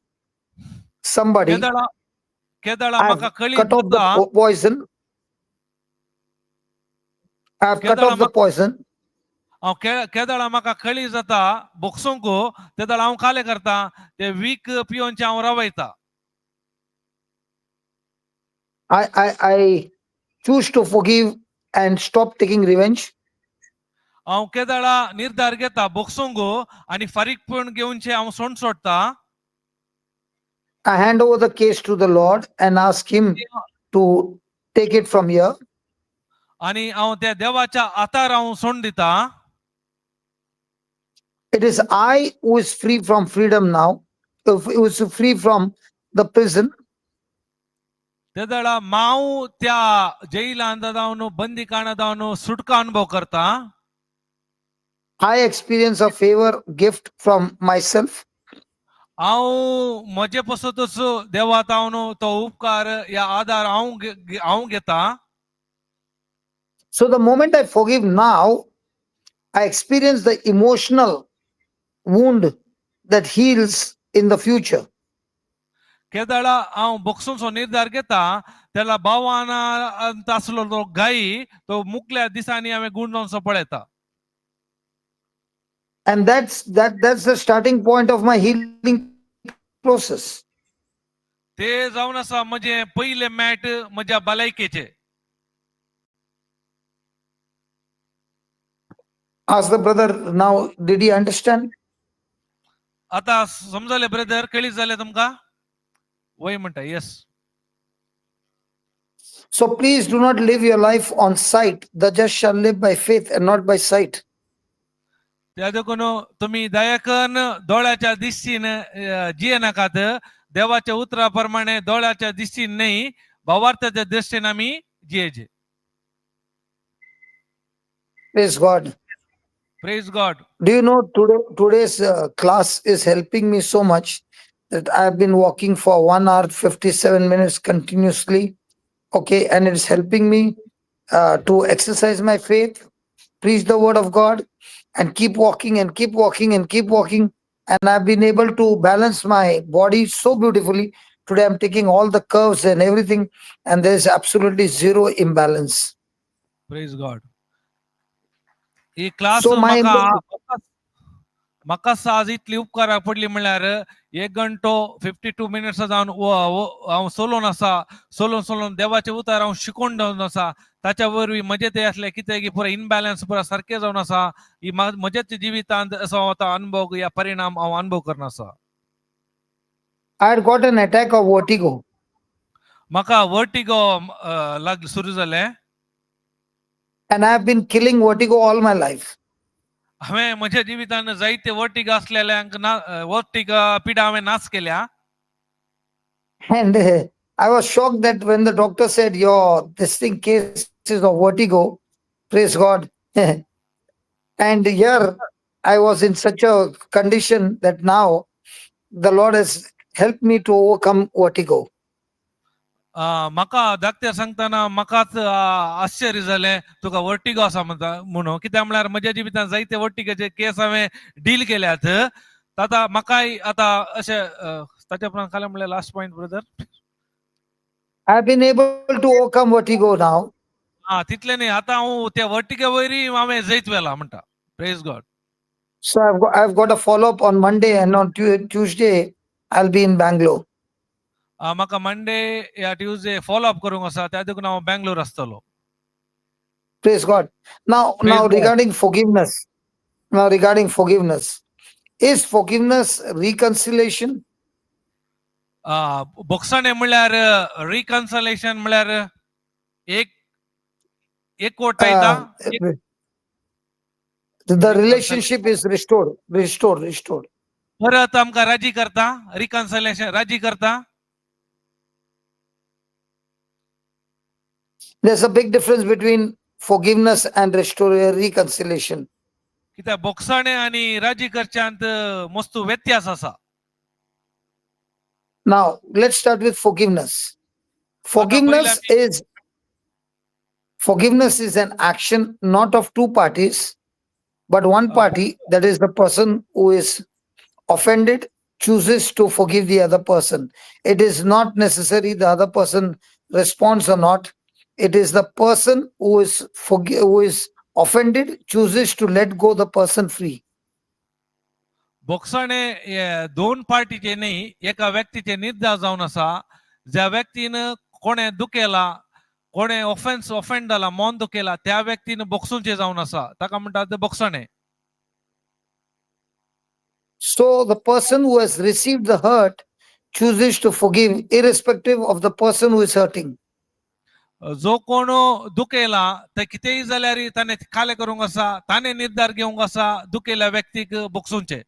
somebody, केदळा I've म्हाका कळी cut off जाता the poison. I've cut off the poison. केदळा म्हाका कळी जाता बोक्सूंक तेदळ हांव काले करता ते वीक पियोनचे हांव रवयता. I choose to forgive and stop taking revenge. हांव केदळा निर्धार घेता बोक्सूंक आनी फारीकपण घेवनचे हांव सोंड सोडटा. I hand over the case to the Lord and ask Him to take it from here. आनी हांव त्या देवाच्या आतार हांव सोंड दिता. It is I who is free from freedom now, who is free from the prison. तेदळ हांव त्या जैलांत जावन बंदी काणांत जावन सुटका अनुभव करता. I experience a favor gift from myself. हांव म्हजे पासूनच देवात हांव तो उपकार या आधार हांव घेता. So the moment I forgive now, I experience the emotional wound that heals in the future. केदळ हांव बोक्सूंचो निर्धार घेता त्याला भावांत आसलो तो गायी तो मुकल्या दिसांनी हांवें गुंडोवचो पळयता. And that's the starting point of my healing process. ते जावन आसा म्हजे पयले मॅट म्हज्या भलायकेचे. Ask the brother now, did he understand? आता समजले ब्रदर कळी जाले तुमकां? वय म्हणटा yes. So please do not live your life on sight. The just shall live by faith and not by sight. त्या देखून तुम्ही दयाकन दोळ्याच्या दिशेन जिये नाकात देवाच्या उतरा प्रमाणे दोळ्याच्या दिशेन नाही भावार्थाच्या दृष्टीने आम्ही जियेचे. Praise God. Praise God. Do you know today's class is helping me so much that I've been walking for 1 hour 57 minutes continuously. Okay, and it's helping me to exercise my faith, preach the word of God, and keep walking and keep walking and keep walking. And I've been able to balance my body so beautifully. Today I'm taking all the curves and everything, and there's absolutely zero imbalance. Praise God. He class So my म्हाका आज इतली उपकार पडली म्हणल्यार 1 घंटो 52 minutes जावन हांव सोलोन आसा सोलोन देवाचे उतार हांव शिकोवन जावन आसा ताच्या वरवीं म्हजे ते असले कितें की पुरा इनबॅलन्स पुरा सारकें जावन आसा. ही म्हज्याच जिवितांत असो आता अनुभव या परिणाम हांव अनुभव करना आसा. I had got an attack of vertigo. म्हाका वर्टिगो सुरू जाले. And I've been killing vertigo all my life. हांवें म्हज्या जिवितांत जायते वर्टिग असलेल्यांक वर्टिग पिडा हांवें नाश केल्या. And I was shocked that when the doctor said, this thing cases of vertigo, praise God. And here I was in such a condition that now the Lord has helped me to overcome vertigo. म्हाका धाकटे सांगतना म्हाकाच आश्चर्य जालें तुका vertigo आसा म्हणून कित्याक म्हळ्यार म्हज्या जिवितांत जायते वर्टिगोचे केस हांवें डील केल्यात. ताका म्हाकाय आतां अशें ताच्या उपरांत खालें म्हणल्यार last point brother. I've been able to overcome vertigo now. तितलें न्ही आतां हांव त्या वर्टिगे वयरी हांवें जैत वेला म्हणटा. Praise God. So I've got a follow-up on Monday, and on Tuesday I'll be in Bangalore. म्हाका मंडे या ट्यूजडे फॉलो अप करूंक आसा त्या देखून हांव बेंगलोर आसतलो. Praise God. Now God. regarding forgiveness. Is forgiveness reconciliation? बोक्साणे म्हणल्यार रिकन्सलेशन म्हणल्यार एक एकवटायता the relationship is restored. परत आमकां राजी करता, रिकन्सिलेशन राजी करता. There's a big difference between forgiveness and reconciliation. कित्याक बोगसाणे आणि राजी करच्यांत मस्तू व्यत्यास आसा. Now, let's start with forgiveness. पहिला Forgiveness is an action not of two parties, but one party, that is the person who is offended chooses to forgive the other person. It is not necessary the other person responds or not. It is the person who is offended chooses to let go the person free. बोगसाणे दोन पार्टीचे नाही, एका व्यक्तीचे निर्धार जावन आसा. ज्या व्यक्तीनं कोणे दुखेला, कोणे ऑफेंड जाला, मन दुखेला, त्या व्यक्तीनं बोगसूंचे जावन आसा. ताका म्हणटात ते बोगसाणे. So the person who has received the hurt chooses to forgive irrespective of the person who is hurting. जो कोण दुखेला ते कितेंय जाल्यार ताणे खाले करूंक आसा, ताणे निर्धार घेवंक आसा दुखेल्या व्यक्तीक बोगसूंचे.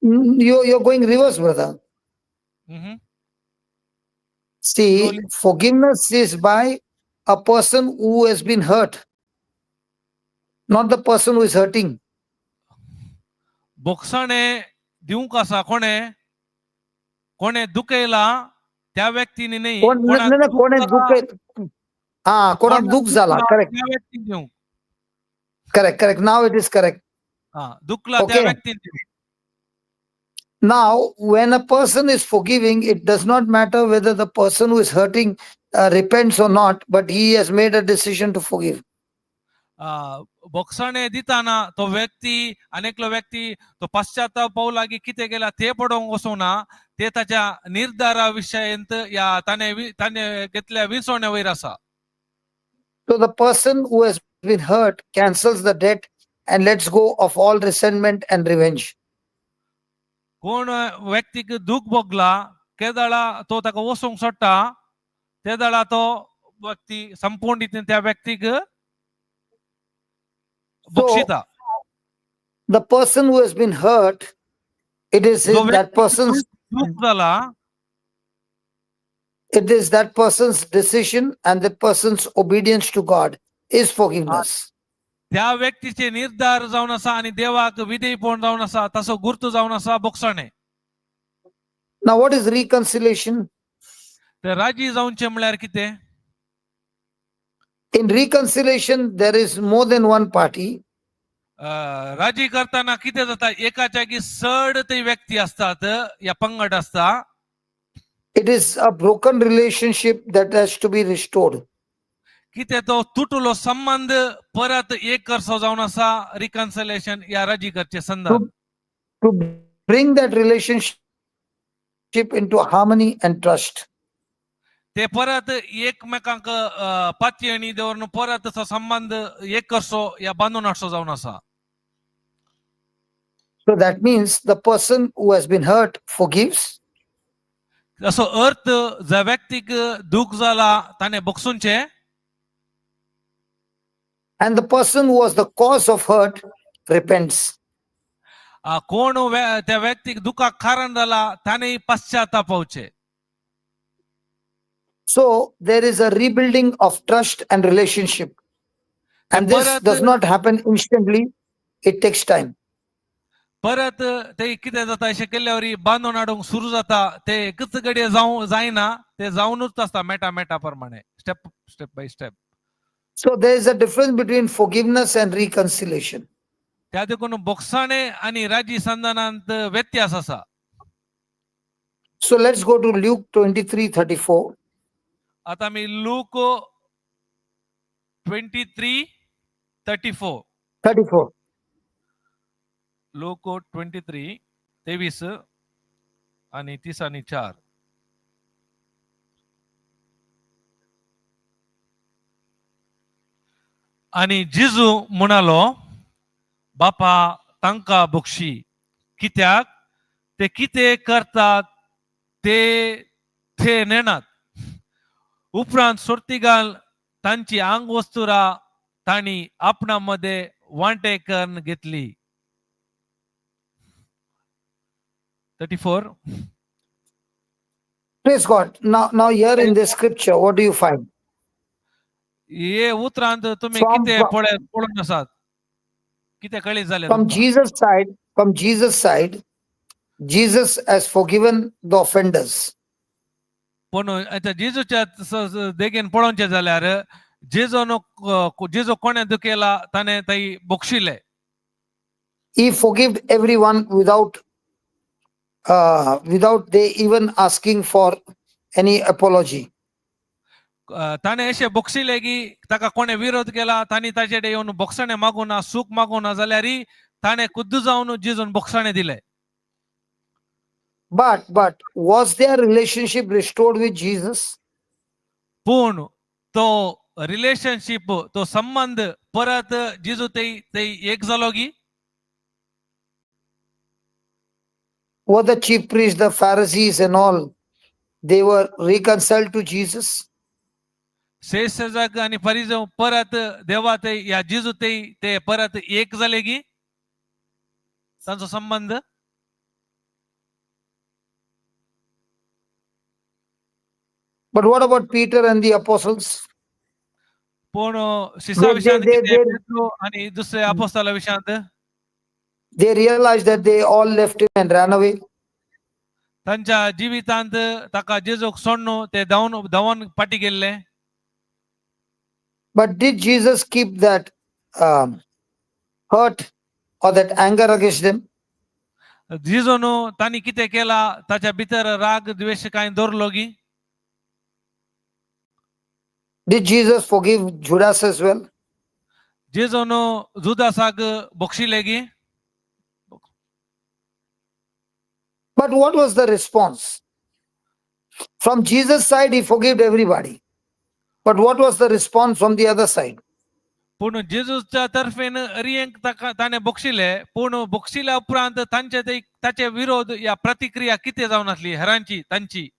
You're going reverse, brother. See, Slowly. forgiveness is by a person who has been hurt, not the person who is hurting. बोगसाणे दिवंक आसा कोणे कोणे दुखेला त्या व्यक्तीने नाही, कोणाक दुःख झाला. Correct. त्या व्यक्तीने दिवंक. Correct. Now it is correct. दुखला त्या Okay. व्यक्तीने दिवंक. Now, when a person is forgiving, it does not matter whether the person who is hurting repents or not, but he has made a decision to forgive. बोगसाणे दिताना तो व्यक्ती अनेकलो व्यक्ती तो पश्चाताप पावू लागी कितें केला ते पडोवंक वचोना, ते ताच्या निर्धारा विशयंत या ताणे घेतल्या विसवण्या वयर आसा. So the person who has been hurt cancels the debt and lets go of all resentment and revenge. कोण व्यक्तीक दुःख भोगला केदाळा तो ताका वचोंक सोडटा, तेदाळा तो व्यक्ती संपूर्ण रितीन त्या व्यक्तीक बक्षिता. The person who has been hurt, it is that person's दुःख जाला decision and that person's obedience to God is forgiveness. त्या व्यक्तीचे निर्धार जावन आसा आणि देवाक विधेयपण जावन आसा, तसो गुर्त जावन आसा बोगसाणे. Now what is reconciliation? ते राजी जावनचे म्हळ्यार कितें? In reconciliation, there is more than one party. राजी करताना कितें जाता, एका जागी चड ते व्यक्ती असतात या पंगड असता. It is a broken relationship that has to be restored. कितें तो तुटलो संबंध परत एक करचो जावन आसा. रिकन्सिलेशन या राजी करचे संदर्भ. To bring that relationship into harmony and trust. ते परत एकमेकांक पातयणी दवरून परत तो संबंध एक करचो या बांदून हाडचो जावन आसा. So that means the person who has been hurt forgives. असो अर्थ ज्या व्यक्तीक दुःख जाला ताणे बोगसूंचे. And the person who was the cause of hurt repents. कोण त्या व्यक्तीक दुःखाक कारण जाला ताणे पश्चाताप पावचे. So there is a rebuilding of trust and relationship. And this does not happen instantly. It takes time. परत ते कितें जाता अशें केल्यावर बांदून हाडूंक सुरू जाता, ते एकच घडये जायना, ते जावनूच आसता मेटा प्रमाणे, step by step. So there is a difference between forgiveness and reconciliation. त्या देखून बोगसाणे आणि राजी संधानांत व्यत्यास आसा. So let's go to Luke 23:34. आता मी लूक 23:34. 34. लूक 23:23 आणि 3 आणि 4. आणि जेजू म्हणालो, बापा तांकां बक्षी, कित्याक ते कितें करतात ते थे नेणात उपरांत सोर्तिगाल तांची आंग वस्तुरा ताणी आपणामध्ये वांटे करून घेतली. 34. Praise God. Now here in this scripture, what do you find? हे उतरांत तुम्ही From- किती पळून आसात, किती कळीत झाले From तुमकां? Jesus' side, Jesus has forgiven the offenders. पण आता जेजूच्या देगेन पळोवचें जाल्यार जेजू कोणे दुखेला ताणे थंय बक्षिले. He forgave everyone without they even asking for any apology. ताणे अशें बक्षिले की ताका कोणे विरोध केला तांणी ताचे कडेन येवन बक्षणे मागूना, सूख मागूना जाल्यार ताणे खुद्द जावन जेजून बक्षणे दिले. But was their relationship restored with Jesus? पूण तो रिलेशनशिप, तो संबंध परत जेजू थंय एक जालो की? Were the chief priests, the Pharisees and all, they were reconciled to Jesus? शेषजाग आणि फरिजम परत देवा थंय या जेजू थंय ते परत एक जाले की तांचो संबंध? But what about Peter and the apostles? पूण शिसा विशयांत they- कितें पेद्रो आणि दुसरे अपोस्तला विशयांत? They realized that they all left him and ran away. तांच्या जिवितांत ताका जेजूक सोडून ते धांवन फाटी गेल्ले. But did Jesus keep that hurt or that anger against them? जेजून तांणी कितें केला, ताच्या भितर राग द्वेष कांय दवरलो की? Did Jesus forgive Judas as well? जेजून जुदासाक बक्षिले की? But what was the response? From Jesus' side, he forgave everybody. But what was the response from the other side? पूण जेजूच्या तर्फेन रियेंक ताणे बक्षिले, पूण बक्षिल्या उपरांत ताचे विरोध या प्रतिक्रिया कितें जावन आसली हेरांची तांची?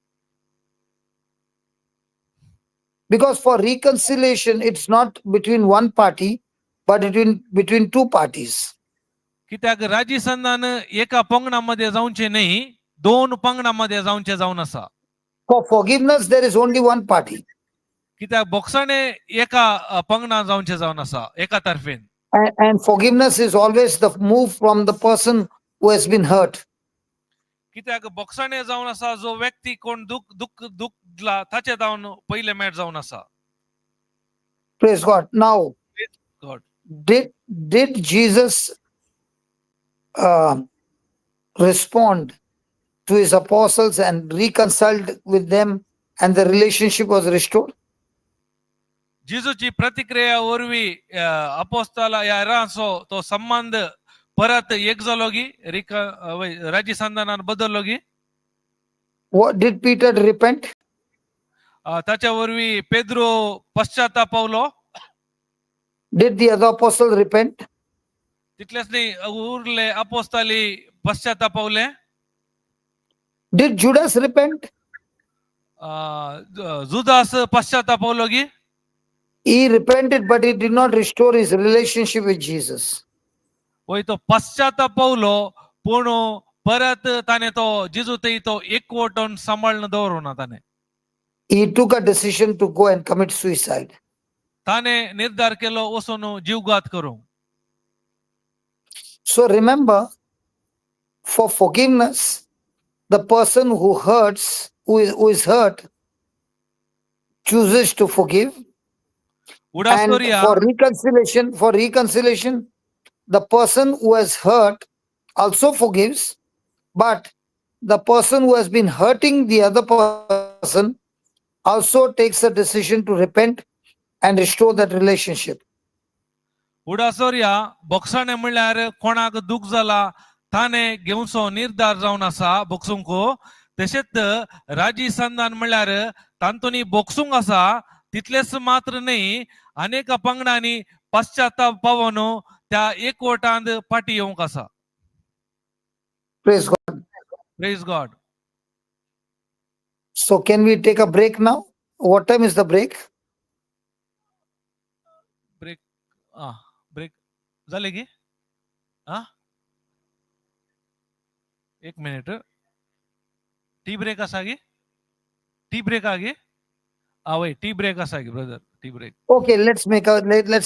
Because for reconciliation, it's not between one party, but between two parties. कित्याक राजी संधान एका पंगडामध्ये जावचे न्ही, दोन पंगडामध्ये जावचे जावन आसा. For forgiveness, there is only one party. कित्याक बोक्षणे एका पंगडान जावचे जावन आसा, एका तर्फेन. And forgiveness is always the move from the person who has been hurt. कित्याक बोक्षणे जावन आसा जो व्यक्ती कोण दुखला ताचे जावन पहिले मेट जावन आसा. Praise God. Now, God. did Jesus respond to his apostles and reconciled with them, and the relationship was restored? जेजूची प्रतिक्रिया वरवी अपोस्तला या रासो तो संबंध परत एक जालो की? राजी संधानान बदललो की? What did Peter repent? ताच्या वरवी पेद्रो पश्चाताप Paulo. Did the other apostle repent? तितलेच न्ही, उरले अपोस्तली पश्चाताप Pawle. Did Judas repent? Judas पश्चाताप पावलो की? He repented, but he did not restore his relationship with Jesus. वय तो पश्चाताप पावलो, पूण परत ताणे तो जेजू थंय तो एकवटून सांभाळून दवरूना ताणे. He took a decision to go and commit suicide. ताणे निर्धार केलो वचून जीवघात करूंक. So remember, for forgiveness, the person who hurts, who is hurt, chooses to forgive. And उडासोरिया for reconciliation, the person who has hurt also forgives, but the person who has been hurting the other person also takes a decision to repent and restore that relationship. उडासोरिया बोक्षणे म्हणल्यार कोणाक दुख जाला ताणे घेवचो निर्धार जावन आसा बोक्षूंक. तशेंच राजी संधान म्हणल्यार तांतूनी बोक्षूंक आसा. तितलेच मात्र न्ही, अनेक पंगडांनी पश्चाताप पावून त्या एकवटांत फाटी येवंक आसा. Praise God. Praise God. So can we take a break now? What time is the break? Break break झाले की हा एक मिनिट टी ब्रेक असा गी टी ब्रेक आगे वय टी ब्रेक असा गी brother tea break Okay, let's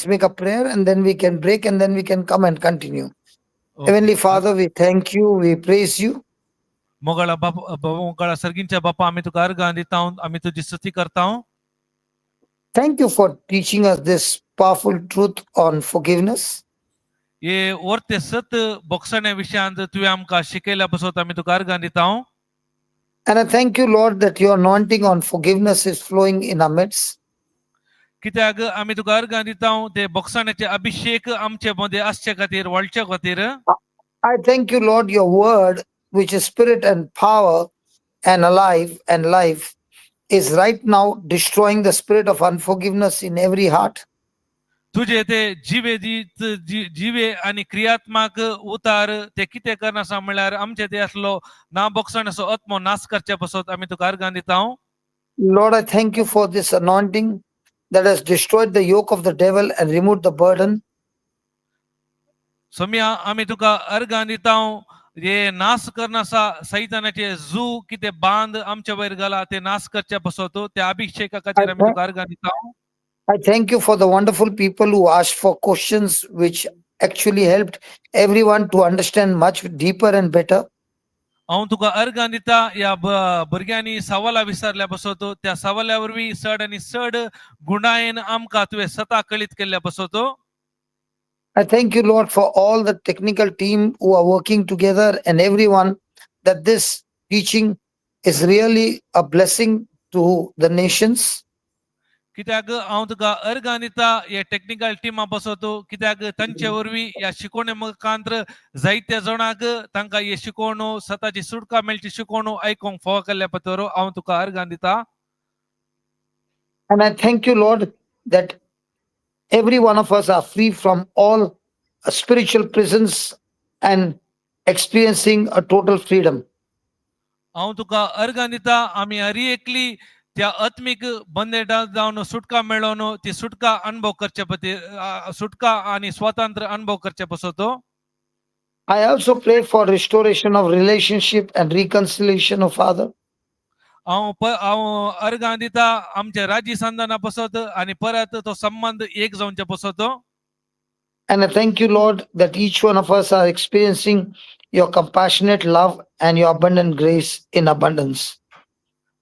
make a prayer and then we can break and then we can come and continue. Heavenly Father, we thank you, we praise you. मोगळा मोगळा सर्गिंच्या बापा आम्ही तुका अर्घ दिता आम्ही तुझी स्तुती करता Thank you for teaching us this powerful truth on forgiveness. ये वरते सत बोक्सण्या विषयांत तुवें आमकां शिकयल्या पासून आम्ही तुका अर्घ दिता And I thank you, Lord, that your anointing on forgiveness is flowing in our midst. कित्याक आम्ही तुका अर्घ दिता ते बोक्सण्याचे अभिषेक आमचे मध्ये असचे खातीर वळचे खातीर I thank you, Lord, your word, which is spirit and power and alive and life, is right now destroying the spirit of unforgiveness in every heart. तुझे ते जिवे आणि क्रियात्मक उतार ते कितें करनासा म्हळ्यार आमचे ते असलो ना बोक्सण्याचो आत्मो नाश करचे पासून आम्ही तुका अर्घ दिता Lord, I thank you for this anointing that has destroyed the yoke of the devil and removed the burden. Saumya आम्ही तुका अर्घ दिता ये नाश करनासा सैतानाचे जू कितें बांध आमच्या वयर घाला ते नाश करचे पासून त्या अभिषेका खातीर आम्ही तुका अर्घ दिता I thank you for the wonderful people who asked for questions which actually helped everyone to understand much deeper and better. हांव तुका अर्घ दिता या भुरग्यांनी सवालां विचारल्या पासून त्या सवाल्या वरवीं चड आनी चड गुणायेन आमकां तुवें स्वता कळीत केल्ल्या पासून I thank you, Lord, for all the technical team who are working together and everyone, that this teaching is really a blessing to the nations. कित्याक हांव तुका अर्घ दिता हे टेक्निकल टिमा पासून कित्याक तांचे वरवीं ह्या शिकोवणे मुखांतर जायत्या जाणांक तांकां हे शिकोवणो स्वताची सुटका मेळची शिकोवणो आयकूंक फाव केल्ल्या पातूर हांव तुका अर्घ दिता And I thank you, Lord, that every one of us are free from all spiritual prisons and experiencing a total freedom. हांव तुका अर्घ दिता आमी हरी एकली त्या आत्मीक बंदेडांत जावन सुटका मेळोवन ती सुटका अनुभव करचे खातीर सुटका आनी स्वातंत्र्य अनुभव करचे पासून I also pray for restoration of relationship and reconciliation of Father. हांव अर्घ दिता आमच्या राजी संधाना पासून आनी परत तो संबंध एक जावचे पासून And I thank you, Lord, that each one of us are experiencing your compassionate love and your abundant grace in abundance.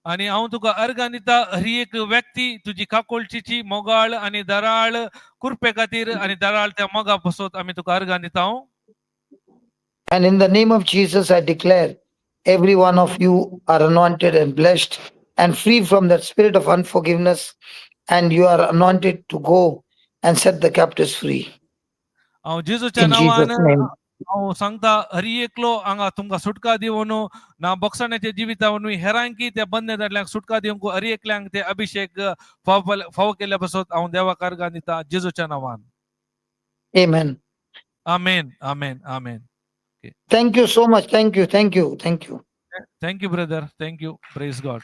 आणि हांव तुका अर्घ दिता हरी एक व्यक्ती तुजी काकोळचीची मोगाळ आनी दराळ कृपे खातीर आनी दराळ त्या मोगा पासून आमी तुका अर्घ दिता And in the name of Jesus, I declare every one of you are anointed and blessed and free from that spirit of unforgiveness, and you are anointed to go and set the captives free. हांव जेजूच्या In नांवान Jesus' name. हांव सांगता हरी एकलो हांगा तुमकां सुटका दिवन ना बोक्सण्याच्या जिवितावन हेरांकी त्या बंधनांतल्यान सुटका दिवंक हरी एकल्यांक ते अभिषेक फाव केल्ल्या पासून हांव देवाक अर्घ दिता जेजूच्या नांवान Amen. Amen amen amen Thank you so much. Thank you. Thank you. Thank you. Thank you brother thank you praise God